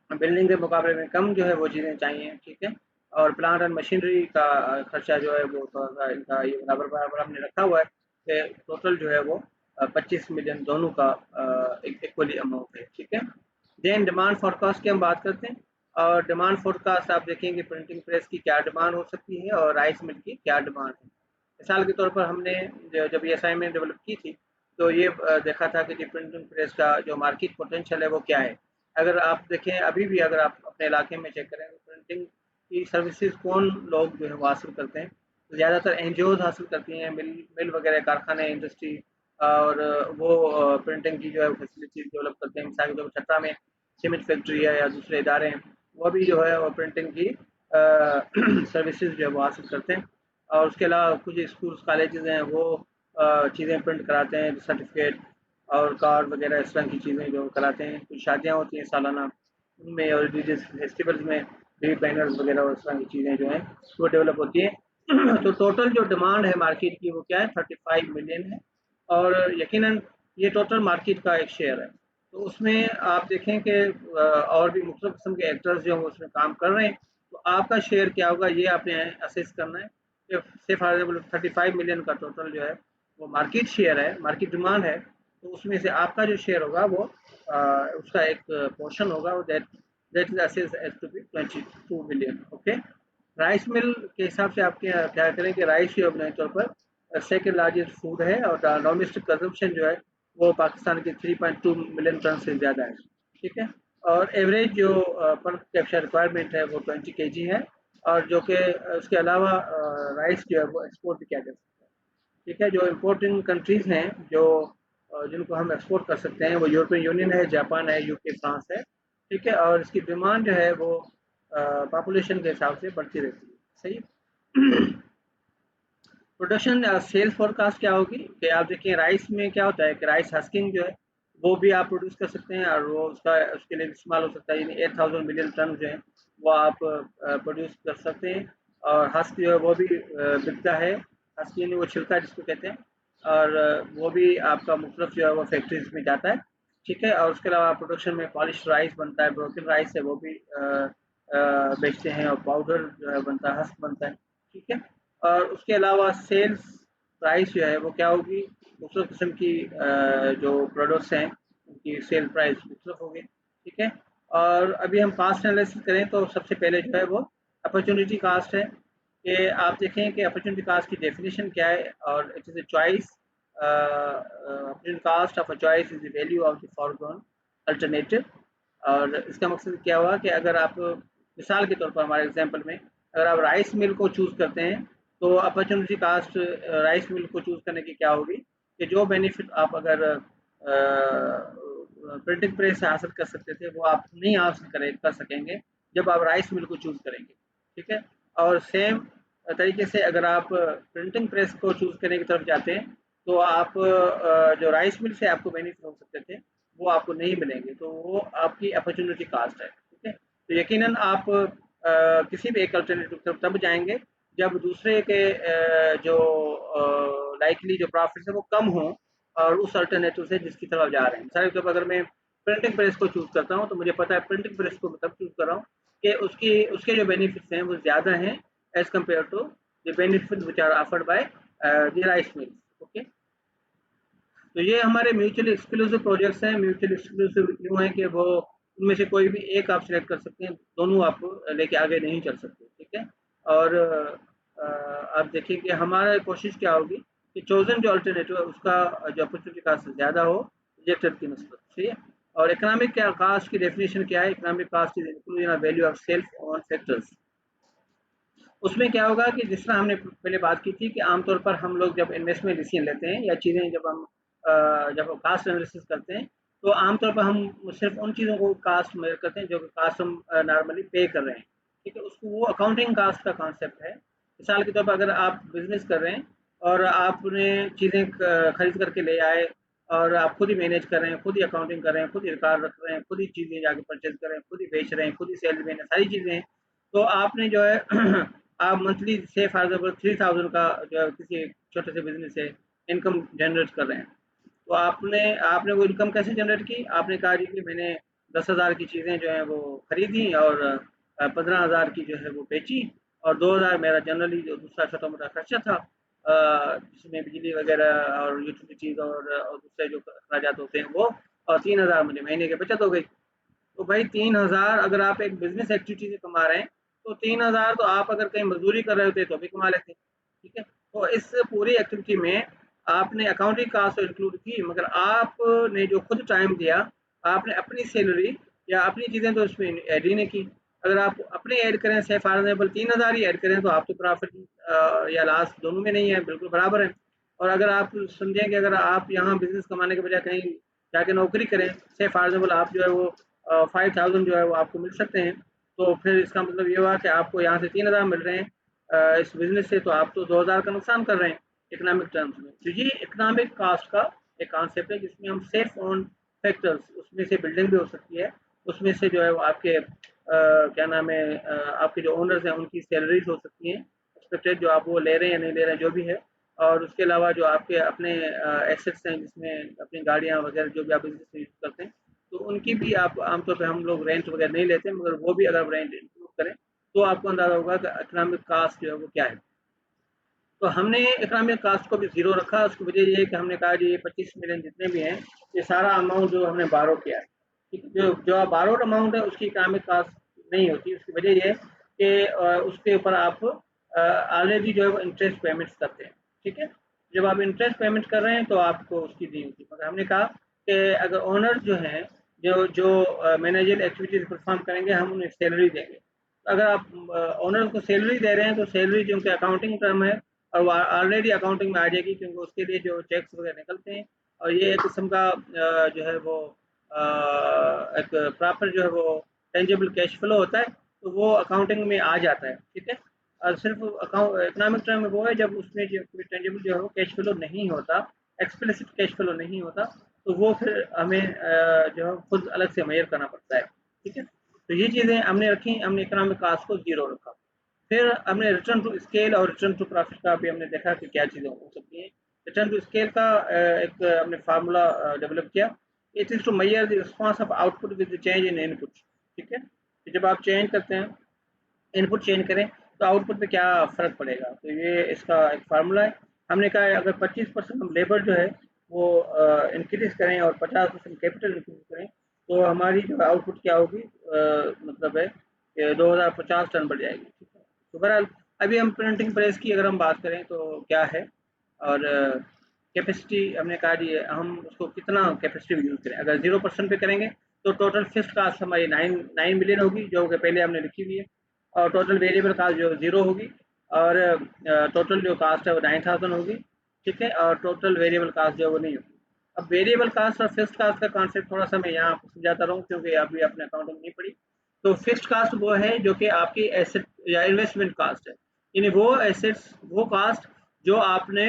बिल्डिंग के मुकाबले में कम जो है वो चीज़ें चाहिए। ठीक है। और प्लांट एंड मशीनरी का खर्चा जो है वो थोड़ा सा इनका ये बराबर बराबर हमने रखा हुआ है कि टोटल जो है वो 25 मिलियन दोनों का इक्वली अमाउंट है। ठीक है। देन डिमांड फोरकास्ट की हम बात करते हैं, और डिमांड फोरकास्ट आप देखेंगे प्रिंटिंग प्रेस की क्या डिमांड हो सकती है और राइस मिल की क्या डिमांड है। मिसाल के तौर पर हमने जब ये असाइनमेंट डेवलप की थी तो ये देखा था कि प्रिंटिंग प्रेस का जो मार्केट पोटेंशियल है वो क्या है। अगर आप देखें अभी भी अगर आप अपने इलाके में चेक करें तो प्रिंटिंग की सर्विसेज कौन लोग जो है वो हासिल करते हैं, तो ज़्यादातर एनजीओज हासिल करती हैं, मिल मिल वगैरह कारखाने इंडस्ट्री, और वो प्रिंटिंग की जो है फैसिलिटीज डेवलप करते हैं। मिसाल के तौर पर छत्ता में सीमेंट फैक्ट्री है या दूसरे इदारे हैं, वो भी जो है वो प्रिंटिंग की सर्विसेज जो है वो हासिल करते हैं। और उसके अलावा कुछ स्कूल्स कॉलेजेस हैं वो चीज़ें प्रिंट कराते हैं, सर्टिफिकेट और कार्ड वगैरह इस तरह की चीज़ें जो कराते हैं। कुछ शादियाँ होती हैं सालाना, उनमें और रिलीजियस फेस्टिवल्स में भी बैनर्स वगैरह और इस तरह की चीज़ें जो हैं वो डेवलप होती हैं। तो टोटल जो डिमांड है मार्केट की वो क्या है, 35 मिलियन है, और यकीनन ये टोटल मार्केट का एक शेयर है। तो उसमें आप देखें कि और भी मुख्तलिफ किस्म के एक्टर्स जो हैं वो उसमें काम कर रहे हैं, तो आपका शेयर क्या होगा ये आपने असेस करना है। से फॉर एग्जाम्पल 35 मिलियन का टोटल जो है वो मार्केट शेयर है, मार्केट डिमांड है, तो उसमें से आपका जो शेयर होगा वो उसका एक पोर्शन होगा वो that that is assessed as to be 22 billion. Okay, rice mill के हिसाब से आपके क्या करें कि राइस जो अपने तौर पर सेकेंड लार्जेस्ट फूड है और डोमेस्टिक कंजम्पशन जो है वो पाकिस्तान के 3.2 मिलियन टन से ज़्यादा है, ठीक है। और एवरेज जो पर कैप्चर रिक्वायरमेंट है वो 20 kg है, और जो कि उसके अलावा राइस जो है वो एक्सपोर्ट भी किया जा सकता है, ठीक है। जो इम्पोर्टिंग कंट्रीज़ हैं जो जिनको हम एक्सपोर्ट कर सकते हैं वो यूरोपियन यूनियन है, जापान है, यूके, फ्रांस है, ठीक है। और इसकी डिमांड जो है वो पॉपुलेशन के हिसाब से बढ़ती रहती है, सही। प्रोडक्शन सेल फोरकास्ट क्या होगी कि आप देखिए राइस में क्या होता है कि राइस हस्किंग जो है वो भी आप प्रोड्यूस कर सकते हैं, और वो उसका उसके लिए इस्तेमाल हो सकता है, यानी 8,000 मिलियन टन जो है वो आप प्रोड्यूस कर सकते हैं। और हस्क जो है वो भी बिकता है, हस्क यानी वो छिलका जिसको कहते हैं, और वो भी आपका मुख्तलिफ जो है वो फैक्ट्रीज में जाता है, ठीक है। और उसके अलावा प्रोडक्शन में पॉलिश राइस बनता है, ब्रोकन राइस है वो भी बेचते हैं, और पाउडर जो है बनता है, हस्क बनता है, ठीक है। और उसके अलावा सेल्स प्राइस जो है वो क्या होगी, मुख्तलिफ किस्म की जो प्रोडक्ट्स हैं उनकी सेल प्राइस मुख्तलिफ होगी, ठीक है। और अभी हम कास्ट एनालिसिस करें तो सबसे पहले जो है वो अपॉर्चुनिटी कास्ट है, कि आप देखें कि अपॉर्चुनिटी कास्ट की डेफिनेशन क्या है, और it is a choice, opportunity cost of a choice is the value of the forgone alternative. और इसका मकसद क्या हुआ कि अगर आप मिसाल के तौर पर हमारे एग्जांपल में अगर आप राइस मिल को चूज़ करते हैं तो अपॉर्चुनिटी कास्ट राइस मिल को चूज़ करने की क्या होगी कि जो बेनिफिट आप अगर प्रिंटिंग प्रेस से हासिल कर सकते थे वो आप नहीं हासिल कर सकेंगे जब आप राइस मिल को चूज़ करेंगे, ठीक है। और सेम तरीके से अगर आप प्रिंटिंग प्रेस को चूज़ करने की तरफ जाते हैं तो आप जो राइस मिल से आपको बेनिफिट हो सकते थे वो आपको नहीं मिलेंगे, तो वो आपकी अपॉर्चुनिटी कास्ट है, ठीक है। तो यकीनन आप किसी भी एक अल्टरनेटिव की तरफ तब जाएंगे जब दूसरे के जो लाइकली जो प्रॉफिट्स है वो कम हो और उस अल्टरनेटिव से जिसकी तरफ जा रहे हैं। मिसाल के तौर पर अगर मैं प्रिंटिंग प्रेस को चूज़ करता हूँ तो मुझे पता है प्रिंटिंग प्रेस को मैं तब चूज़ कर रहा हूँ कि उसकी उसके जो बेनिफिट्स हैं वो ज़्यादा हैं as compare to the benefit which are offered by the rice mills, okay. तो ये हमारे म्यूचुअली एक्सक्लूसिव प्रोजेक्ट्स हैं। म्यूचुअली एक्सक्लूसिव यूँ है कि वो उनमें से कोई भी एक आप सिलेक्ट कर सकते हैं, दोनों आप लेके आगे नहीं चल सकते, ठीक है। और आप देखिए कि हमारा कोशिश क्या होगी कि चोजन जो अल्टरनेटिव है उसका जो अपॉर्चुनिटी कास्ट ज़्यादा हो रिजेक्टेड की नस्बत, ठीक है। और इकोनॉमिक क्या कास्ट की डेफिनेशन क्या है, economic cast is including value of self on factors. उसमें क्या होगा कि जिस तरह हमने पहले बात की थी कि आमतौर पर हम लोग जब इन्वेस्टमेंट डिसीजन लेते हैं या चीज़ें जब हम कास्ट एनालिसिस करते हैं तो आमतौर पर हम सिर्फ उन चीज़ों को कास्ट मेजर करते हैं जो कि कास्ट हम नॉर्मली पे कर रहे हैं, ठीक है। उसको वो अकाउंटिंग कास्ट का कॉन्सेप्ट है। मिसाल के तौर पर अगर आप बिजनेस कर रहे हैं और आपने चीज़ें खरीद करके ले आए और आप खुद ही मैनेज कर रहे हैं, खुद ही अकाउंटिंग कर रहे हैं, खुद ही रिकॉर्ड रख रहे हैं, खुद ही चीज़ें जाके परचेज कर रहे हैं, खुद ही बेच रहे हैं, खुद ही सेल में सारी चीज़ें हैं, तो आपने जो है आप मंथली से फॉर एग्जाम्पल 3000 का जो है किसी छोटे से बिजनेस से इनकम जनरेट कर रहे हैं, तो आपने आपने वो इनकम कैसे जनरेट की, आपने कहा जी कि मैंने 10,000 की चीज़ें जो हैं वो खरीदी और 15,000 की जो है वो बेची, और 2,000 मेरा जनरली जो दूसरा छोटा मोटा खर्चा था जिसमें बिजली वगैरह और यूटिलिटीज़ और दूसरे जो अखराजात होते हैं वो, और 3,000 मुझे महीने की बचत हो गई। तो भाई 3,000 अगर आप एक बिजनेस एक्टिविटी से कमा रहे हैं तो 3,000 तो आप अगर कहीं मजदूरी कर रहे होते तो भी कमा लेते, ठीक है। तो इस पूरी एक्टिविटी में आपने अकाउंटिंग कास्ट तो इंक्लूड की, मगर आपने जो खुद टाइम दिया, आपने अपनी सैलरी या अपनी चीज़ें तो उसमें ऐड ही नहीं की। अगर आप अपने ऐड करें से फॉर एग्जाम्पल 3,000 ही ऐड करें तो आप तो प्रॉफिट या लॉस दोनों में नहीं है, बिल्कुल बराबर है। और अगर आप समझें कि अगर आप यहाँ बिजनेस कमाने के बजाय कहीं जाके नौकरी करें, से फॉर एग्जाम्पल आप जो है वो 5,000 जो है वो आपको मिल सकते हैं, तो फिर इसका मतलब ये हुआ कि आपको यहाँ से 3,000 मिल रहे हैं इस बिजनेस से, तो आप तो 2,000 का नुकसान कर रहे हैं इकोनॉमिक टर्म्स में। तो ये इकोनॉमिक कास्ट का एक कॉन्सेप्ट है जिसमें हम सेफ ऑन फैक्टर्स, उसमें से बिल्डिंग भी हो सकती है, उसमें से जो है वो आपके क्या नाम है आपके जो ओनर्स हैं उनकी सैलरीज हो सकती हैं एक्सपेक्टेड, जो आप वो ले रहे हैं या नहीं ले रहे हैं जो भी है। और उसके अलावा जो आपके अपने एसेट्स हैं जिसमें अपनी गाड़ियाँ वगैरह जो भी आप बिजनेस में यूज़ करते हैं, तो उनकी भी आप आमतौर पे हम लोग रेंट वगैरह नहीं लेते, मगर वो भी अगर रेंट इंक्लूड करें तो आपको अंदाज़ा होगा कि इकोनॉमिक कास्ट जो है वो क्या है। तो हमने इकोनॉमिक कास्ट को भी ज़ीरो रखा, उसकी वजह ये है कि हमने कहा जी ये 25 मिलियन जितने भी हैं ये सारा अमाउंट जो हमने बारो किया है, ठीक है, जो बारोड अमाउंट है उसकी इकोनॉमिक कॉस्ट नहीं होती। उसकी वजह ये है कि उसके ऊपर आप ऑलरेडी जो है वो इंटरेस्ट पेमेंट्स करते हैं। ठीक है, जब आप इंटरेस्ट पेमेंट कर रहे हैं तो आपको उसकी नहीं होती। मगर हमने कहा कि अगर ओनर जो हैं, जो जो मैनेजर एक्टिविटीज परफॉर्म करेंगे, हम उन्हें सैलरी देंगे। तो अगर आप ओनर को सैलरी दे रहे हैं तो सैलरी जो उनके अकाउंटिंग टर्म है और वो ऑलरेडी अकाउंटिंग में आ जाएगी, क्योंकि उसके लिए जो चेक्स वगैरह निकलते हैं और ये एक किस्म का जो है वो एक प्रॉपर जो है वो टेंजिबल कैश फ्लो होता है, तो वो अकाउंटिंग में आ जाता है। ठीक है, और सिर्फ अकाउंट इकोनॉमिक टर्म में वो है जब उसमें जो टेंजिबल जो है वो कैश फ्लो नहीं होता, एक्सप्लिसिट कैश फ्लो नहीं होता, तो वो फिर हमें जो है खुद अलग से मेजर करना पड़ता है। ठीक है, तो ये चीज़ें हमने रखी, हमने इकोनॉमिक कास्ट को जीरो रखा। फिर हमने रिटर्न टू स्केल और रिटर्न टू प्रॉफिट का भी हमने देखा कि क्या चीज़ें हो सकती हैं। रिटर्न टू स्केल का एक हमने फार्मूला डेवलप किया। It is to measure the response of output with the change in input. ठीक है, तो जब आप चेंज करते हैं, इनपुट चेंज करें, तो आउटपुट पे क्या फ़र्क पड़ेगा। तो ये इसका एक फार्मूला है। हमने कहा है अगर 25% हम लेबर जो है वो इंक्रीज करें और 50% कैपिटल इंक्रीज करें, तो हमारी जो आउटपुट क्या होगी, मतलब है कि 2050 टन बढ़ जाएगी। ठीक है, तो बहरहाल अभी हम प्रिंटिंग प्रेस की अगर हम बात करें तो क्या है, और कैपेसिटी हमने कहा जी हम उसको कितना कैपेसिटी यूज़ करें। अगर 0% पे करेंगे तो टोटल फिक्स्ड कास्ट हमारी 9 मिलियन होगी, जो कि पहले हमने लिखी हुई है। और टोटल वेरिएबल कास्ट जो 0 होगी, और टोटल जो कास्ट है वो 9000 होगी। ठीक है, और टोटल वेरिएबल कास्ट जो है वो नहीं होगी। अब वेरिएबल कास्ट और फिक्स्ड कास्ट का कॉन्सेप्ट थोड़ा सा मैं यहाँ आपको समझाता रहूँ, क्योंकि अभी आपने अकाउंटिंग नहीं पढ़ी। तो फिक्स्ड कास्ट वो है जो कि आपकी एसेट या इन्वेस्टमेंट कास्ट है, यानी वो एसेट्स, वो कास्ट जो आपने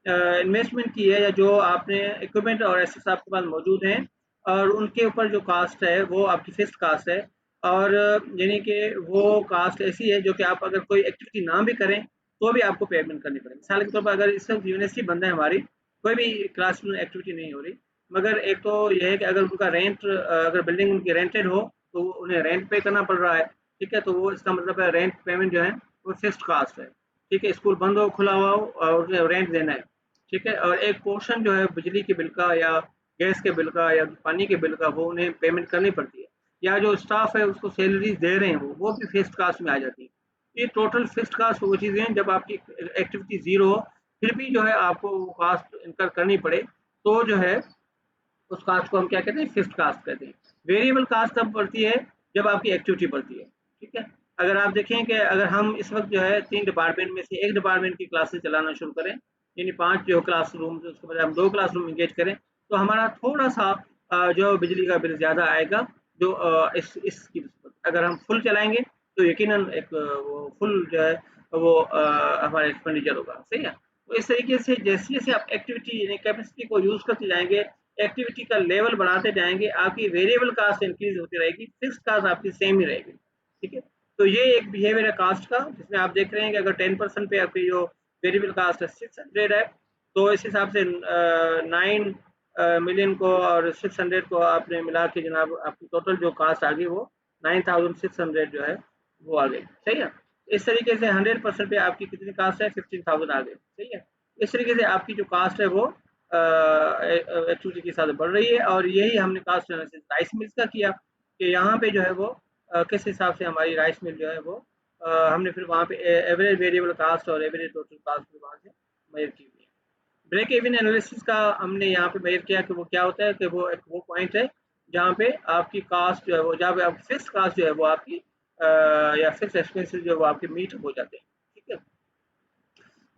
इन्वेस्टमेंट की है, या जो आपने इक्विपमेंट और एसेट्स आपके पास मौजूद हैं, और उनके ऊपर जो कास्ट है वो आपकी फिक्स्ड कास्ट है। और यानी कि वो कास्ट ऐसी है जो कि आप अगर कोई एक्टिविटी ना भी करें तो भी आपको पेमेंट करनी पड़ेगी। मिसाल के तौर पर अगर इस वक्त यूनिवर्सिटी बंद है हमारी, कोई भी क्लास में एक्टिविटी नहीं हो रही, मगर एक तो यह है कि अगर उनका रेंट, अगर बिल्डिंग उनकी रेंटेड हो तो उन्हें रेंट पे करना पड़ रहा है। ठीक है, तो वो इसका मतलब है रेंट पेमेंट जो है वो फिक्स्ड कास्ट है। ठीक है, स्कूल बंद हो खुला हुआ हो और उन्हें रेंट देना है। ठीक है, और एक पोर्शन जो है बिजली के बिल का या गैस के बिल का या पानी के बिल का वो उन्हें पेमेंट करनी पड़ती है। या जो स्टाफ है उसको सैलरीज दे रहे हैं वो भी फिक्स्ड कास्ट में आ जाती है। ये टोटल फिक्स्ड कास्ट वो चीज़ें हैं, जब आपकी एक्टिविटी ज़ीरो हो फिर भी जो है आपको वो कास्ट इनकर करनी पड़े, तो जो है उस कास्ट को हम क्या कहते हैं, फिक्स्ड कास्ट कहते हैं। वेरिएबल कास्ट तब बढ़ती है जब आपकी एक्टिविटी बढ़ती है। ठीक है, अगर आप देखें कि अगर हम इस वक्त जो है 3 डिपार्टमेंट में से एक डिपार्टमेंट की क्लासेस चलाना शुरू करें, यानी 5 जो क्लास रूम, उसके बजाय हम 2 क्लास रूम इंगेज करें, तो हमारा थोड़ा सा जो बिजली का बिल ज़्यादा आएगा। जो इसकी अगर हम फुल चलाएंगे तो यकीनन एक वो फुल जो है वो हमारा एक्सपेंडिचर होगा। सही है, तो इस तरीके से जैसे जैसे आप एक्टिविटी यानी कैपेसिटी को यूज़ करते जाएंगे, एक्टिविटी का लेवल बढ़ाते जाएंगे, आपकी वेरिएबल कास्ट इंक्रीज होती रहेगी, फिक्स्ड कास्ट आपकी सेम ही रहेगी। ठीक है, तो ये एक बिहेवियर है कास्ट का, जिसमें आप देख रहे हैं कि अगर 10% पे आपकी जो वेरिएबल कास्ट है 600 है, तो इस हिसाब से 9 मिलियन को और 600 को आपने मिला के जनाब आपकी टोटल जो कास्ट आ गई वो 9600 जो है वो आ गई। सही है, इस तरीके से 100% पे आपकी कितनी कास्ट है, 15,000 आ गई। सही है, इस तरीके से आपकी जो कास्ट है वो एक्टिविटी के साथ बढ़ रही है। और यही हमने कास्ट एनालिसिस राइस मिल्स का किया कि यहाँ पे जो है वो किस हिसाब से हमारी राइस मिल जो है वो हमने फिर वहाँ पे एवरेज वेरिएबल कास्ट और एवरेज टोटल कास्ट भी वहाँ से मेजर की हुई है। ब्रेक इवन एनालिसिस का हमने यहाँ पे मेजर किया कि वो क्या होता है, कि वो एक वो पॉइंट है जहाँ पे आपकी कास्ट जो है वो, जहाँ पे आपकी फिक्स कास्ट जो है वो आपकी या फिक्स एक्सपेंसेस जो है वो आपके मीट हो जाते हैं। ठीक है,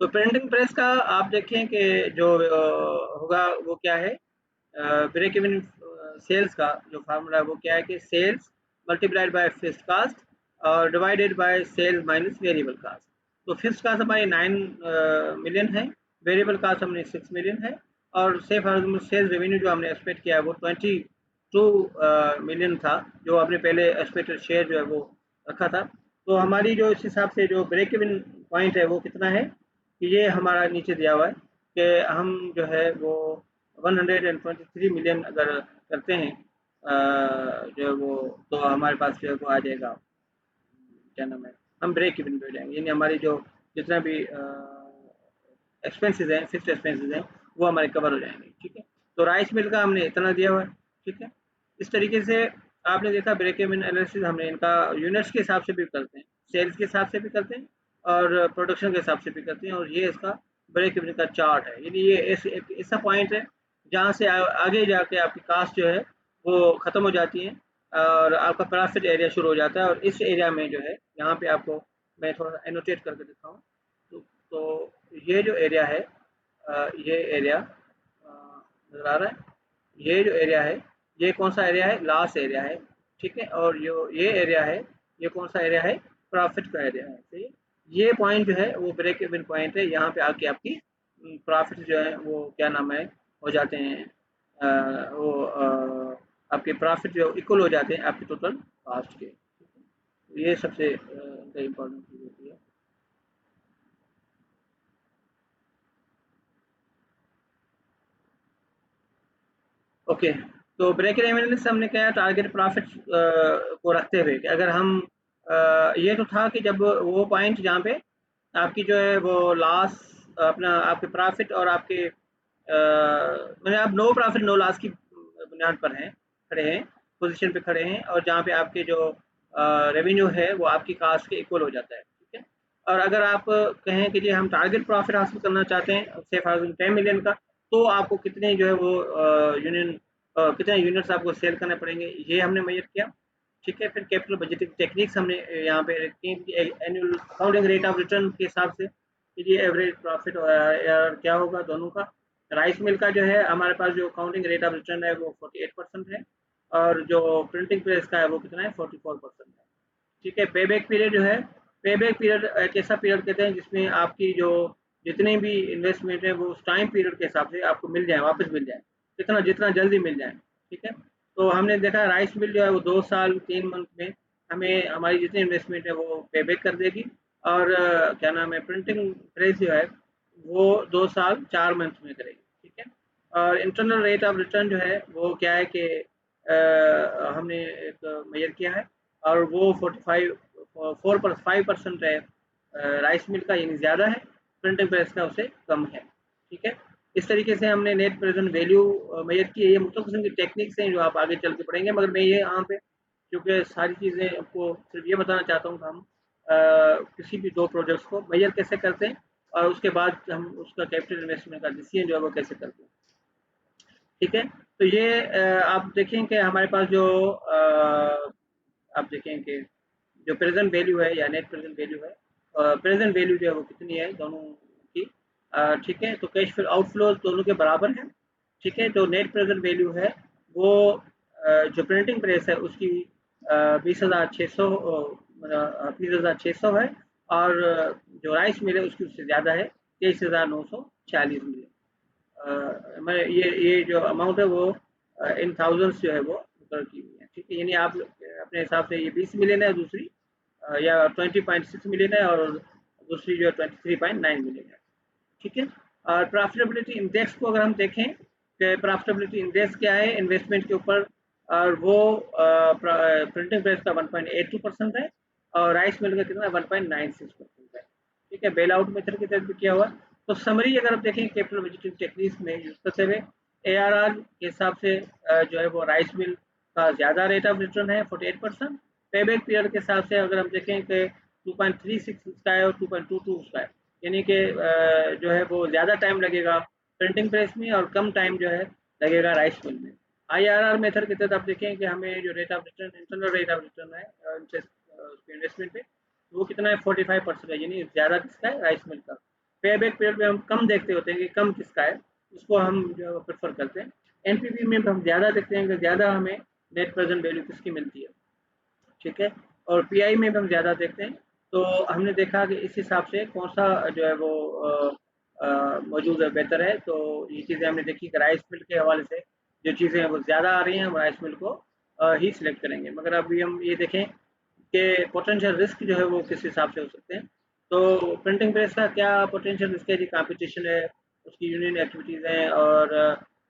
तो प्रिंटिंग प्रेस का आप देखें कि जो होगा वो क्या है, ब्रेक इवन सेल्स का जो फार्मूला है वो क्या है कि sales multiplied by fixed cost और divided by sales minus variable cost. तो फिक्स्ड कास्ट हमारी 9 मिलियन है, वेरिएबल कास्ट हमने 6 मिलियन है, और से फॉर एग्जाम्पल सेल्स रेवेन्यू जो हमने एक्सपेक्ट किया है वो 22 मिलियन था, जो आपने पहले एक्सपेक्टेड शेयर जो है वो रखा था। तो हमारी जो इस हिसाब से जो ब्रेक इवन पॉइंट है वो कितना है, कि ये हमारा नीचे दिया हुआ है कि हम जो है वो 123 मिलियन अगर करते हैं जो है वो, तो हमारे पास जो है वो आ जाएगा, क्या नाम है, हम ब्रेक इवन पे हो जाएंगे, यानी हमारी जो जितना भी एक्सपेंसेस हैं, फिक्स्ड एक्सपेंसेस हैं, वो हमारे कवर हो जाएंगे। ठीक है, तो राइस मिल का हमने इतना दिया हुआ है। ठीक है, इस तरीके से आपने देखा ब्रेक इवन एनालिसिस हमने इनका यूनिट्स के हिसाब से भी करते हैं, सेल्स के हिसाब से भी करते हैं और प्रोडक्शन के हिसाब से भी करते हैं, और ये इसका ब्रेक इवन का चार्ट है। यानी ये एक ऐसा पॉइंट है जहाँ से आगे जाके आपकी कास्ट जो है वो ख़त्म हो जाती है और आपका प्रॉफिट एरिया शुरू हो जाता है। और इस एरिया में जो है, यहाँ पे आपको मैं थोड़ा सा एनोटेट करके दिखाऊँ तो ये जो एरिया है, ये एरिया नज़र आ रहा है, ये जो एरिया है ये कौन सा एरिया है, लास्ट एरिया है, ठीक है। और जो ये एरिया है ये कौन सा एरिया है, प्रॉफिट का एरिया है, सही है। ये पॉइंट जो है वो ब्रेक इवन पॉइंट है, यहाँ पे आके आपकी प्रॉफिट जो है वो क्या नाम है हो जाते हैं, वो आपके प्रॉफिट जो इक्वल हो जाते हैं आपके टोटल कास्ट के। ये सबसे इम्पोर्टेंट चीज़ होती है। ओके, तो ब्रेक इवन एनालिसिस हमने क्या टारगेट प्रॉफिट को रखते हुए कि अगर हम ये तो था कि जब वो पॉइंट जहाँ पे आपकी जो है वो लॉस अपना आपके प्रॉफिट और आपके मैंने आप नो प्रॉफिट नो लॉस की बुनियाद पर हैं, खड़े हैं, पोजीशन पे खड़े हैं, और जहाँ पे आपके जो रेवेन्यू है वो आपकी कास्ट के इक्वल हो जाता है, ठीक है। और अगर आप कहें कि जी हम टारगेट प्रॉफिट हासिल करना चाहते हैं से फॉर 10 मिलियन का, तो आपको कितने जो है वो यूनियन कितने यूनिट्स आपको सेल करने पड़ेंगे, ये हमने मेजर किया, ठीक है। फिर कैपिटल बजटिंग टेक्निक्स हमने यहाँ पे रखी हैं कि annual accounting rate of return के हिसाब से कि ये एवरेज प्रॉफिट क्या होगा दोनों का। राइस मिल का जो है हमारे पास जो अकाउंटिंग रेट ऑफ रिटर्न है वो 48% है, और जो प्रिंटिंग प्रेस का है वो कितना है 44% है, ठीक है। पे बैक पीरियड जो है, पे बैक पीरियड एक ऐसा पीरियड कहते हैं जिसमें आपकी जो जितनी भी इन्वेस्टमेंट है वो उस टाइम पीरियड के हिसाब से आपको मिल जाए, वापस मिल जाए, जितना जितना जल्दी मिल जाए, ठीक है। तो हमने देखा राइस मिल जो है वो 2 साल 3 मंथ में हमें हमारी जितनी इन्वेस्टमेंट है वो पे बैक कर देगी, और क्या नाम है प्रिंटिंग प्रेस जो है वो 2 साल 4 मंथ में करेगी, ठीक है। और इंटरनल रेट ऑफ रिटर्न जो है वो क्या है कि हमने एक मेजर किया है, और वो 5% है राइस मिल का, यानी ज़्यादा है, प्रिंटिंग प्रेस का उससे कम है, ठीक है। इस तरीके से हमने नेट प्रेजेंट वैल्यू मेजर की है। ये मुख्तलिफ किस्म की टेक्निक्स हैं जो आप आगे चल के पढ़ेंगे, मगर मैं ये यहाँ पे क्योंकि सारी चीज़ें आपको सिर्फ ये बताना चाहता हूँ कि हम किसी भी 2 प्रोजेक्ट्स को मेजर कैसे करते हैं और उसके बाद हम उसका कैपिटल इन्वेस्टमेंट का डिसीजन जो है वो कैसे करते हैं, ठीक है। तो ये आप देखें कि हमारे पास जो आप देखें कि जो प्रेजेंट वैल्यू है या नेट प्रेजेंट वैल्यू है, प्रेजेंट वैल्यू जो है वो कितनी है दोनों की, ठीक है। तो कैश फ्लो आउटफ्लो दोनों के बराबर है, ठीक है। जो नेट प्रेजेंट वैल्यू है वो जो प्रिंटिंग प्रेस है उसकी 20,600 20,600 है, और जो राइस मिल है उसकी उससे ज़्यादा है, 23,940 मिल है। मैं ये जो अमाउंट है वो इन थाउजेंड्स जो है वो मुकर की हुई है, ठीक है। यानी आप अपने हिसाब से ये 20 मिलियन है, दूसरी या 20.6 मिलियन है, और दूसरी जो है 23.9 मिलियन है, ठीक है। और प्रॉफिटेबिलिटी इंडेक्स को अगर हम देखें कि प्रॉफिटेबिलिटी इंडेक्स क्या है इन्वेस्टमेंट के ऊपर, और वो प्रिंटिंग प्रेस का 1.82% है, और राइस मिल का कितना 1.96% है, ठीक है। बेल आउट मेथड के तहत भी किया हुआ। तो समरी अगर आप देखें कैपिटल बजटिंग टेक्निक्स में यूज करते हुए ARR के हिसाब से जो है वो राइस मिल का ज़्यादा रेट ऑफ रिटर्न है 48%। पे बैक पीरियड के हिसाब से अगर हम देखें कि 2.36 उसका है और 2.22 उसका है, यानी कि जो है वो ज़्यादा टाइम लगेगा प्रिंटिंग प्रेस में और कम टाइम जो है लगेगा राइस मिल में। IRR मेथड के तहत आप देखें कि हमें जो rate of return internal rate of return है इंटरेस्ट इन्वेस्टमेंट पे, तो वो कितना है 45% है, यानी ज़्यादा किसका है राइस मिल का। पे बैक पीरियड में हम कम देखते होते हैं कि कम किसका है, उसको हम जो है प्रेफर करते हैं। NPV में हम ज़्यादा देखते हैं कि ज़्यादा हमें नेट प्रेजेंट वैल्यू किसकी मिलती है, ठीक है। और PI में भी हम ज़्यादा देखते हैं। तो हमने देखा कि इस हिसाब से कौन सा जो है वो मौजूद है बेहतर है। तो ये चीज़ें हमने देखी कि राइस मिल के हवाले से जो चीज़ें हैं वो ज़्यादा आ रही हैं, हम राइस मिल को ही सिलेक्ट करेंगे। मगर अभी हम ये देखें कि पोटेंशियल रिस्क जो है वो किस हिसाब से हो सकते हैं। तो प्रिंटिंग प्रेस का क्या पोटेंशियल रिस्क है जी, कंपटीशन है, उसकी यूनियन एक्टिविटीज़ हैं, और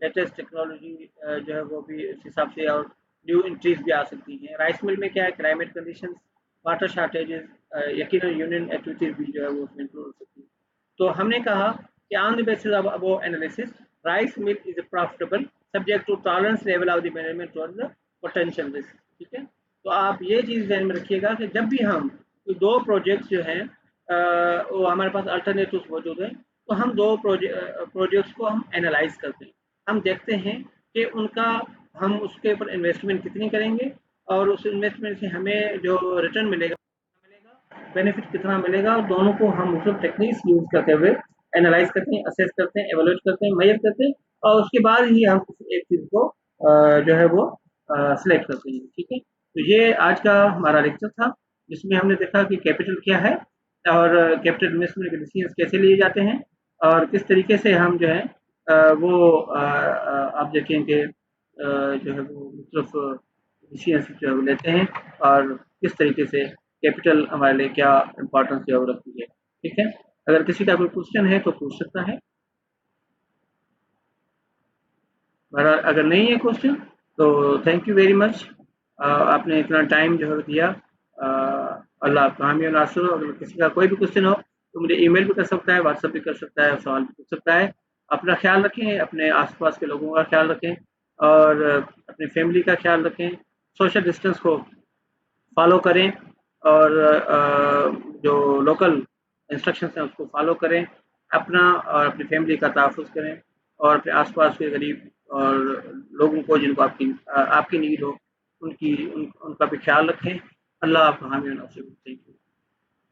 लेटेस्ट टेक्नोलॉजी जो है वो भी इस हिसाब से, और न्यू एंट्रीज भी आ सकती हैं। राइस मिल में क्या है क्लाइमेट कंडीशंस, वाटर शॉर्टेजेस, यकीनन यूनियन एक्टिविटीज़ भी जो है वो उसमें इंक्लूड हो सकती है। तो हमने कहा कि on the basis of above analysis rice mill is profitable subject to tolerance level of the management towards the potential risk. ठीक है, तो आप ये चीज़ ध्यान में रखिएगा कि जब भी हम दो प्रोजेक्ट्स जो हैं वो हमारे पास अल्टरनेटिव्स मौजूद हैं, तो हम दो प्रोजेक्ट्स को हम एनालाइज करते हैं, हम देखते हैं कि उनका हम उसके ऊपर इन्वेस्टमेंट कितनी करेंगे और उस इन्वेस्टमेंट से हमें जो रिटर्न मिलेगा, बेनिफिट कितना मिलेगा, और दोनों को हम उसको टेक्निक्स यूज करते हुए एनालाइज करते हैं, असेस करते हैं, एवेल्यूएट करते हैं, मेजर करते हैं, और उसके बाद ही हम किसी एक चीज़ को जो है वो सिलेक्ट करते हैं। ठीक है, तो ये आज का हमारा लेक्चर था, जिसमें हमने देखा कि कैपिटल क्या है और कैपिटल इन्वेस्टमेंट के डिसीजंस कैसे लिए जाते हैं और किस तरीके से हम जो है आप देखेंगे जो है वो मतलब डिसीजंस जो है वो लेते हैं और किस तरीके से कैपिटल हमारे लिए क्या इम्पोर्टेंस जो है वो रखती है। ठीक है, अगर किसी का कोई क्वेश्चन है तो पूछ सकता है, अगर नहीं है क्वेश्चन तो थैंक यू वेरी मच। आपने इतना टाइम जो है दिया। अल्लाह आपका हामी और नासिर हो। अगर किसी का कोई भी क्वेश्चन हो तो मुझे ईमेल भी कर सकता है, व्हाट्सएप भी कर सकता है, सवाल भी पूछ सकता है। अपना ख्याल रखें, अपने आसपास के लोगों का ख्याल रखें और अपनी फैमिली का ख्याल रखें, सोशल डिस्टेंस को फॉलो करें और जो लोकल इंस्ट्रक्शंस हैं उसको फॉलो करें, अपना और अपनी फैमिली का तहफ़्फ़ुज़ करें और अपने आसपास के गरीब और लोगों को जिनको आपकी नीड हो उनका भी ख्याल रखें। अल्लाह आपका हामी और नासिर हो। Thank you.